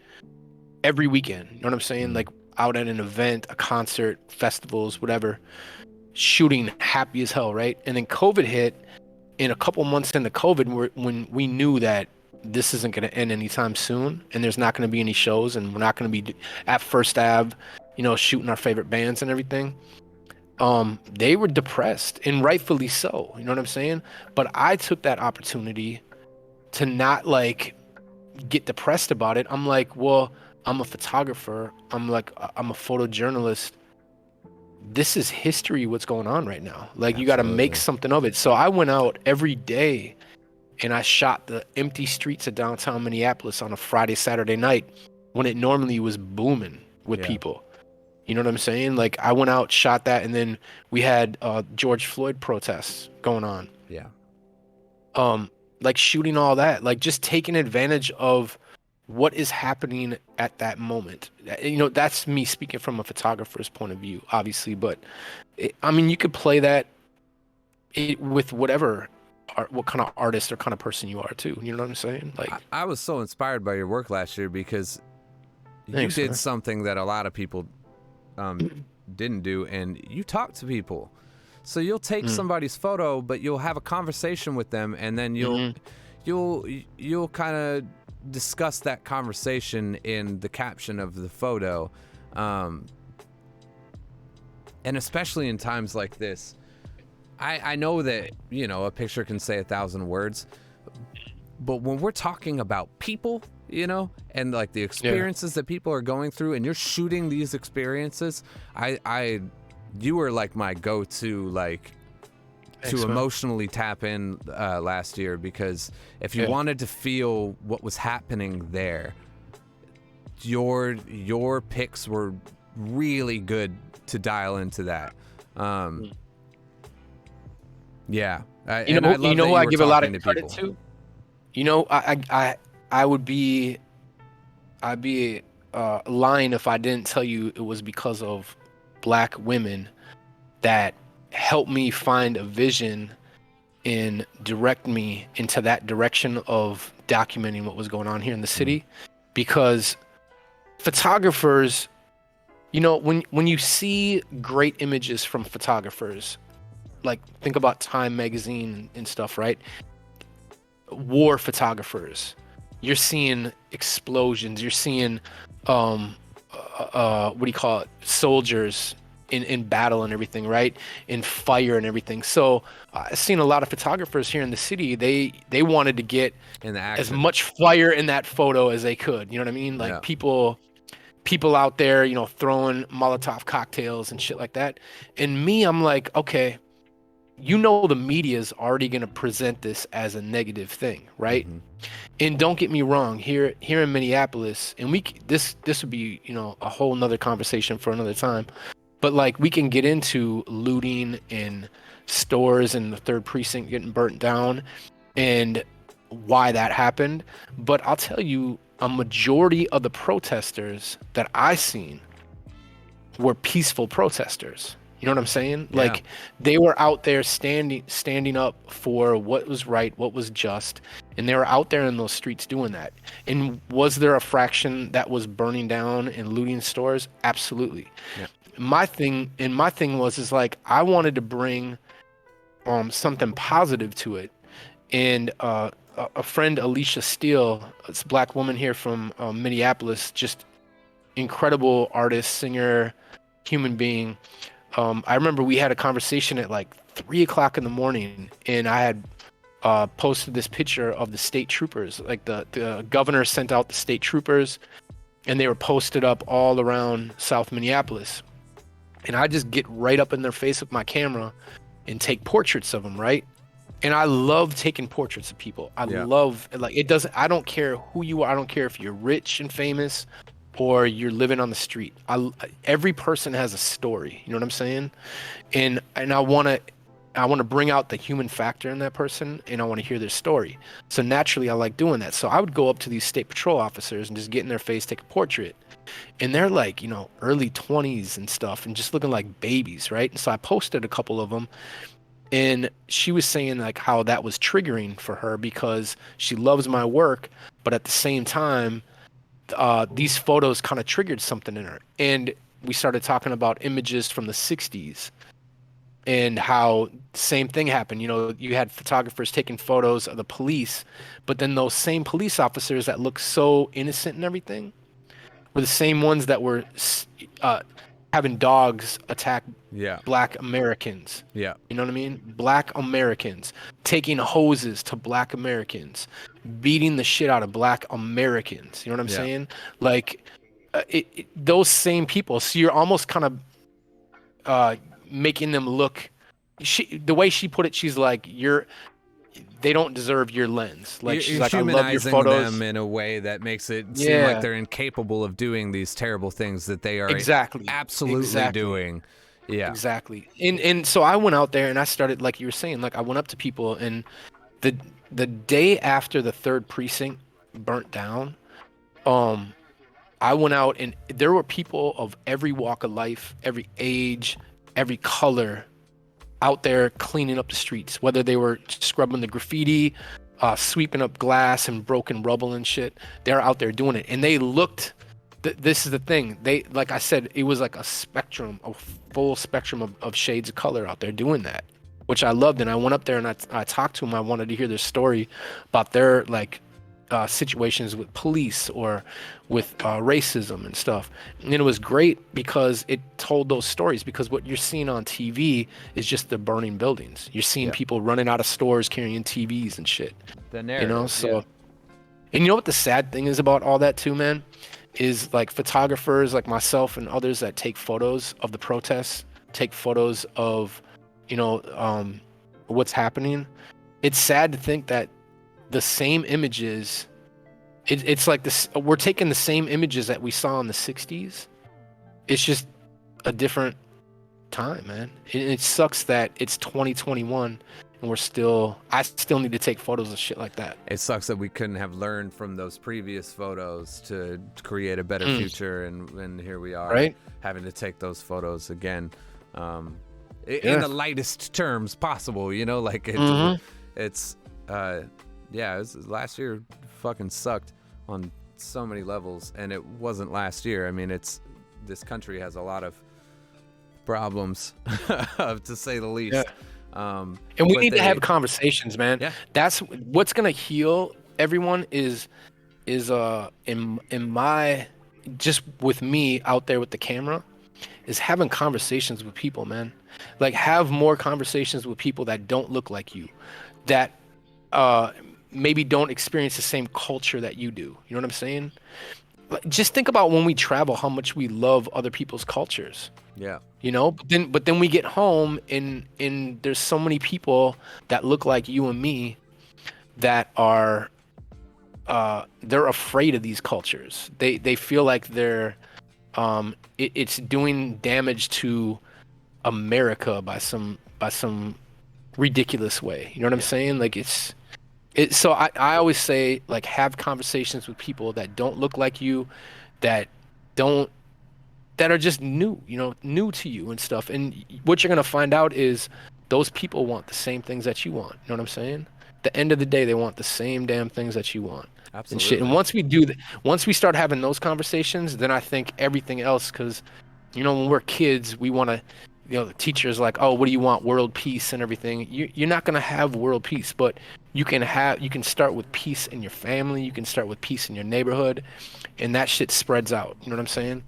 Speaker 2: every weekend. You know what I'm saying? Like, out at an event, a concert, festivals, whatever, shooting, happy as hell, right? And then COVID hit. In a couple months into COVID, when we knew that this isn't going to end anytime soon, and there's not going to be any shows, and we're not going to be at First Ave, shooting our favorite bands and everything. They were depressed, and rightfully so. You know what I'm saying? But I took that opportunity to not like get depressed about it. I'm like, well, I'm a photographer. I'm a photojournalist. This is history, what's going on right now. Like, you got to make something of it. So I went out every day and I shot the empty streets of downtown Minneapolis on a Friday, Saturday night when it normally was booming with people. You know what I'm saying? Like, I went out, shot that, and then we had George Floyd protests going on.
Speaker 1: Yeah.
Speaker 2: Like, shooting all that, like, just taking advantage of what is happening at that moment. You know, that's me speaking from a photographer's point of view, obviously, but I mean, you could play that with whatever what kind of artist or kind of person you are too. You know what I'm saying? Like,
Speaker 1: I was so inspired by your work last year because
Speaker 2: thanks,
Speaker 1: you did
Speaker 2: man.
Speaker 1: something that a lot of people didn't do, and you talk to people. So you'll take somebody's photo, but you'll have a conversation with them, and then you'll kind of discuss that conversation in the caption of the photo. And especially in times like this, I know that, you know, a picture can say 1,000 words, but when we're talking about people, you know, and like the experiences that people are going through, and you're shooting these experiences, you were like my go-to, like, to emotionally tap in last year, because if you wanted to feel what was happening there, your picks were really good to dial into that. Yeah,
Speaker 2: You know who I give a lot of credit to? You know, I'd be lying if I didn't tell you it was because of Black women that helped me find a vision and direct me into that direction of documenting what was going on here in the city. Because photographers, you know, when you see great images from photographers, like think about Time magazine and stuff, right? War photographers, you're seeing explosions, you're seeing what do you call it, soldiers in battle and everything, right? In fire and everything. So I've seen a lot of photographers here in the city, they wanted to get
Speaker 1: in the
Speaker 2: as much fire in that photo as they could, you know what I mean? Like people out there, you know, throwing Molotov cocktails and shit like that. And me, I'm like, okay, you know, the media is already going to present this as a negative thing, right? And don't get me wrong, here in Minneapolis, and this would be, you know, a whole nother conversation for another time, but like we can get into looting in stores and the 3rd precinct getting burnt down and why that happened. But I'll tell you, a majority of the protesters that I seen were peaceful protesters. You know what I'm saying?
Speaker 1: Yeah.
Speaker 2: Like they were out there standing up for what was right, what was just, and they were out there in those streets doing that. And was there a fraction that was burning down and looting stores? Absolutely.
Speaker 1: Yeah.
Speaker 2: My thing was like I wanted to bring something positive to it. And a friend, Alicia Steele, it's a Black woman here from Minneapolis, just incredible artist, singer, human being. I remember we had a conversation at like 3:00 in the morning, and I had posted this picture of the state troopers. Like the governor sent out the state troopers, and they were posted up all around South Minneapolis. And I just get right up in their face with my camera and take portraits of them, right? And I love taking portraits of people. I love, like, it doesn't, I don't care who you are. I don't care if you're rich and famous or you're living on the street. Every person has a story. You know what I'm saying? And I want to bring out the human factor in that person, and I want to hear their story. So naturally, I like doing that. So I would go up to these state patrol officers and just get in their face, take a portrait. And they're like, you know, early 20s and stuff, and just looking like babies, right? And so I posted a couple of them. And she was saying like how that was triggering for her because she loves my work, but at the same time, these photos kind of triggered something in her. And we started talking about images from the 60s and how same thing happened. You know, you had photographers taking photos of the police, but then those same police officers that look so innocent and everything were the same ones that were having dogs attack Black Americans.
Speaker 1: Yeah.
Speaker 2: You know what I mean? Black Americans taking hoses to Black Americans, beating the shit out of Black Americans. You know what I'm saying? Like those same people. So you're almost kind of making them look. The way she put it, she's like, they don't deserve your lens. Like she's like, I love your photos.
Speaker 1: Them in a way that makes it seem like they're incapable of doing these terrible things that they are absolutely doing. Yeah,
Speaker 2: exactly. And so I went out there and I started, like you were saying, like I went up to people, and the day after the 3rd precinct burnt down, um, I went out and there were people of every walk of life, every age, every color out there cleaning up the streets, whether they were scrubbing the graffiti, sweeping up glass and broken rubble and shit. They're out there doing it. And they looked, this is the thing. They, like I said, it was like a spectrum, a full spectrum of shades of color out there doing that, which I loved. And I went up there and I talked to them. I wanted to hear their story about their like situations with police or with racism and stuff. And it was great because it told those stories, because what you're seeing on TV is just the burning buildings. You're seeing people running out of stores carrying TVs and shit.
Speaker 1: The narrative,
Speaker 2: you know, so and you know what the sad thing is about all that too, man, is like photographers like myself and others that take photos of the protests, take photos of, you know, what's happening. It's sad to think that the same images, it's like this, we're taking the same images that we saw in the 60s. It's just a different time, man. It sucks that it's 2021 and I still need to take photos of shit like that.
Speaker 1: It sucks that we couldn't have learned from those previous photos to create a better future, and here we are,
Speaker 2: right,
Speaker 1: having to take those photos again, in the lightest terms possible, you know, like it's last year fucking sucked on so many levels, and it wasn't last year. I mean, this country has a lot of problems, to say the least.
Speaker 2: Yeah. And we need to have conversations, man. Yeah. That's what's gonna heal everyone is in my, just with me out there with the camera, is having conversations with people, man. Like, have more conversations with people that don't look like you, that maybe don't experience the same culture that you do. You know what I'm saying? Just think about when we travel, how much we love other people's cultures.
Speaker 1: Yeah.
Speaker 2: You know, but then we get home and there's so many people that look like you and me that are they're afraid of these cultures. They feel like they're it's doing damage to America by some ridiculous way. You know what I'm saying? Like so I always say, like, have conversations with people that don't look like you, that are just new to you and stuff. And what you're going to find out is those people want the same things that you want. You know what I'm saying? At the end of the day, they want the same damn things that you want.
Speaker 1: Absolutely.
Speaker 2: And shit. And once we do that, once we start having those conversations, then I think everything else, because, you know, when we're kids, we want to, you know, the teacher's like, oh, what do you want? World peace and everything. You're not going to have world peace, but you can start with peace in your family. You can start with peace in your neighborhood, and that shit spreads out. You know what I'm saying?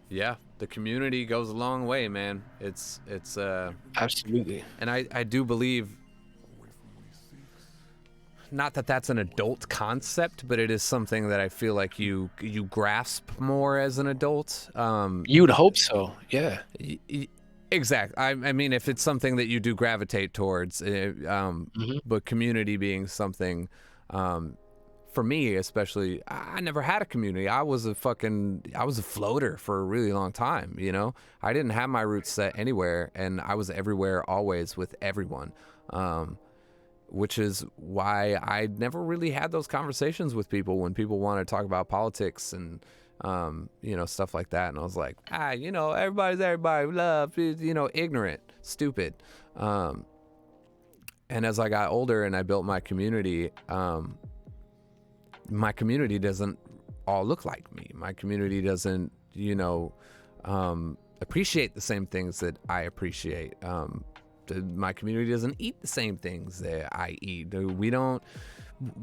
Speaker 1: Yeah, the community goes a long way, man. It's
Speaker 2: absolutely.
Speaker 1: And I do believe, not that that's an adult concept, but it is something that I feel like you grasp more as an adult.
Speaker 2: You'd hope so, yeah.
Speaker 1: Exactly. I mean, if it's something that you do gravitate towards, but community being something, for me especially, I never had a community. I was a floater for a really long time, you know? I didn't have my roots set anywhere, and I was everywhere always with everyone. Which is why I never really had those conversations with people when people want to talk about politics and, you know, stuff like that. And I was like, you know, everybody's everybody, love, you know, ignorant, stupid. And as I got older and I built my community doesn't all look like me. My community doesn't, you know, appreciate the same things that I appreciate. My community doesn't eat the same things that I eat. We don't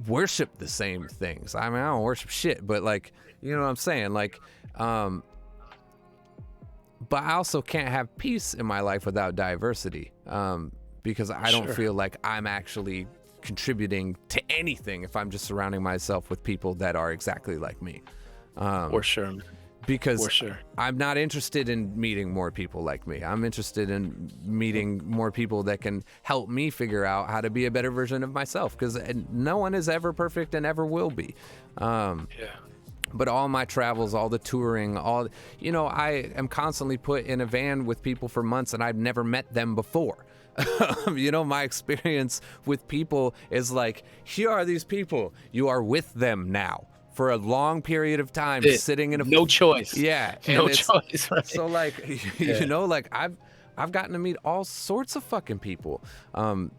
Speaker 1: worship the same things. I mean, I don't worship shit, but, like, you know what I'm saying? Like, but I also can't have peace in my life without diversity, because I don't feel like I'm actually contributing to anything if I'm just surrounding myself with people that are exactly like me.
Speaker 2: For sure.
Speaker 1: Because I'm not interested in meeting more people like me. I'm interested in meeting more people that can help me figure out how to be a better version of myself, because no one is ever perfect and ever will be. But all my travels, all the touring, you know, I am constantly put in a van with people for months and I've never met them before. You know, my experience with people is like, here are these people. You are with them now for a long period of time,
Speaker 2: It,
Speaker 1: sitting in a
Speaker 2: no choice.
Speaker 1: Yeah,
Speaker 2: No choice. Right?
Speaker 1: So like, you know, like I've gotten to meet all sorts of fucking people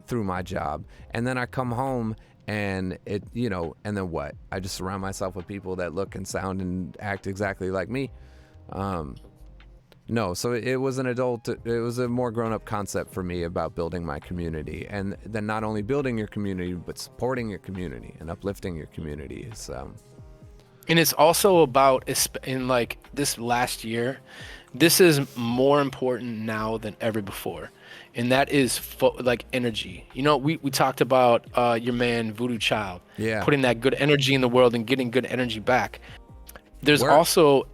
Speaker 1: through my job, and then I come home and it, you know, and then what? I just surround myself with people that look and sound and act exactly like me. No, so it was it was a more grown-up concept for me about building my community, and then not only building your community, but supporting your community and uplifting your community.
Speaker 2: And it's also about, in like this last year, this is more important now than ever before. And that is like energy. You know, we talked about your man Voodoo Child, putting that good energy in the world and getting good energy back. There's also,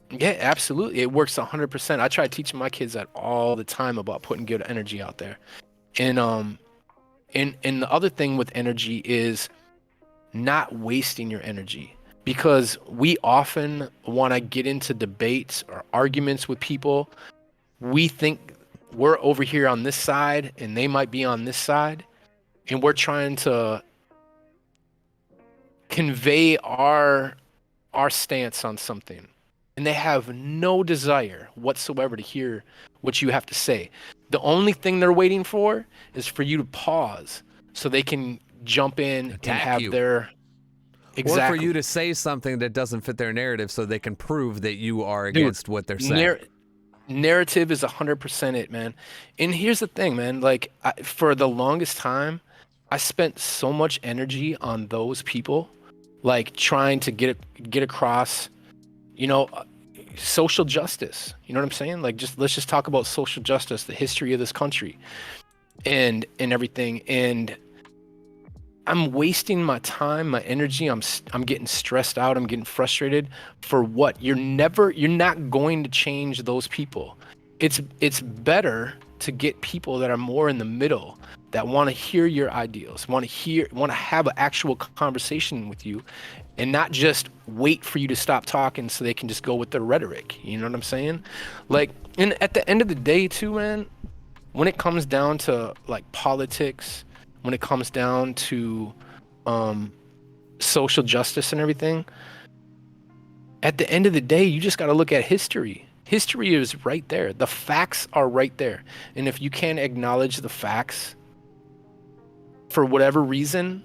Speaker 2: yeah, absolutely. It works 100%. I try teaching my kids that all the time about putting good energy out there. And the other thing with energy is not wasting your energy, because we often want to get into debates or arguments with people. We think we're over here on this side and they might be on this side, and we're trying to convey our stance on something, and they have no desire whatsoever to hear what you have to say. The only thing they're waiting for is for you to pause so they can jump in and have their
Speaker 1: Or for you to say something that doesn't fit their narrative so they can prove that you are against what they're saying.
Speaker 2: Narrative is 100% it, man. And here's the thing, man. Like, for the longest time, I spent so much energy on those people, like trying to get across, you know, social justice. You know what I'm saying? Like, let's just talk about social justice, the history of this country, and everything. And I'm wasting my time, my energy. I'm getting stressed out. I'm getting frustrated for what? You're not going to change those people. It's better to get people that are more in the middle, that want to hear your ideals, want to have an actual conversation with you, and not just wait for you to stop talking so they can just go with their rhetoric. You know what I'm saying? Like, and at the end of the day too, man, when it comes down to like politics, when it comes down to social justice and everything, at the end of the day, you just got to look at history. History is right there. The facts are right there. And if you can't acknowledge the facts for whatever reason,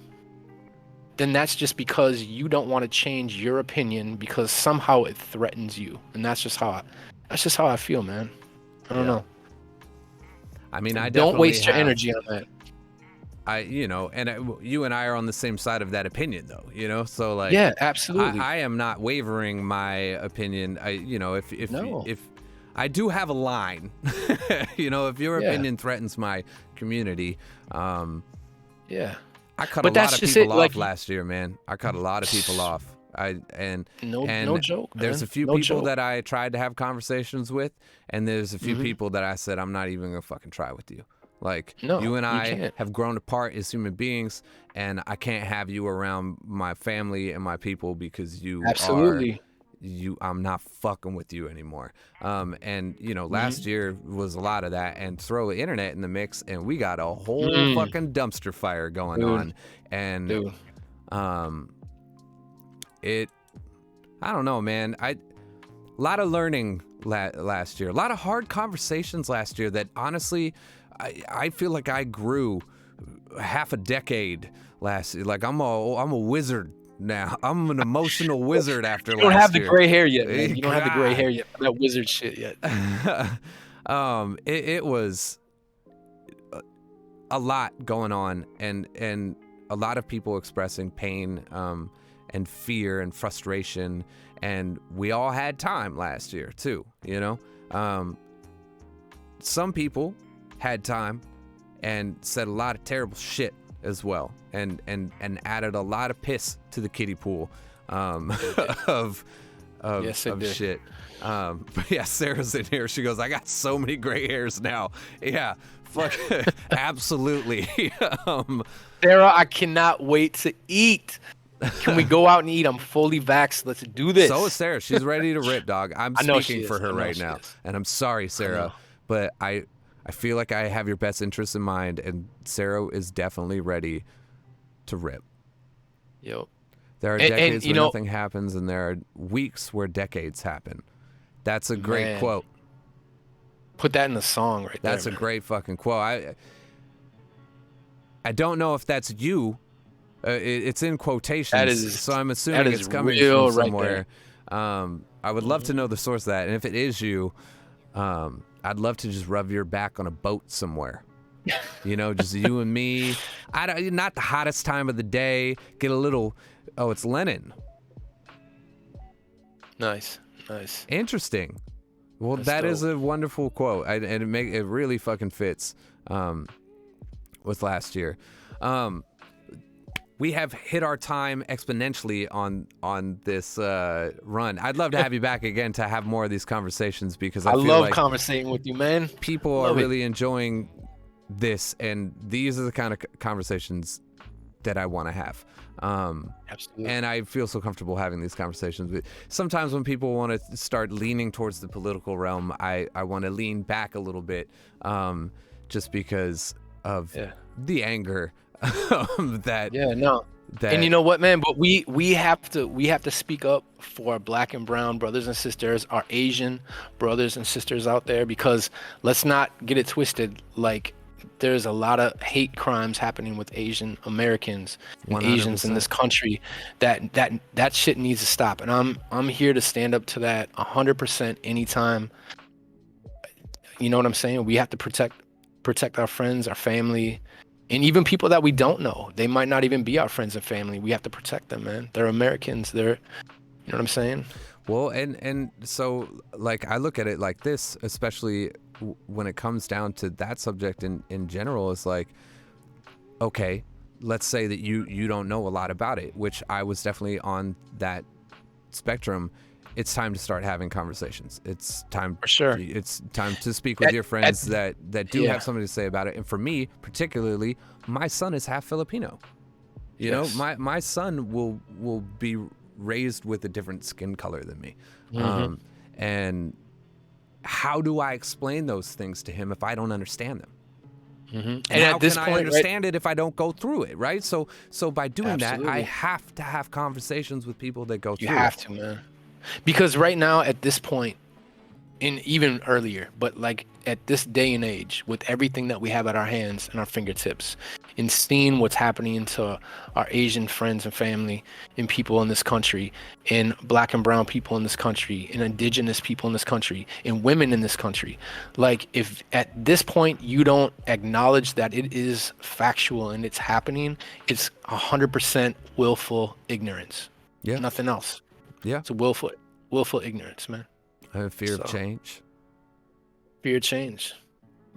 Speaker 2: then that's just because you don't want to change your opinion because somehow it threatens you. And that's just how I feel, man. I don't know.
Speaker 1: I mean, I
Speaker 2: don't waste your energy on that.
Speaker 1: You and I are on the same side of that opinion, though, you know? So, like,
Speaker 2: yeah, absolutely.
Speaker 1: I am not wavering my opinion. If I do have a line, you know, if your opinion threatens my community,
Speaker 2: yeah.
Speaker 1: I cut a lot of people off last year, man. I cut a lot of people off. No
Speaker 2: joke, man.
Speaker 1: There's a few people that I tried to have conversations with, and there's a few people that I said, I'm not even gonna fucking try with you. Like, you and I have grown apart as human beings, and I can't have you around my family and my people because I'm not fucking with you anymore. And you know, last year was a lot of that, and throw the internet in the mix, and we got a whole fucking dumpster fire going on. And I don't know, man. A lot of learning last year, a lot of hard conversations last year that honestly, I feel like I grew half a decade last year. Like, I'm a wizard now. I'm an emotional wizard after last year.
Speaker 2: You don't have the gray hair yet, man. You don't have the gray hair yet. That wizard shit yet.
Speaker 1: It was a lot going on, and a lot of people expressing pain and fear and frustration, and we all had time last year too, you know? Some people had time and said a lot of terrible shit as well, and added a lot of piss to the kiddie pool of shit. But yeah, Sarah's in here. She goes, I got so many gray hairs now. Yeah, fuck, absolutely.
Speaker 2: Sarah, I cannot wait to eat. Can we go out and eat? I'm fully vaxxed. Let's do this.
Speaker 1: So is Sarah. She's ready to rip, dog. I'm speaking for her right now, and I'm sorry, Sarah, but I feel like I have your best interests in mind, and Sarah is definitely ready to rip.
Speaker 2: Yep.
Speaker 1: There are decades where nothing happens, and there are weeks where decades happen. That's a great quote.
Speaker 2: Put that in the song right there.
Speaker 1: That's a great fucking quote. I don't know if that's you. It's in quotations, so I'm assuming it's coming from somewhere. I would love to know the source of that, and if it is you, I'd love to just rub your back on a boat somewhere. You know, just you and me. Not the hottest time of the day. Get a little. Oh, it's Lennon.
Speaker 2: Nice.
Speaker 1: Interesting. Well, that is a wonderful quote, and it really fucking fits with last year. We have hit our time exponentially on this run. I'd love to have you back again to have more of these conversations, because I feel
Speaker 2: love
Speaker 1: like
Speaker 2: conversating with you, man.
Speaker 1: People are really enjoying this, and these are the kind of conversations that I want to have.
Speaker 2: Absolutely.
Speaker 1: And I feel so comfortable having these conversations. Sometimes when people want to start leaning towards the political realm, I want to lean back a little bit, just because of the anger that.
Speaker 2: Yeah, no. And you know what, man? But we have to speak up for our Black and brown brothers and sisters, our Asian brothers and sisters out there, because let's not get it twisted. Like, there's a lot of hate crimes happening with Asian Americans and 100%. Asians in this country. That shit needs to stop. And I'm here to stand up to that 100% anytime. You know what I'm saying? We have to protect our friends, our family, and even people that we don't know. They might not even be our friends and family. We have to protect them, man. They're Americans. You know what I'm saying?
Speaker 1: Well, and so, like, I look at it like this, especially when it comes down to that subject in general. It's like, okay, let's say that you don't know a lot about it, which I was definitely on that spectrum. It's time to start having conversations. It's time.
Speaker 2: For sure.
Speaker 1: It's time to speak with your friends that do have something to say about it. And for me, particularly, my son is half Filipino. You know, my son will be raised with a different skin color than me. And how do I explain those things to him if I don't understand them? And how can I understand it if I don't go through it, right? So by doing that, I have to have conversations with people that go through it.
Speaker 2: You have to, man. Because right now, at this point, and even earlier, but like at this day and age, with everything that we have at our hands and our fingertips, and seeing what's happening to our Asian friends and family and people in this country, and Black and brown people in this country, and indigenous people in this country, and women in this country, like, if at this point you don't acknowledge that it is factual and it's happening, it's 100% willful ignorance.
Speaker 1: Yeah.
Speaker 2: Nothing else.
Speaker 1: Yeah.
Speaker 2: It's a willful ignorance, man.
Speaker 1: I have fear of change.
Speaker 2: Fear of change.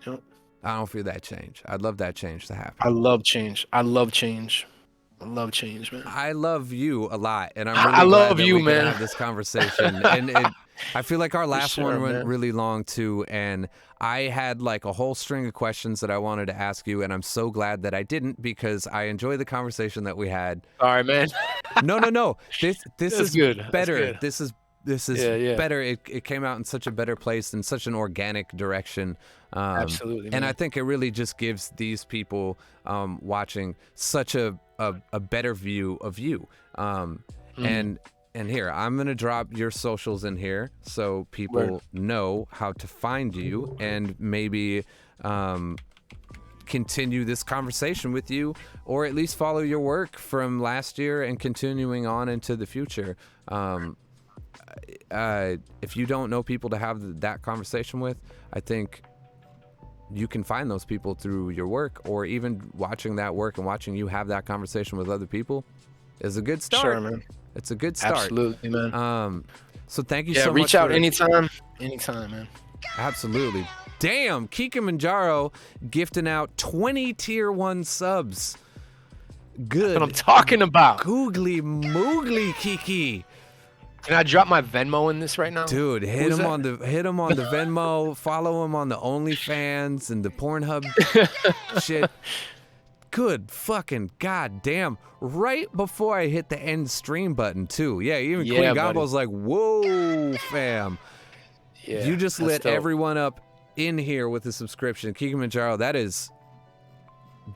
Speaker 2: You know?
Speaker 1: I don't fear that change. I'd love that change to happen.
Speaker 2: I love change. I love change, man.
Speaker 1: I love you a lot, and I'm really glad that we can have this conversation. And I feel like our last one went really long too, and I had like a whole string of questions that I wanted to ask you, and I'm so glad that I didn't, because I enjoy the conversation that we had.
Speaker 2: All right, man.
Speaker 1: No. This is
Speaker 2: good.
Speaker 1: Better. This is better. It came out in such a better place, in such an organic direction.
Speaker 2: Absolutely, man.
Speaker 1: And I think it really just gives these people watching such a better view of you. And here, I'm going to drop your socials in here so people know how to find you, and maybe continue this conversation with you, or at least follow your work from last year and continuing on into the future. If you don't know people to have that conversation with, I think you can find those people through your work, or even watching that work and watching you have that conversation with other people is a good start.
Speaker 2: Sure, man.
Speaker 1: It's a good start.
Speaker 2: Absolutely, man.
Speaker 1: So thank you so much.
Speaker 2: Reach out anytime, man.
Speaker 1: Absolutely. Damn, Kilimanjaro gifting out 20 tier 1 subs. Good.
Speaker 2: That's what I'm talking about.
Speaker 1: Googly moogly, Kiki.
Speaker 2: Can I drop my Venmo in this right now?
Speaker 1: Dude, hit him on the Venmo, follow him on the OnlyFans and the Pornhub shit. Good fucking goddamn. Right before I hit the end stream button too. Yeah, even Queen Gombo's like, whoa, fam. Yeah, you just lit everyone up in here with a subscription. Kilimanjaro, that is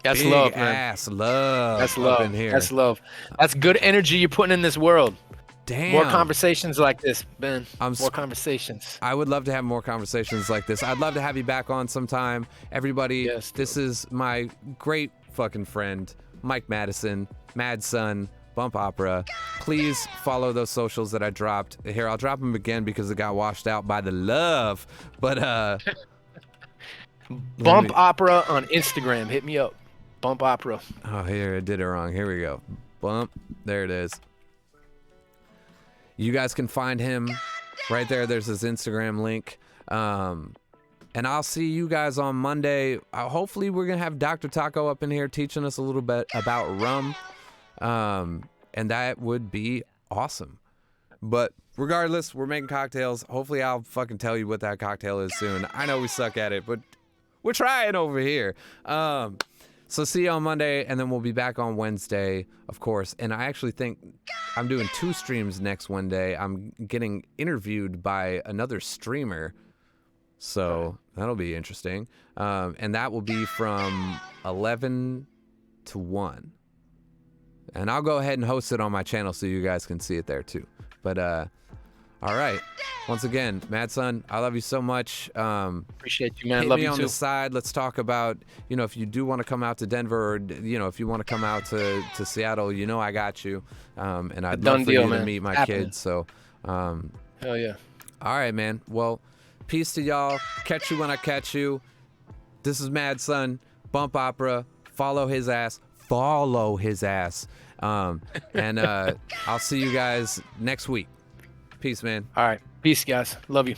Speaker 2: That's
Speaker 1: Big
Speaker 2: love, man.
Speaker 1: ass love
Speaker 2: That's
Speaker 1: up
Speaker 2: love.
Speaker 1: in here.
Speaker 2: That's love. That's good energy you're putting in this world.
Speaker 1: Damn.
Speaker 2: More conversations like this, Ben. More conversations.
Speaker 1: I would love to have more conversations like this. I'd love to have you back on sometime. Everybody,
Speaker 2: Yes,
Speaker 1: this is my great fucking friend, Mike Madison, Mad Son, Bump Opera. Please follow those socials that I dropped. Here, I'll drop them again because it got washed out by the love. But
Speaker 2: Bump Opera on Instagram. Hit me up. Bump Opera.
Speaker 1: Oh, here, I did it wrong. Here we go. Bump. There it is. You guys can find him right there. There's his Instagram link. And I'll see you guys on Monday. Hopefully, we're going to have Dr. Taco up in here teaching us a little bit about rum. And that would be awesome. But regardless, we're making cocktails. Hopefully, I'll fucking tell you what that cocktail is soon. I know we suck at it, but we're trying over here. So see you on Monday, and then we'll be back on Wednesday, of course. And I actually think I'm doing 2 streams next Wednesday. I'm getting interviewed by another streamer, so that'll be interesting. And that will be from 11 to 1. And I'll go ahead and host it on my channel so you guys can see it there too. But all right. Once again, Mad Son, I love you so much.
Speaker 2: Appreciate you, man.
Speaker 1: Hit
Speaker 2: Love
Speaker 1: me
Speaker 2: you
Speaker 1: on
Speaker 2: too.
Speaker 1: the side. Let's talk about, if you do want to come out to Denver, or if you want to come out to Seattle, I got you. And I'd love for you to meet my kids. So,
Speaker 2: hell yeah.
Speaker 1: All right, man. Well, peace to y'all. Catch you when I catch you. This is Mad Son, Bump Opera. Follow his ass. Follow his ass. And I'll see you guys next week. Peace, man.
Speaker 2: All right. Peace, guys. Love you.